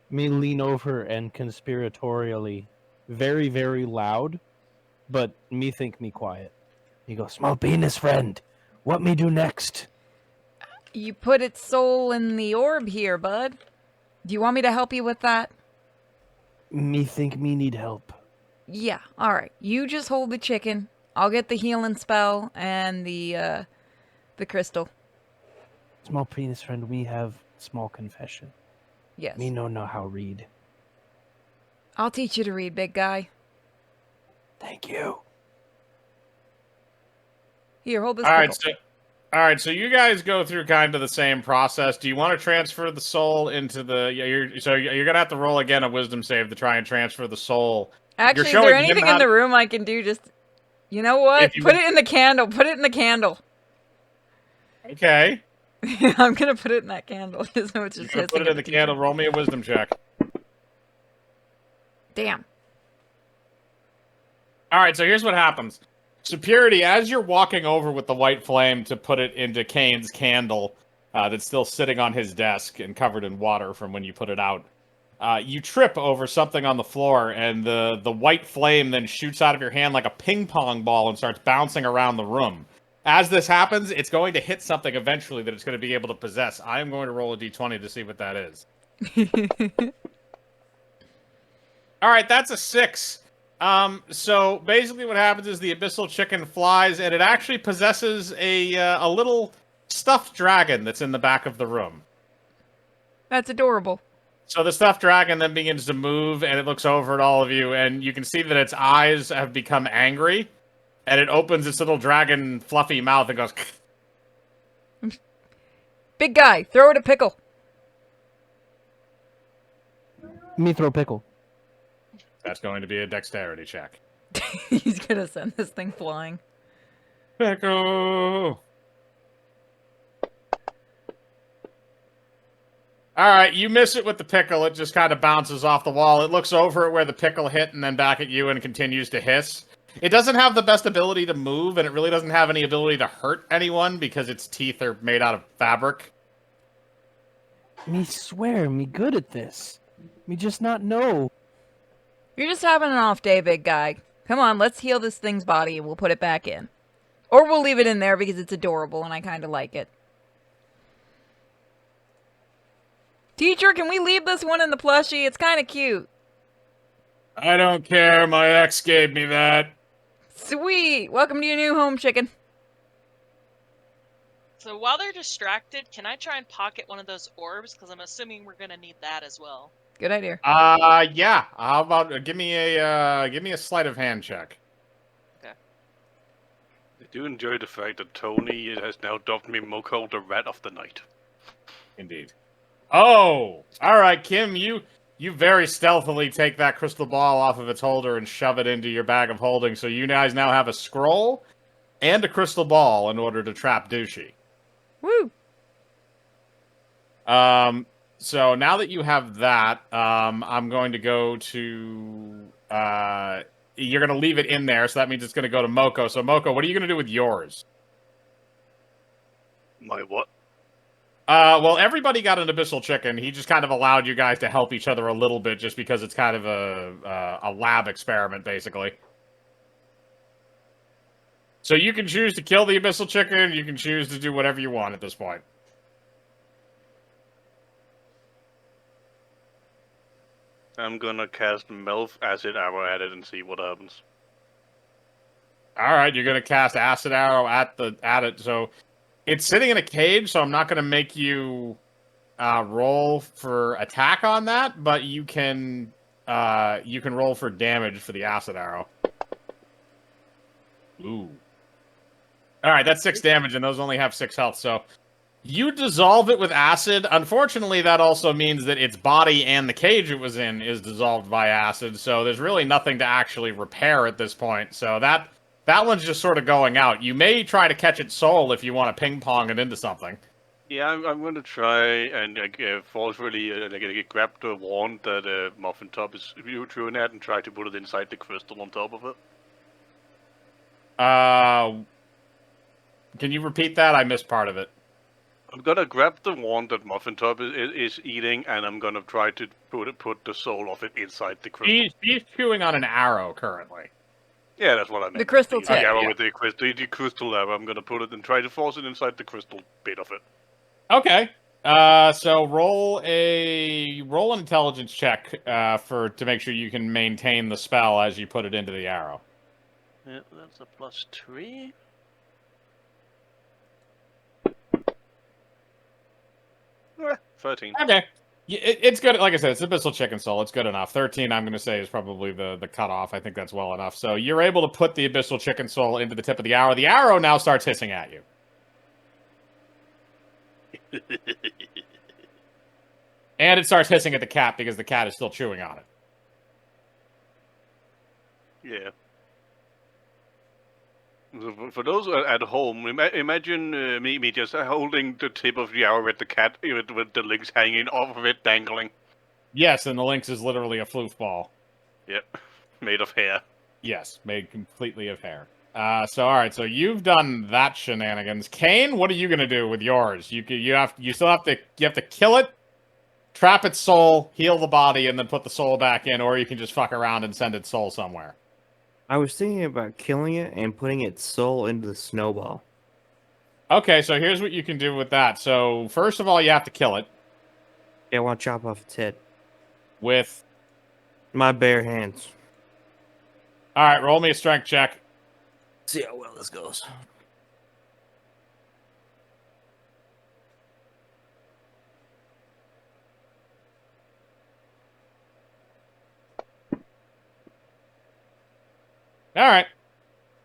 Me lean over and conspiratorially, very, very loud, but me think me quiet. He goes, "Small penis friend, what me do next?" You put its soul in the orb here, bud. Do you want me to help you with that? Me think me need help. Yeah, alright. You just hold the chicken. I'll get the healing spell and the crystal. Small penis friend, we have small confession. Yes. Me no know how read. I'll teach you to read, big guy. Thank you. Here, hold this All right, pickle. so you guys go through kind of the same process. Do you want to transfer the soul into the? You're gonna have to roll again a wisdom save to try and transfer the soul. Actually, is showing there him anything how in to- the room I can do? Just, you know what? If you- Put it in the candle. Put it in the candle. Okay, I'm gonna put it in that candle. So it's you're just gonna hissing put it at in the teacher. candle. Roll me a wisdom check. Damn. All right, so here's what happens. Security, as you're walking over with the white flame to put it into Kane's candle that's still sitting on his desk and covered in water from when you put it out, you trip over something on the floor, and the white flame then shoots out of your hand like a ping pong ball and starts bouncing around the room. As this happens, it's going to hit something eventually that it's going to be able to possess. I am going to roll a d20 to see what that is. All right, that's a 6. So basically what happens is the abyssal chicken flies, and it actually possesses a little stuffed dragon that's in the back of the room. That's adorable. So the stuffed dragon then begins to move, and it looks over at all of you, and you can see that its eyes have become angry, and it opens its little dragon fluffy mouth and goes... Big guy, throw it a pickle. Me throw pickle. That's going to be a dexterity check. He's gonna send this thing flying. Pickle! Alright, you miss it with the pickle. It just kind of bounces off the wall. It looks over at where the pickle hit and then back at you and continues to hiss. It doesn't have the best ability to move, and it really doesn't have any ability to hurt anyone because its teeth are made out of fabric. Me swear, me good at this. Me just not know. You're just having an off day, big guy. Come on, let's heal this thing's body and we'll put it back in. Or we'll leave it in there because it's adorable and I kind of like it. Teacher, can we leave this one in the plushie? It's kind of cute. I don't care. My ex gave me that. Sweet. Welcome to your new home, chicken. So while they're distracted, can I try and pocket one of those orbs? Because I'm assuming we're gonna need that as well. Good idea. Yeah. How about give me a sleight of hand check. I do enjoy the fact that Tony has now dubbed me Moko the Rat of the Night. Indeed. Oh, all right, Kim. You very stealthily take that crystal ball off of its holder and shove it into your bag of holding. So you guys now have a scroll and a crystal ball in order to trap Douchey. Woo. So now that you have that, I'm going to go to... you're going to leave it in there, so that means it's going to go to Moko. So, Moko, what are you going to do with yours? My what? Well, everybody got an abyssal chicken. He just kind of allowed you guys to help each other a little bit, just because it's kind of a lab experiment, basically. So you can choose to kill the abyssal chicken. You can choose to do whatever you want at this point. I'm gonna cast Melf Acid Arrow at it and see what happens. All right, you're gonna cast acid arrow at it. So it's sitting in a cage, so I'm not gonna make you roll for attack on that, but you can roll for damage for the acid arrow. Ooh. All right, that's 6 damage, and those only have 6 health. So you dissolve it with acid. Unfortunately, that also means that its body and the cage it was in is dissolved by acid. So there's really nothing to actually repair at this point. So that one's just sort of going out. You may try to catch its soul if you want to ping pong it into something. Yeah, I'm gonna try and forcefully grab the wand that Muffin Top is chewing at and try to put it inside the crystal on top of it. Can you repeat that? I missed part of it. I'm gonna grab the wand that Muffin Top is eating, and I'm gonna try to put the soul of it inside the crystal. He's chewing on an arrow currently. Yeah, that's what I meant. The crystal the tip. arrow Yeah. with the crystal arrow. I'm gonna put it and try to force it inside the crystal bit of it. Okay. So roll an intelligence check to make sure you can maintain the spell as you put it into the arrow. Yeah, that's a +3. Eh, 13. Okay. It's good. Like I said, it's abyssal chicken soul. It's good enough. 13, I'm going to say, is probably the cutoff. I think that's well enough. So you're able to put the abyssal chicken soul into the tip of the arrow. The arrow now starts hissing at you. And it starts hissing at the cat because the cat is still chewing on it. Yeah. So for those at home, imagine me just holding the tip of the arrow at the cat with the links hanging off of it, dangling. Yes, and the lynx is literally a floof ball. Yep, made of hair. Yes, made completely of hair. So all right, so you've done that shenanigans. Kane, what are you gonna do with yours? You still have to kill it, trap its soul, heal the body, and then put the soul back in, or you can just fuck around and send its soul somewhere. I was thinking about killing it and putting its soul into the snowball. Okay, so here's what you can do with that. So first of all, you have to kill it Yeah, I want to chop off its head. with. My bare hands. All right, roll me a strength check. See how well this goes.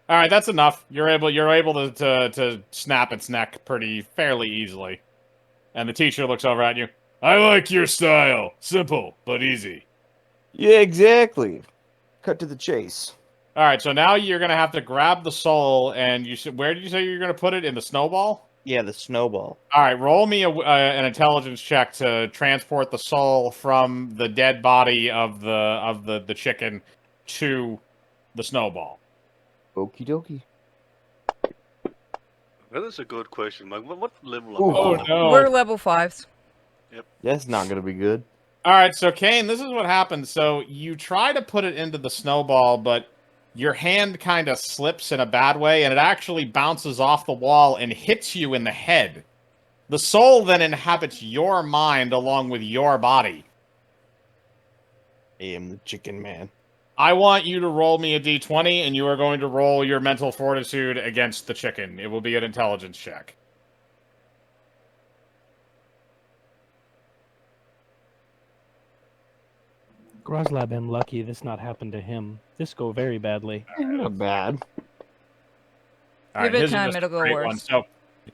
All right, that's enough. You're able to snap its neck fairly easily. And the teacher looks over at you. I like your style. Simple, but easy. Yeah, exactly. Cut to the chase. All right, so now you're going to have to grab the soul, and where did you say you're going to put it? In the snowball? Yeah, the snowball. All right, roll me an intelligence check to transport the soul from the dead body of the chicken to the snowball. Okie dokie. That is a good question. Like, what level Ooh. are we Oh, on? no. We're level 5s. That's not going to be good. All right, so Kane, this is what happens. So you try to put it into the snowball, but your hand kind of slips in a bad way, and it actually bounces off the wall and hits you in the head. The soul then inhabits your mind along with your body. I am the chicken man. I want you to roll me a d20, and you are going to roll your mental fortitude against the chicken. It will be an intelligence check. Groslab am lucky this not happened to him. This go very badly. Not bad. All Give it his is time, just a it'll go great worse. one. So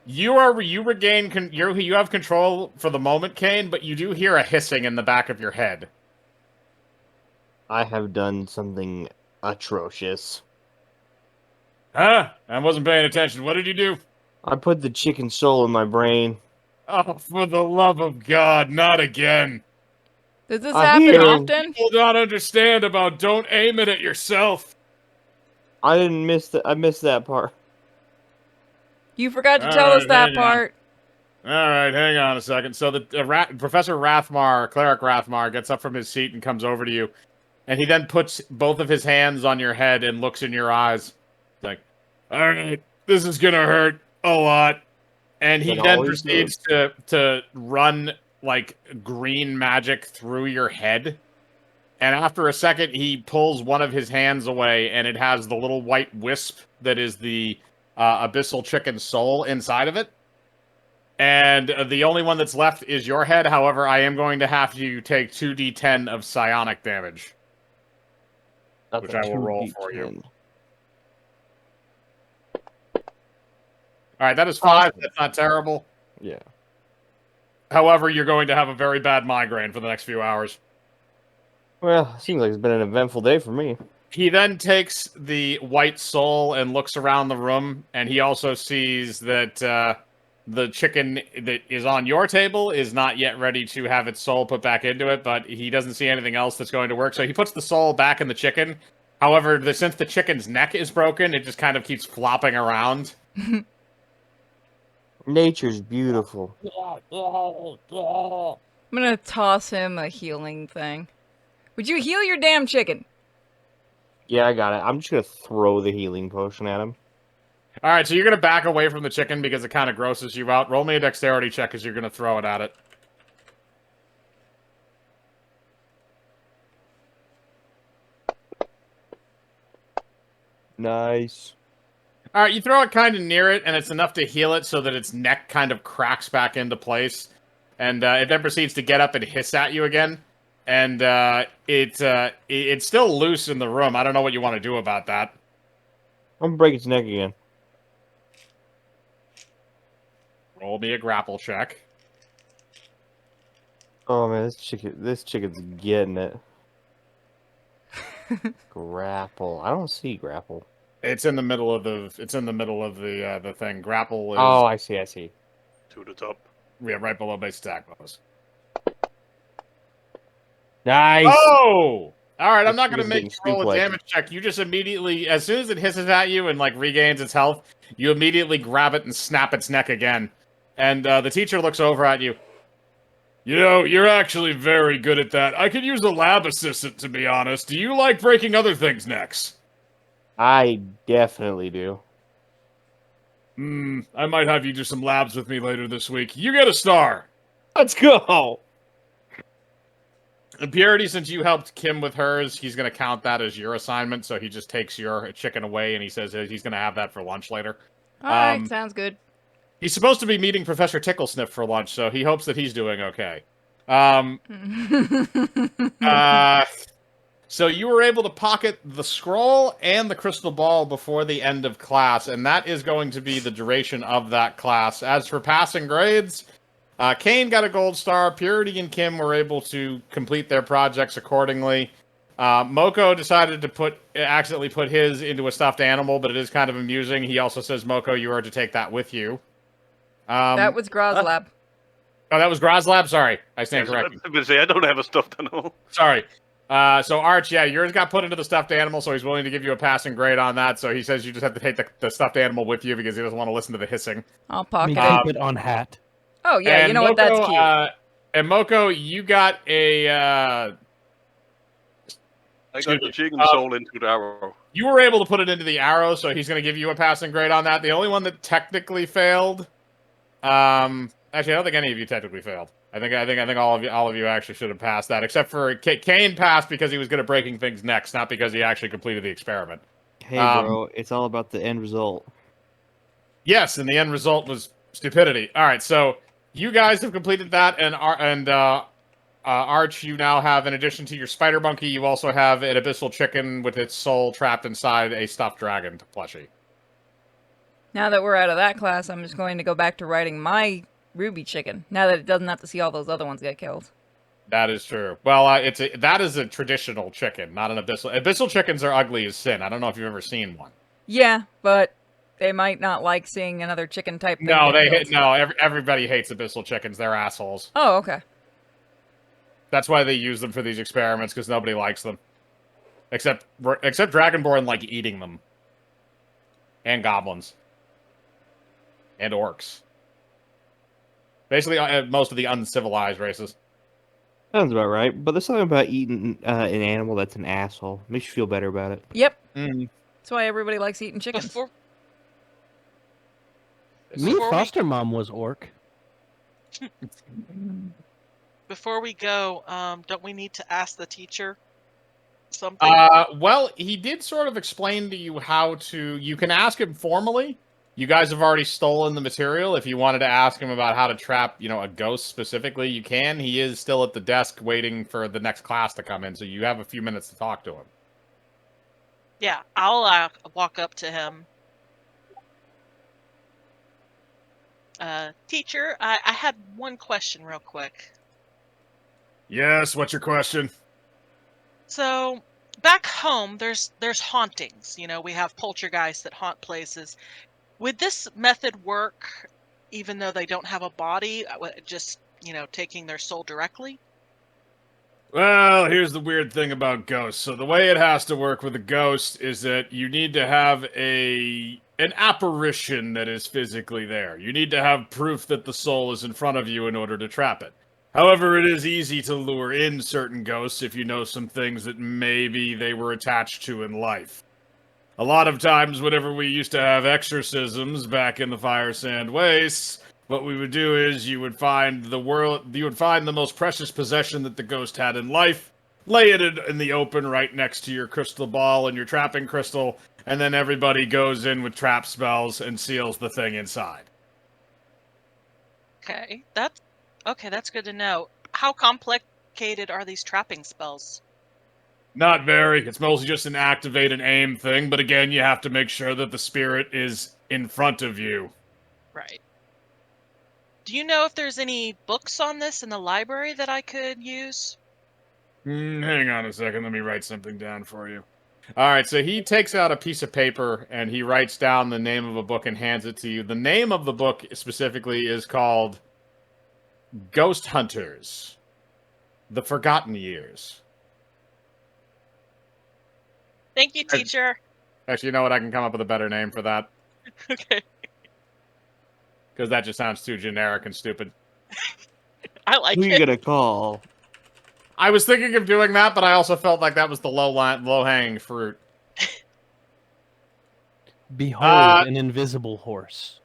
you have control for the moment, Kane, but you do hear a hissing in the back of your head. I have done something atrocious. Huh? I wasn't paying attention. What did you do? I put the chicken soul in my brain. Oh, for the love of God, not again. Does this I happen hear- often? People don't understand about don't aim it at yourself. I didn't miss that. I missed that part. You forgot to tell us Alright, that hang on. part. All right, hang on a second. So the Professor Rathmar, Cleric Rathmar, gets up from his seat and comes over to you, and he then puts both of his hands on your head and looks in your eyes. Like, all right, this is gonna hurt a lot. And he It then always proceeds to run like green magic through your head. And after a second, he pulls one of his hands away, and it has the little white wisp that is the abyssal chicken soul inside of it. And the only one that's left is your head. However, I am going to have you take 2d10 of psionic damage, which I will roll for you. All right, that is 5. Awesome. That's not terrible. Yeah. However, you're going to have a very bad migraine for the next few hours. Well, it seems like it's been an eventful day for me. He then takes the white soul and looks around the room, and he also sees that the chicken that is on your table is not yet ready to have its soul put back into it, but he doesn't see anything else that's going to work, so he puts the soul back in the chicken. However, since the chicken's neck is broken, it just kind of keeps flopping around. Nature's beautiful. I'm gonna toss him a healing thing. Would you heal your damn chicken? Yeah, I got it. I'm just gonna throw the healing potion at him. All right, so you're going to back away from the chicken because it kind of grosses you out. Roll me a dexterity check as you're going to throw it at it. Nice. All right, you throw it kind of near it, and it's enough to heal it so that its neck kind of cracks back into place. And it then proceeds to get up and hiss at you again. And it's still loose in the room. I don't know what you want to do about that. I'm gonna break its neck again. Roll me a grapple check. Oh man, this chicken's getting it. Grapple. I don't see grapple. It's in the middle of the thing. Grapple is Oh, I see. To the top. yeah, right below base attack bonus. Nice. Oh! All right, I'm This not going to thing's make you getting roll a suplex. damage check. You just immediately, as soon as it hisses at you and like regains its health, you immediately grab it and snap its neck again. And the teacher looks over at you. You know, you're actually very good at that. I could use a lab assistant, to be honest. Do you like breaking other things' necks? I definitely do. I might have you do some labs with me later this week. You get a star. Let's go. And Purity, since you helped Kim with hers, he's going to count that as your assignment, so he just takes your chicken away, and he says he's going to have that for lunch later. All right, sounds good. He's supposed to be meeting Professor Ticklesniff for lunch, so he hopes that he's doing okay. So you were able to pocket the scroll and the crystal ball before the end of class, and that is going to be the duration of that class. As for passing grades, Kane got a gold star. Purity and Kim were able to complete their projects accordingly. Moko decided to accidentally put his into a stuffed animal, but it is kind of amusing. He also says, Moko, you are to take that with you. That was Groslab. Oh, that was Groslab? Sorry, I stand corrected. I don't have a stuffed animal. Sorry. So Arch, yeah, yours got put into the stuffed animal, so he's willing to give you a passing grade on that. So he says you just have to take the stuffed animal with you because he doesn't want to listen to the hissing. I'll I pocket mean, it. keep it on hat. Oh yeah, you know what? That's cute. And Moko, you got a. I got the chicken soul into the arrow. You were able to put it into the arrow, so he's going to give you a passing grade on that. The only one that technically failed. Actually, I don't think any of you technically failed. I think all of you actually should have passed that, except for Kane passed because he was good at breaking things next, not because he actually completed the experiment. Hey, bro, it's all about the end result. Yes, and the end result was stupidity. All right, so you guys have completed that, and Arch, you now have, in addition to your spider monkey, you also have an abyssal chicken with its soul trapped inside a stuffed dragon plushie. Now that we're out of that class, I'm just going to go back to writing my ruby chicken. Now that it doesn't have to see all those other ones get killed. That is true. Well, that is a traditional chicken, not an abyssal. Abyssal chickens are ugly as sin. I don't know if you've ever seen one. Yeah, but they might not like seeing another chicken type thing. No, get killed. everybody hates abyssal chickens. They're assholes. Oh, okay. That's why they use them for these experiments, because nobody likes them. Except Dragonborn like eating them. And goblins. And orcs. Basically, most of the uncivilized races. Sounds about right. But there's something about eating an animal that's an asshole. Makes you feel better about it. Yep. Mm. That's why everybody likes eating chickens. Before Me Before we- foster mom was orc. before we go, don't we need to ask the teacher something? Well, he did sort of explain to you how to. You can ask him formally. You guys have already stolen the material. If you wanted to ask him about how to trap, a ghost specifically, you can. He is still at the desk waiting for the next class to come in, so you have a few minutes to talk to him. Yeah, I'll walk up to him. Teacher, I had one question real quick. Yes, what's your question? So back home, there's hauntings. We have poltergeists that haunt places. Would this method work, even though they don't have a body? Just taking their soul directly? Well, here's the weird thing about ghosts. So the way it has to work with a ghost is that you need to have an apparition that is physically there. You need to have proof that the soul is in front of you in order to trap it. However, it is easy to lure in certain ghosts if you know some things that maybe they were attached to in life. A lot of times, whenever we used to have exorcisms back in the Fire Sand Wastes, what we would do is you would find the most precious possession that the ghost had in life, lay it in the open right next to your crystal ball and your trapping crystal, and then everybody goes in with trap spells and seals the thing inside. Okay, that's good to know. How complicated are these trapping spells? Not very. It's mostly just an activate and aim thing, but again, you have to make sure that the spirit is in front of you. Right. Do you know if there's any books on this in the library that I could use? Hang on a second, let me write something down for you. Alright, so he takes out a piece of paper and he writes down the name of a book and hands it to you. The name of the book specifically is called Ghost Hunters: The Forgotten Years. Thank you, teacher. Actually, you know what? I can come up with a better name for that. Okay. Because that just sounds too generic and stupid. I like Who you it. gonna call? I was thinking of doing that, but I also felt like that was the low-hanging fruit. Behold, an invisible horse.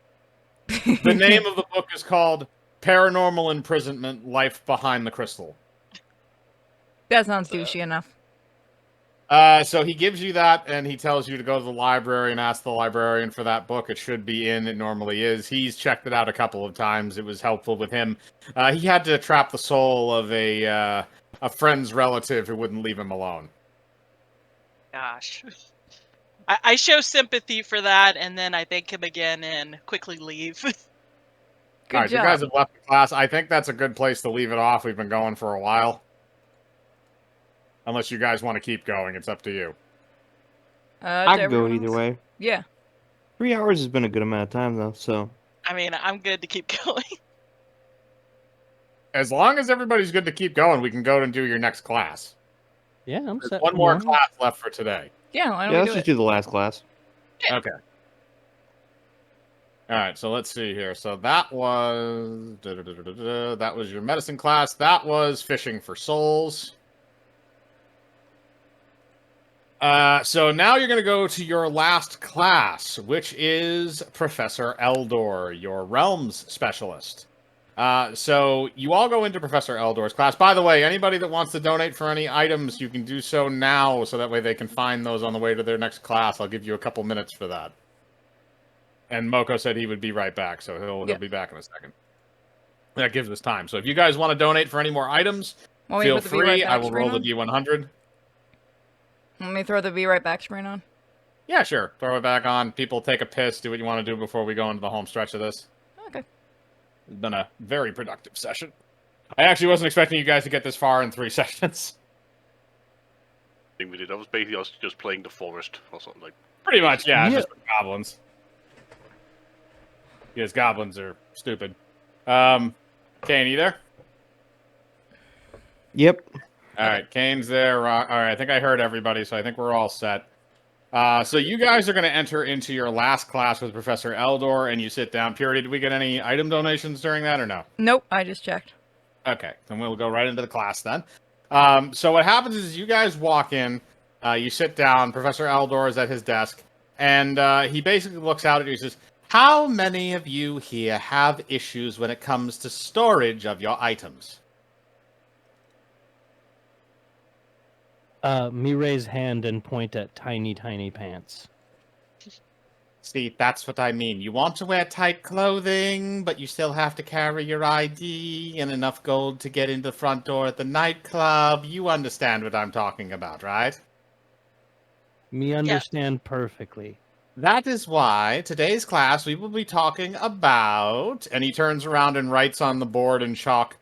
The name of the book is called Paranormal Imprisonment: Life Behind the Crystal. That sounds douchey enough. So he gives you that, and he tells you to go to the library and ask the librarian for that book. It should be in. It normally is. He's checked it out a couple of times. It was helpful with him. He had to trap the soul of a friend's relative who wouldn't leave him alone. Gosh. I show sympathy for that, and then I thank him again and quickly leave. Good All right, job. you guys have left the class. I think that's a good place to leave it off. We've been going for a while. Unless you guys want to keep going, it's up to you. I To can go everyone either else? way. Yeah. 3 hours has been a good amount of time, though, so. I mean, I'm good to keep going. As long as everybody's good to keep going, we can go and do your next class. Yeah, I'm There's set. one for more morning. class left for today. Yeah, why don't Yeah, we let's do just it? do the last class. Okay. All right, so let's see here. So that was that was your medicine class. That was fishing for souls. So now you're going to go to your last class, which is Professor Eldor, your realms specialist. So you all go into Professor Eldor's class. By the way, anybody that wants to donate for any items, you can do so now, so that way they can find those on the way to their next class. I'll give you a couple minutes for that. And Moko said he would be right back, so he'll be back in a second. That gives us time. So if you guys want to donate for any more items, Want me to feel put the be right free. back I will screen roll the on? D100. Let me throw the be right back screen on. Yeah, sure. Throw it back on. People take a piss. Do what you want to do before we go into the home stretch of this. Okay. It's been a very productive session. I actually wasn't expecting you guys to get this far in 3 sessions. I think we did. That was basically us just playing the forest or something like. Pretty much, yeah. Yeah. Just with goblins. Because goblins are stupid. Kane, you there? Yep. All right, Kane's there. All right, I think I heard everybody, so I think we're all set. So you guys are going to enter into your last class with Professor Eldor, and you sit down. Purity, did we get any item donations during that or no? Nope, I just checked. Okay, then we'll go right into the class then. So what happens is you guys walk in, you sit down, Professor Eldor is at his desk, and he basically looks out at you and says, how many of you here have issues when it comes to storage of your items? Me raise hand and point at tiny pants. See, that's what I mean. You want to wear tight clothing, but you still have to carry your ID and enough gold to get into the front door at the nightclub. You understand what I'm talking about, right? Me understand perfectly. That is why today's class we will be talking about, and he turns around and writes on the board in chalk,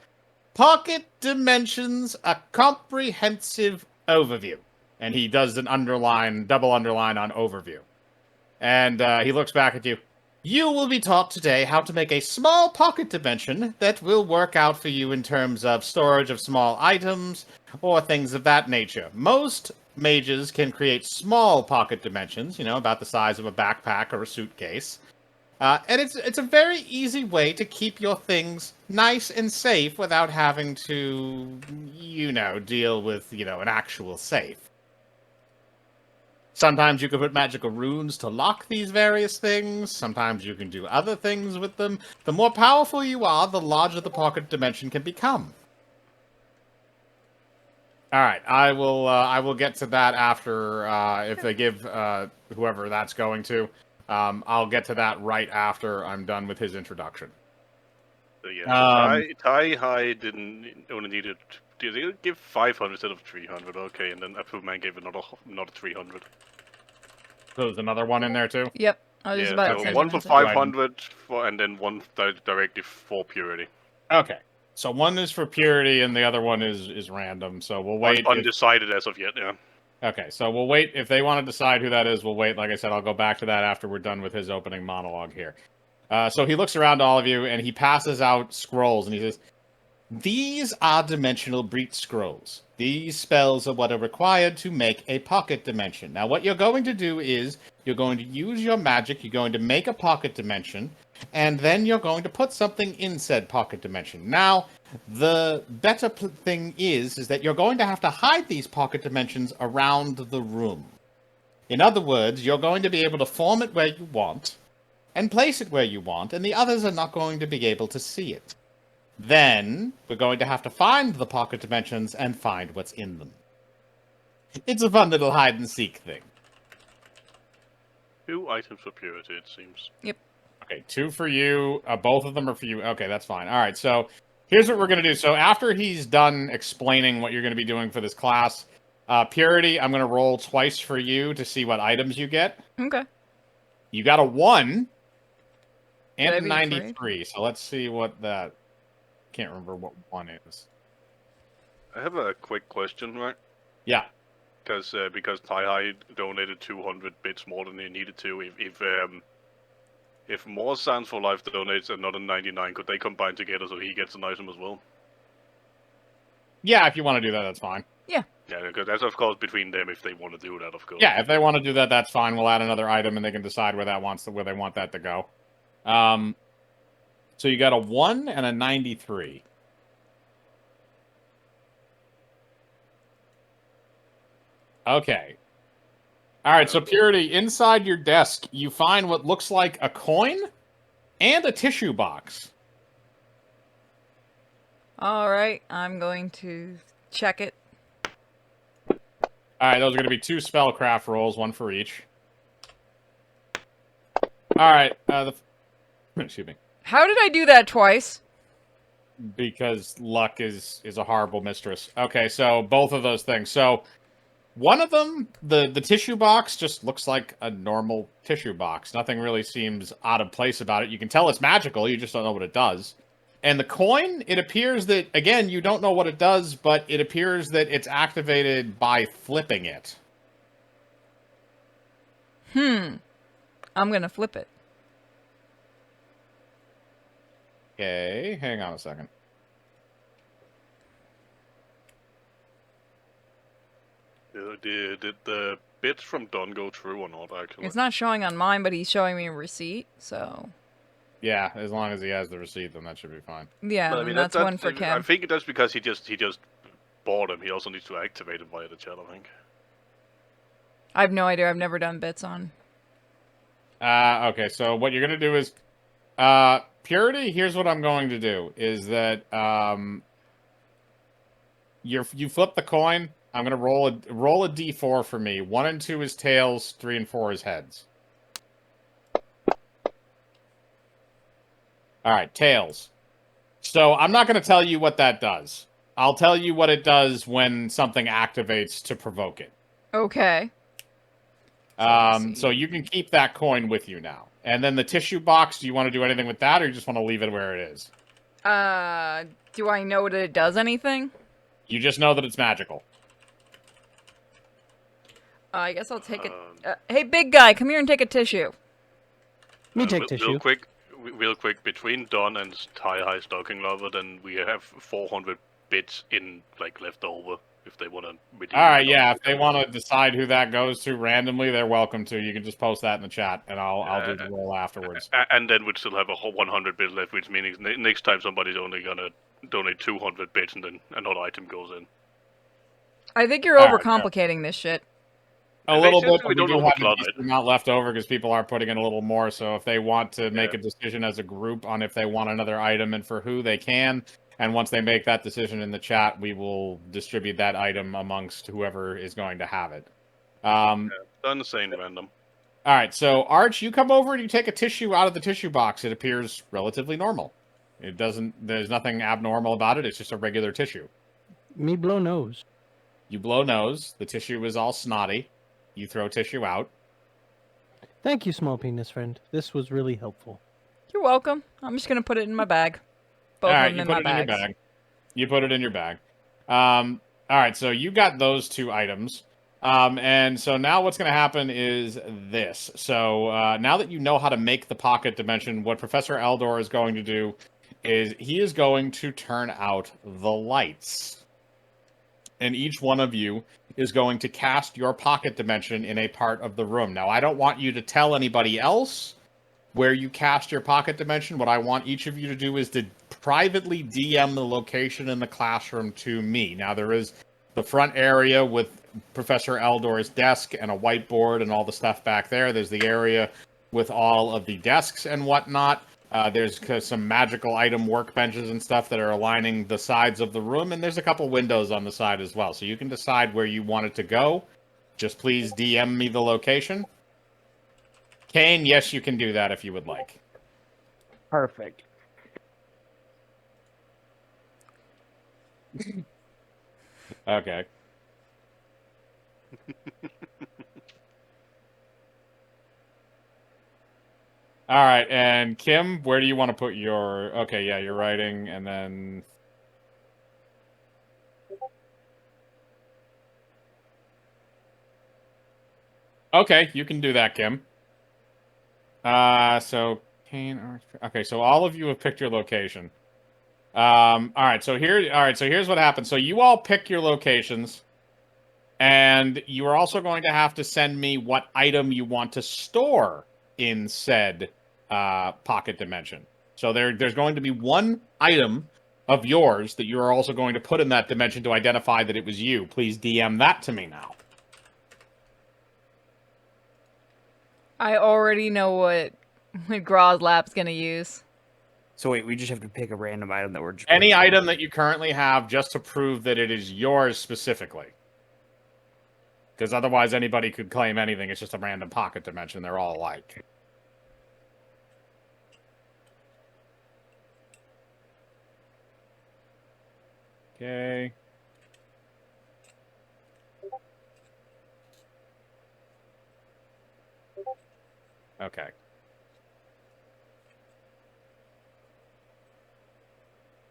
Pocket Dimensions, a comprehensive overview. And he does an underline, double underline on overview. And he looks back at you. You will be taught today how to make a small pocket dimension that will work out for you in terms of storage of small items or things of that nature. Most mages can create small pocket dimensions, about the size of a backpack or a suitcase. And it's a very easy way to keep your things nice and safe without having to, deal with, an actual safe. Sometimes you can put magical runes to lock these various things. Sometimes you can do other things with them. The more powerful you are, the larger the pocket dimension can become. All right, I will get to that after if they give whoever that's going to. I'll get to that right after I'm done with his introduction. So yeah, Ty High only needed. Did they give 500 instead of 300? Okay, and then Appleman gave another 300. So there's another one in there too? Yep. I was just about to so say one for that. 500 and then one directly for Purity. Okay. So one is for Purity and the other one is random. So we'll wait. Undecided as of yet, yeah. Okay, so we'll wait. If they want to decide who that is, we'll wait. Like I said, I'll go back to that after we're done with his opening monologue here. So he looks around to all of you and he passes out scrolls and he says, these are dimensional breach scrolls. These spells are what are required to make a pocket dimension. Now, what you're going to do is you're going to use your magic, you're going to make a pocket dimension, and then you're going to put something in said pocket dimension. Now, the better thing is that you're going to have to hide these pocket dimensions around the room. In other words, you're going to be able to form it where you want, and place it where you want, and the others are not going to be able to see it. Then, we're going to have to find the pocket dimensions and find what's in them. It's a fun little hide-and-seek thing. 2 items for Purity, it seems. Yep. Okay, 2 for you. Both of them are for you. Okay, that's fine. All right, so here's what we're going to do. So after he's done explaining what you're going to be doing for this class, Purity, I'm going to roll twice for you to see what items you get. Okay. You got a 1 and Should I a be 93, so let's see what that... Can't remember what 1 is. I have a quick question, right? Yeah. Because Ty High donated 200 bits more than he needed to. If more Sands for Life donates another 99, could they combine together so he gets an item as well? Yeah, if you want to do that, that's fine. Yeah. Yeah, because that's of course between them if they want to do that, of course. Yeah, if they want to do that, that's fine. We'll add another item and they can decide where they want that to go. So you got a 1 and a 93. Okay. All right, so Purity, inside your desk, you find what looks like a coin and a tissue box. All right, I'm going to check it. All right, those are going to be 2 spellcraft rolls, 1 for each. All right, excuse me. How did I do that twice? Because luck is a horrible mistress. Okay, so both of those things. So one of them, the tissue box, just looks like a normal tissue box. Nothing really seems out of place about it. You can tell it's magical, you just don't know what it does. And the coin, it appears that, again, you don't know what it does, but it appears that it's activated by flipping it. I'm going to flip it. Okay, hang on a second. Did the bits from Don go through or not, actually? It's not showing on mine, but he's showing me a receipt, so... Yeah, as long as he has the receipt, then that should be fine. Yeah, But I and mean, that's one for I Kim. think that's because he just bought him. He also needs to activate it via the chat, I think. I have no idea. I've never done bits on. Okay, so what you're going to do is... Purity, here's what I'm going to do, is that, you flip the coin. I'm going to roll a d4 for me. 1 and 2 is tails, 3 and 4 is heads. Alright, tails. So, I'm not going to tell you what that does. I'll tell you what it does when something activates to provoke it. Okay. So you can keep that coin with you now. And then the tissue box, do you want to do anything with that, or you just want to leave it where it is? Do I know that it does anything? You just know that it's magical. I guess I'll take it. Hey, big guy, come here and take a tissue. Me take tissue. Real quick, between Don and High Stocking Lover, then we have 400 bits in, like, left over, if they want to redeem. Alright, yeah, if they want to decide who that goes to randomly, they're welcome to. You can just post that in the chat, and I'll do the roll afterwards. And then we'd still have a whole 100 bits left, which means next time somebody's only gonna donate 200 bits, and then another item goes in. I think you're overcomplicating this shit. A little bit, but we we don't do have a overcloud decent it. amount left over because people are putting in a little more. So if they want to make a decision as a group on if they want another item and for who, they can. And once they make that decision in the chat, we will distribute that item amongst whoever is going to have it. Done saying random. All right, so Arch, you come over and you take a tissue out of the tissue box. It appears relatively normal. It doesn't. There's nothing abnormal about it. It's just a regular tissue. Me blow nose. You blow nose. The tissue is all snotty. You throw tissue out. Thank you, small penis friend. This was really helpful. You're welcome. I'm just gonna put it in my bag. Both All right, of them you in put my it in your bags. bag. You put it in your bag. All right, so you got those 2 items. And so now what's going to happen is this. So now that you know how to make the pocket dimension, what Professor Eldor is going to do is he is going to turn out the lights. And each one of you is going to cast your pocket dimension in a part of the room. Now, I don't want you to tell anybody else where you cast your pocket dimension. What I want each of you to do is to privately DM the location in the classroom to me. Now, there is the front area with Professor Eldor's desk and a whiteboard and all the stuff back there. There's the area with all of the desks and whatnot. There's some magical item workbenches and stuff that are aligning the sides of the room, and there's a couple windows on the side as well. So you can decide where you want it to go. Just please DM me the location. Kane, yes, you can do that if you would like. Perfect. Okay. All right, and Kim, where do you want to put your... Okay, yeah, you're writing, and then... Okay, you can do that, Kim. So... Okay, so all of you have picked your location. All right, so here's what happens. So you all pick your locations, and you are also going to have to send me what item you want to store in said pocket dimension. So there's going to be one item of yours that you are also going to put in that dimension to identify that it was you. Please DM that to me now. I already know what Graz Lap's gonna use. So wait, we just have to pick a random item that we're just Any item that you currently have, just to prove that it is yours specifically. Because otherwise anybody could claim anything. It's just a random pocket dimension. They're all alike. Okay. Okay.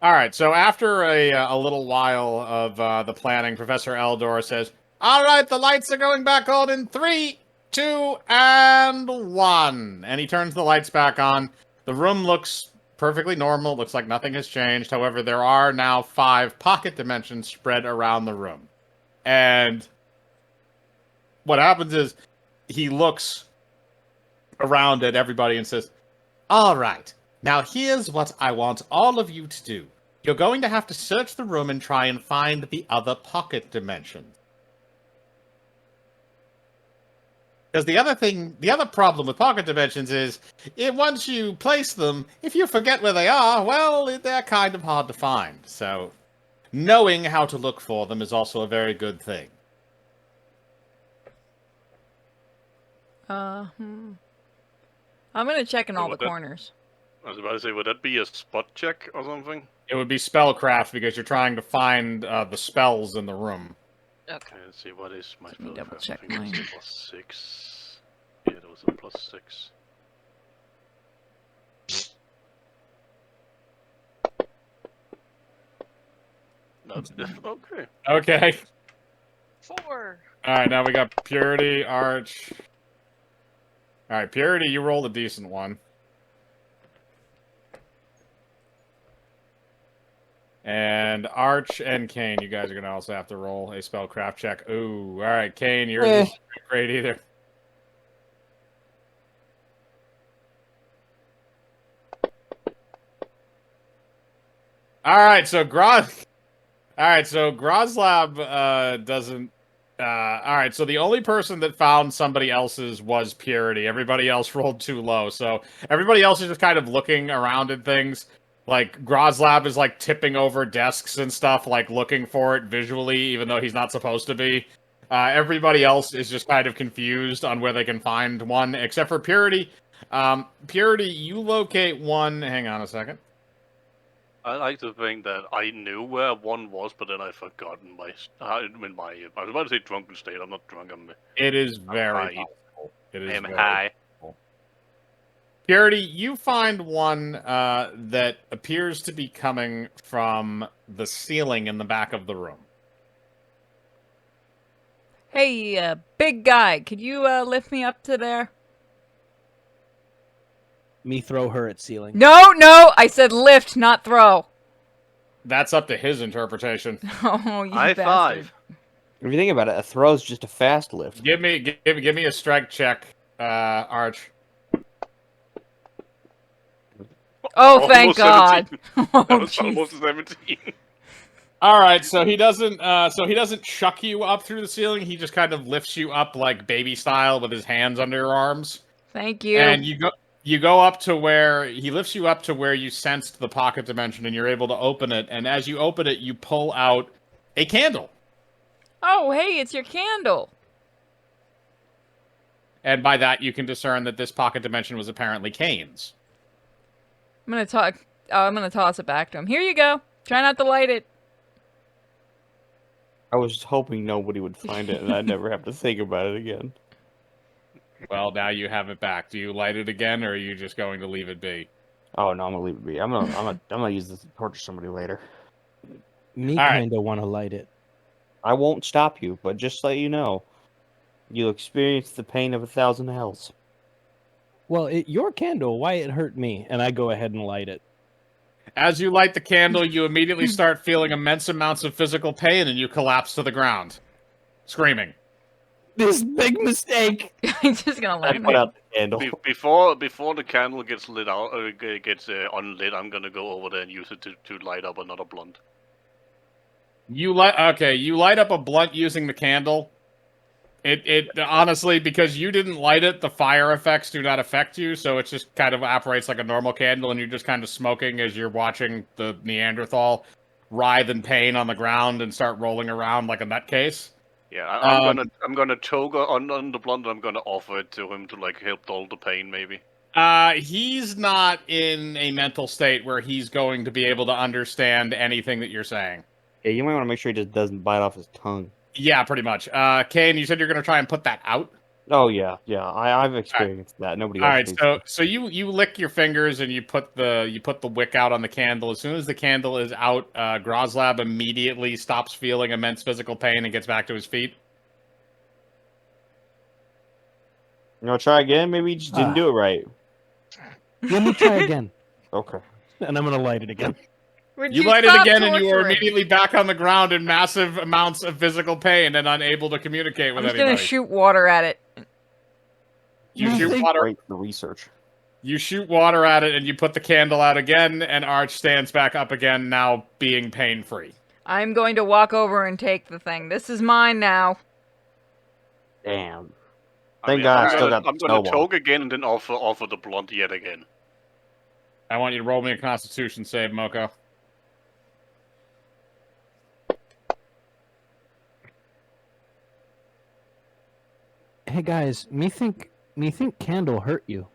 All right, so after a little while of the planning, Professor Eldor says, all right, the lights are going back on in 3, 2, and 1. And he turns the lights back on. The room looks perfectly normal. Looks like nothing has changed. However, there are now 5 pocket dimensions spread around the room. And what happens is he looks around at everybody and says, "All right, now here's what I want all of you to do. You're going to have to search the room and try and find the other pocket dimensions. Because the other problem with pocket dimensions is, once you place them, if you forget where they are, well, they're kind of hard to find. So, knowing how to look for them is also a very good thing." I'm gonna check in So all the would that- corners. I was about to say, would that be a spot check or something? It would be spellcraft because you're trying to find the spells in the room. Okay, let's see, what is my Let me spell? double check I think it's mine. +6. Yeah, that was a +6. No, okay. Okay. 4. All right, now we got Purity, Arch. All right, Purity, you rolled a decent one. And Arch and Kane, you guys are going to also have to roll a spellcraft check. Ooh, all right, Kane, yours isn't great either. All right, so Groslab doesn't. All right, so the only person that found somebody else's was Purity. Everybody else rolled too low, so everybody else is just kind of looking around at things. Like, Groslab is, like, tipping over desks and stuff, like, looking for it visually, even though he's not supposed to be. Everybody else is just kind of confused on where they can find one, except for Purity. Purity, you locate one... Hang on a second. I like to think that I knew where one was, but then I've forgotten my. I was about to say drunken state. I'm not drunk. It is very high. possible. It is I'm very high. possible. Purity, you find one that appears to be coming from the ceiling in the back of the room. Hey, big guy, could you lift me up to there? Me throw her at ceiling. No, I said lift, not throw. That's up to his interpretation. Oh, you High bastard. five. If you think about it, a throw's just a fast lift. Give me a strength check, Arch. Oh, thank Almost God. 17. Oh, That was jeez. almost 17. All right, so he doesn't chuck you up through the ceiling. He just kind of lifts you up like baby style with his hands under your arms. Thank you. And you go up to where he lifts you up to where you sensed the pocket dimension, and you're able to open it. And as you open it, you pull out a candle. Oh, hey, it's your candle. And by that, you can discern that this pocket dimension was apparently Kane's. I'm gonna toss it back to him. Here you go. Try not to light it. I was hoping nobody would find it and I'd never have to think about it again. Well, now you have it back. Do you light it again, or are you just going to leave it be? Oh no, I'm gonna leave it be. I'm gonna use this to torture somebody later. Me All right. kind of want to light it. I won't stop you, but just let you know, you'll experience the pain of 1,000 hells. Well, your candle, why it hurt me, and I go ahead and light it. As you light the candle, you immediately start feeling immense amounts of physical pain, and you collapse to the ground, screaming. This big mistake. I'm just gonna let I him. put out the candle. Before the candle gets lit out, gets unlit, I'm gonna go over there and use it to light up another blunt. You light up a blunt using the candle. It honestly, because you didn't light it, the fire effects do not affect you, so it just kind of operates like a normal candle, and you're just kind of smoking as you're watching the Neanderthal writhe in pain on the ground and start rolling around like a nutcase. Yeah, I'm gonna choke on the blunt. And I'm gonna offer it to him to like help dull the pain, maybe. He's not in a mental state where he's going to be able to understand anything that you're saying. Yeah, you might want to make sure he just doesn't bite off his tongue. Yeah, pretty much. Kane, you said you're going to try and put that out? Oh yeah. I've experienced that. Nobody All else. right, needs so you lick your fingers and you put the wick out on the candle. As soon as the candle is out, Groslab immediately stops feeling immense physical pain and gets back to his feet. You want to try again? Maybe you just didn't do it right. Let me try again. Okay. And I'm going to light it again. Would You light it stop again, and you are torturing? immediately back on the ground in massive amounts of physical pain and unable to communicate with I'm just anybody. gonna shoot water at it. You I shoot think- water. Great for research. You shoot water at it, and you put the candle out again, and Arch stands back up again, now being pain-free. I'm going to walk over and take the thing. This is mine now. Damn. I Thank mean, God I I'm still gonna, got the I'm gonna snowball. choke again and then offer the blunt yet again. I want you to roll me a Constitution save, Moko. Hey guys, me think candle hurt you.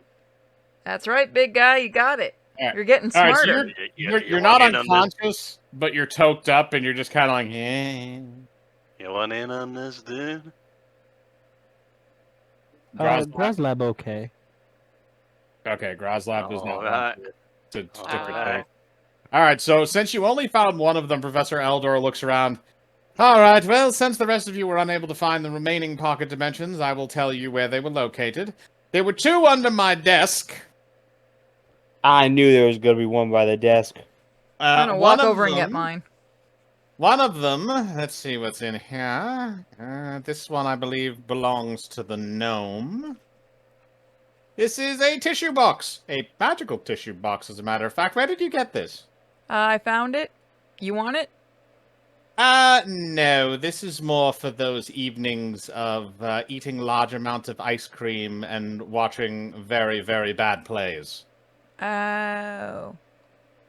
That's right, big guy. You got it. All right. You're getting All right, so smarter. you're not want in on this? unconscious, but you're toked up, and you're just kind of like, eh. You want in on this, dude? Groslab. Groslab okay. Okay, Groslab does not Alright. want to Alright. partake. All right, so since you only found one of them, Professor Eldor looks around. All right, well, since the rest of you were unable to find the remaining pocket dimensions, I will tell you where they were located. There were two under my desk. I knew there was going to be one by the desk. I'm gonna one walk of over and get them- mine. One of them, let's see what's in here. This one, I believe, belongs to the gnome. This is a tissue box. A magical tissue box, as a matter of fact. Where did you get this? I found it. You want it? No. This is more for those evenings of eating large amounts of ice cream and watching very, very bad plays. Oh.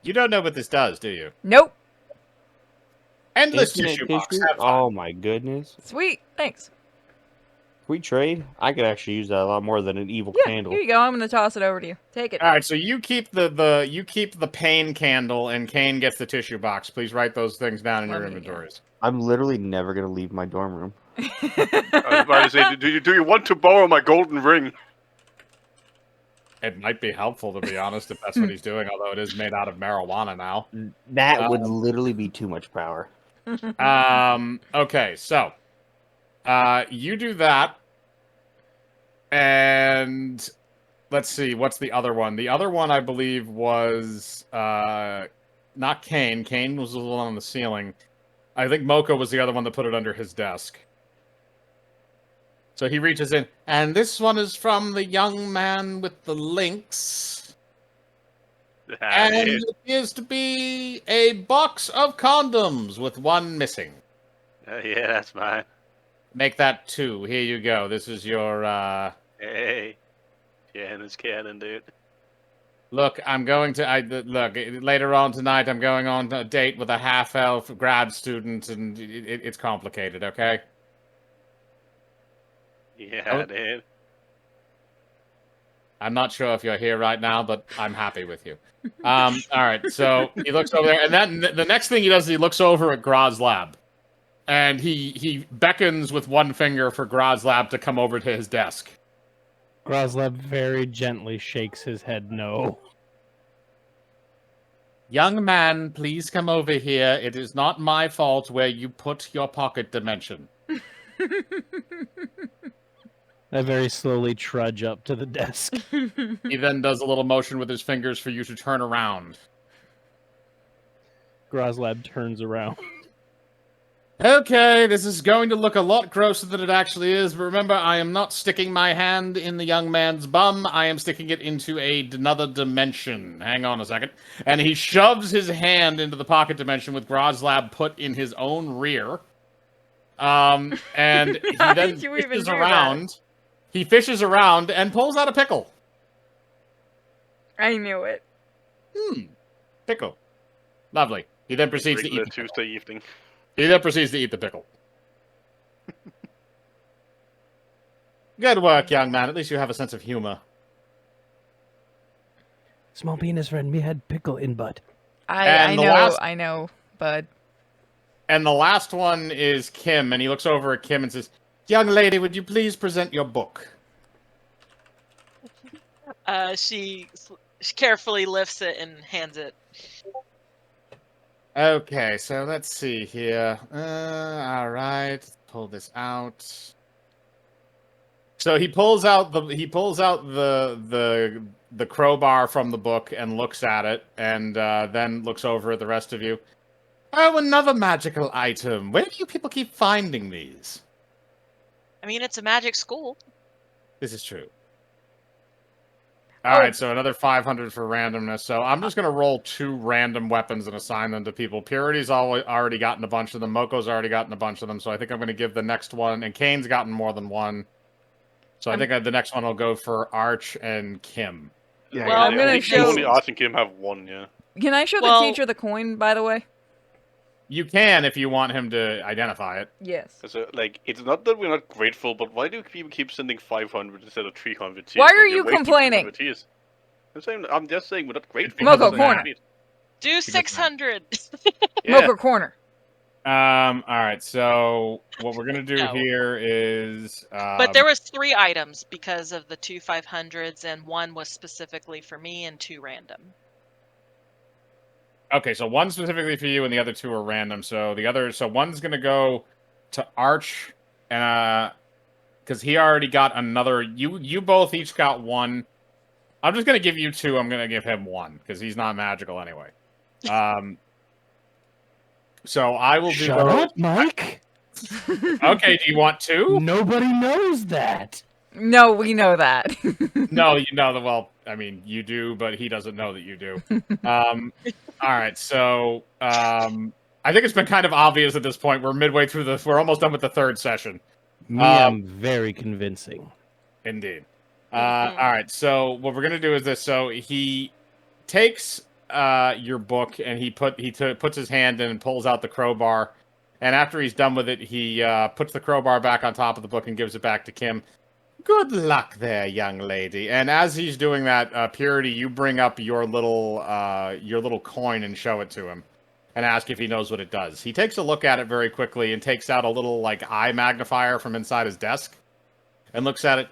You don't know what this does, do you? Nope. Endless Infinite tissue box. tissue? Have fun. Oh my goodness. Sweet. Thanks. If we trade, I could actually use that a lot more than an evil Yeah. candle. Here you go. I'm gonna toss it over to you. Take it. All right, so you keep the pain candle, and Kane gets the tissue box. Please write those things down in your Let me, inventories. I'm literally never going to leave my dorm room. I was about to say, do you want to borrow my golden ring? It might be helpful, to be honest, if that's what he's doing. Although it is made out of marijuana now. That would literally be too much power. Okay, so you do that, and let's see, what's the other one? The other one, I believe, was not Kane. Kane was the one on the ceiling. I think Moko was the other one that put it under his desk. So he reaches in, and this one is from the young man with the lynx. And it appears to be a box of condoms with one missing. Yeah, that's mine. Make that 2. Here you go. This is your, Hey. Yeah, and it's cannon, dude. Look, I'm going to, look, later on tonight, I'm going on a date with a half-elf grad student, and it's complicated, okay? Yeah, dude. I'm not sure if you're here right now, but I'm happy with you. All right, so he looks over there, and then the next thing he does is he looks over at Groslab. And he beckons with one finger for Groslab to come over to his desk. Groslab very gently shakes his head no. Young man, please come over here. It is not my fault where you put your pocket dimension. I very slowly trudge up to the desk. He then does a little motion with his fingers for you to turn around. Groslab turns around. Okay, this is going to look a lot grosser than it actually is, but remember, I am not sticking my hand in the young man's bum. I am sticking it into another dimension. Hang on a second. And he shoves his hand into the pocket dimension with Groslab put in his own rear. And he How then did you even fishes do that? around. He fishes around and pulls out a pickle. I knew it. Pickle. Lovely. He then proceeds to Regular eat the pickle. Tuesday evening. He then proceeds to eat the pickle. Good work, young man. At least you have a sense of humor. Small penis friend, me had pickle in butt. I the know, last- I know, bud. And the last one is Kim, and he looks over at Kim and says, "Young lady, would you please present your book?" She carefully lifts it and hands it. Okay, so let's see here. All right, pull this out. So he pulls out the crowbar from the book and looks at it, and then looks over at the rest of you. Oh, another magical item. Where do you people keep finding these? I mean, it's a magic school. This is true. All Oh. right, so another 500 for randomness. So I'm just gonna roll 2 random weapons and assign them to people. Purity's already gotten a bunch of them. Moko's already gotten a bunch of them. So I think I'm gonna give the next one, and Kane's gotten more than one. So I think the next one will go for Arch and Kim. Yeah, Well, I'm I gonna think show- only Arch and Kim have one. Yeah. Can I show Well- the teacher the coin, by the way? You can if you want him to identify it. Yes. So, like, it's not that we're not grateful, but why do people keep sending 500 instead of 300 tears? Why Like, are you're you wasting complaining? 300 tears. I'm just saying we're not grateful. Because Moko, of the corner. map. Do of that. 600. Yeah. Mocha corner. All right. So what we're gonna do No. here is, But there was 3 items because of the 2 500s, and 1 was specifically for me and 2 random. okay. So 1 specifically for you, and the other 2 are random. So one's gonna go to Arch, and because he already got another. You both each got 1. I'm just gonna give you 2. I'm gonna give him 1 because he's not magical anyway. So I will do. Shut up, Mike. Okay. Do you want 2? Nobody knows that. No, we know that. No, you know that. Well, I mean, you do, but he doesn't know that you do. All right, so I think it's been kind of obvious at this point. We're midway through we're almost done with the 3rd session. Me, I'm very convincing. Indeed. All right, so what we're gonna do is this. So he takes your book and he puts his hand in and pulls out the crowbar. And after he's done with it, he puts the crowbar back on top of the book and gives it back to Kim. Good luck there, young lady. And as he's doing that, Purity, you bring up your little coin and show it to him, and ask if he knows what it does. He takes a look at it very quickly and takes out a little eye magnifier from inside his desk, and looks at it.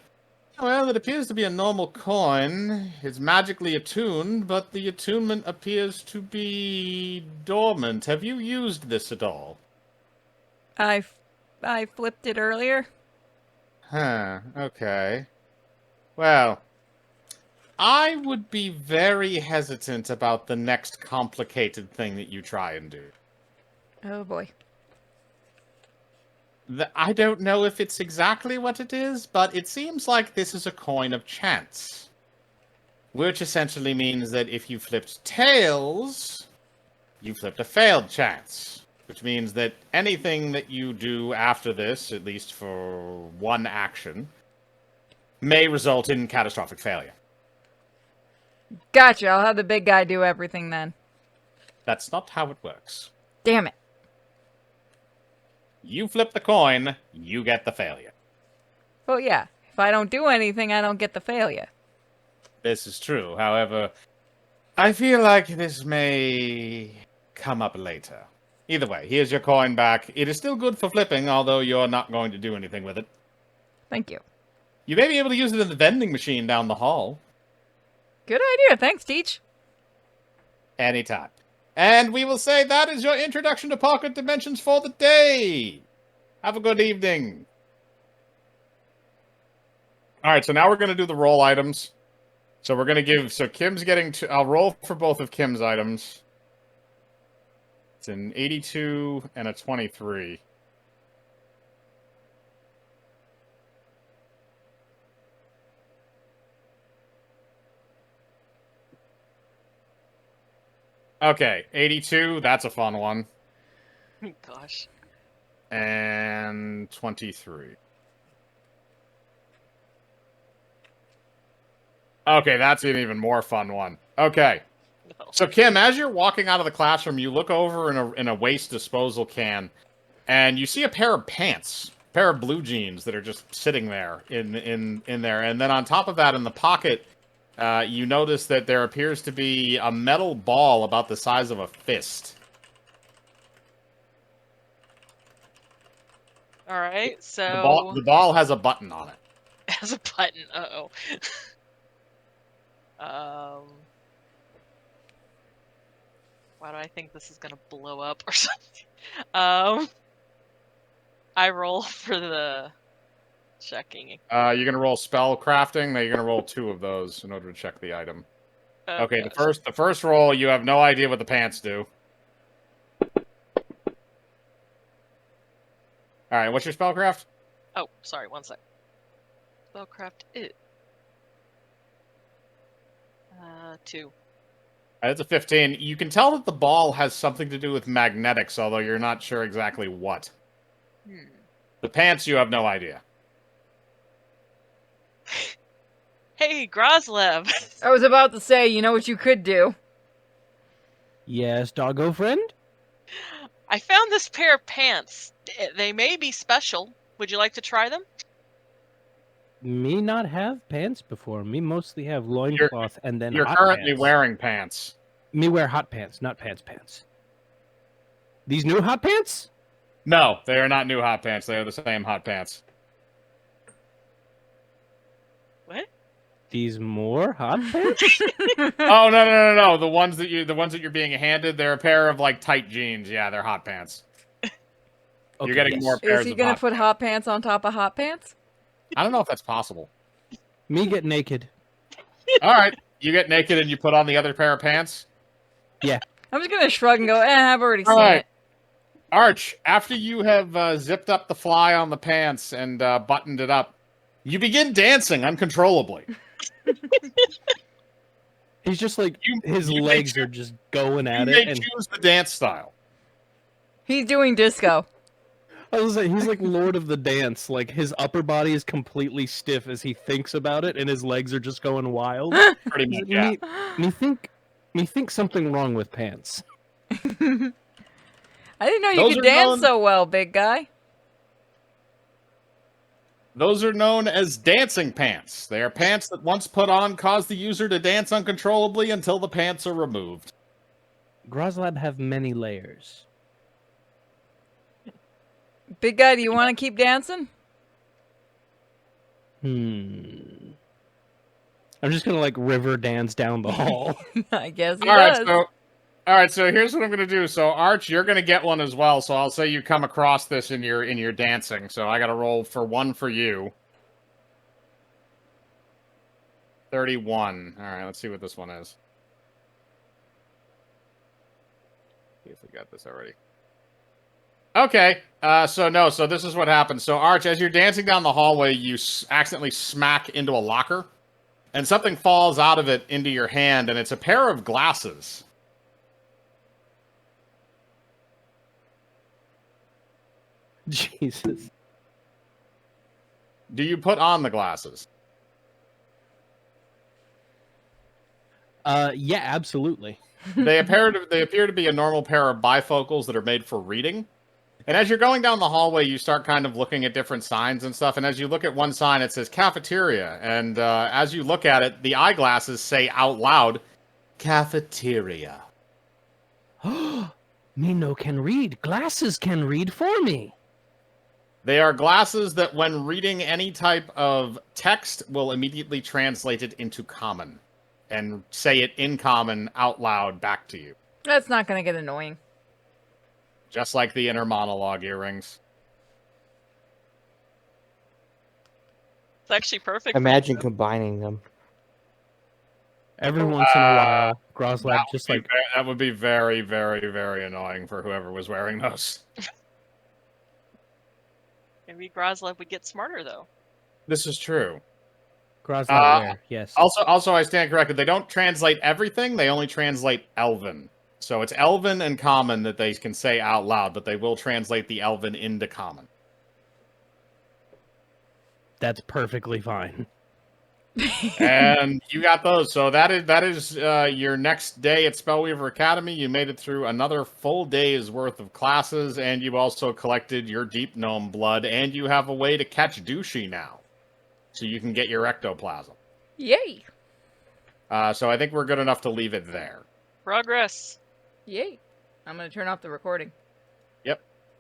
Well, it appears to be a normal coin. It's magically attuned, but the attunement appears to be dormant. Have you used this at all? I flipped it earlier. Huh, okay. Well, I would be very hesitant about the next complicated thing that you try and do. Oh boy. I don't know if it's exactly what it is, but it seems like this is a coin of chance. Which essentially means that if you flipped tails, you flipped a failed chance. Which means that anything that you do after this, at least for 1 action, may result in catastrophic failure. Gotcha. I'll have the big guy do everything then. That's not how it works. Damn it. You flip the coin, you get the failure. Well, yeah. If I don't do anything, I don't get the failure. This is true. However, I feel like this may come up later. Either way, here's your coin back. It is still good for flipping, although you're not going to do anything with it. Thank you. You may be able to use it in the vending machine down the hall. Good idea. Thanks, Teach. Anytime. And we will say that is your introduction to Pocket Dimensions for the day. Have a good evening. All right, so now we're going to do the roll items. So we're going to give... So Kim's getting... I'll roll for both of Kim's items. It's an 82 and a 23. Okay, 82, that's a fun one. Gosh. And 23. Okay, that's an even more fun one. Okay. No. So Kim, as you're walking out of the classroom, you look over in a waste disposal can, and you see a pair of pants, a pair of blue jeans that are just sitting there in there. And then on top of that, in the pocket, you notice that there appears to be a metal ball about the size of a fist. All right, so The ball has a button on it. has a button. Uh-oh. Why do I think this is gonna blow up or something? I roll for the checking. You're gonna roll spell crafting. Now you're gonna roll 2 of those in order to check the item. Oh, Okay, gosh. the first roll, you have no idea what the pants do. All right, what's your spellcraft? Oh, sorry, one sec. Spellcraft it. 2. It's a 15. You can tell that the ball has something to do with magnetics, although you're not sure exactly what. The pants, you have no idea. Hey, Grozlev. I was about to say, you know what you could do? Yes, doggo friend? I found this pair of pants. They may be special. Would you like to try them? Me not have pants before. Me mostly have loincloth and then You're hot currently pants. wearing pants. Me wear hot pants, not pants. These new hot pants? No, they are not new hot pants. They are the same hot pants. What? These more hot pants? Oh no! The ones that you're being handed, they're a pair of like tight jeans. Yeah, they're hot pants. Okay, You're getting yes. more pairs Is he of gonna hot put pants. hot pants on top of hot pants? I don't know if that's possible. Me get naked. All right, you get naked and you put on the other pair of pants. I'm just gonna shrug and go, I've already All seen right. it. Arch, after you have zipped up the fly on the pants and buttoned it up, you begin dancing uncontrollably. He's just like, his you may legs are just going You at may it. And choose the dance style. He's doing disco. I was like, he's like Lord of the Dance. Like, his upper body is completely stiff as he thinks about it, and his legs are just going wild. Pretty He's much, like, yeah. me think something wrong with pants. I didn't know you Those could are dance known- so well, big guy. Those are known as dancing pants. They are pants that once put on cause the user to dance uncontrollably until the pants are removed. Grozlab have many layers. Big guy, do you want to keep dancing? I'm just gonna like river dance down the hall. I guess he All does. right, so here's what I'm gonna do. So Arch, you're gonna get one as well. So I'll say you come across this in your dancing. So I got to roll for 1 for you. 31. All right, let's see what this one is. See if we got this already. Okay, so this is what happens. So Arch, as you're dancing down the hallway, you accidentally smack into a locker, and something falls out of it into your hand, and it's a pair of glasses. Jesus. Do you put on the glasses? Yeah, absolutely. They appear to be a normal pair of bifocals that are made for reading. And as you're going down the hallway, you start kind of looking at different signs and stuff. And as you look at one sign, it says cafeteria. And as you look at it, the eyeglasses say out loud, cafeteria. Mino can read. Glasses can read for me. They are glasses that, when reading any type of text, will immediately translate it into common and say it in common out loud back to you. That's not going to get annoying. Just like the inner monologue earrings. It's actually perfect. Imagine combining them. Every once in a while, Grozlab just like, That would be very, very, very annoying for whoever was wearing those. Maybe Grozlev would get smarter, though. This is true. Grozlab wear, yes. Also, I stand corrected. They don't translate everything. They only translate Elven. So it's Elven and Common that they can say out loud, but they will translate the Elven into Common. That's perfectly fine. And you got those. So that is your next day at Spellweaver Academy. You made it through another full day's worth of classes, and you also collected your Deep Gnome blood, and you have a way to catch Douchey now. So you can get your ectoplasm. Yay. So I think we're good enough to leave it there. Progress. Yay. I'm going to turn off the recording.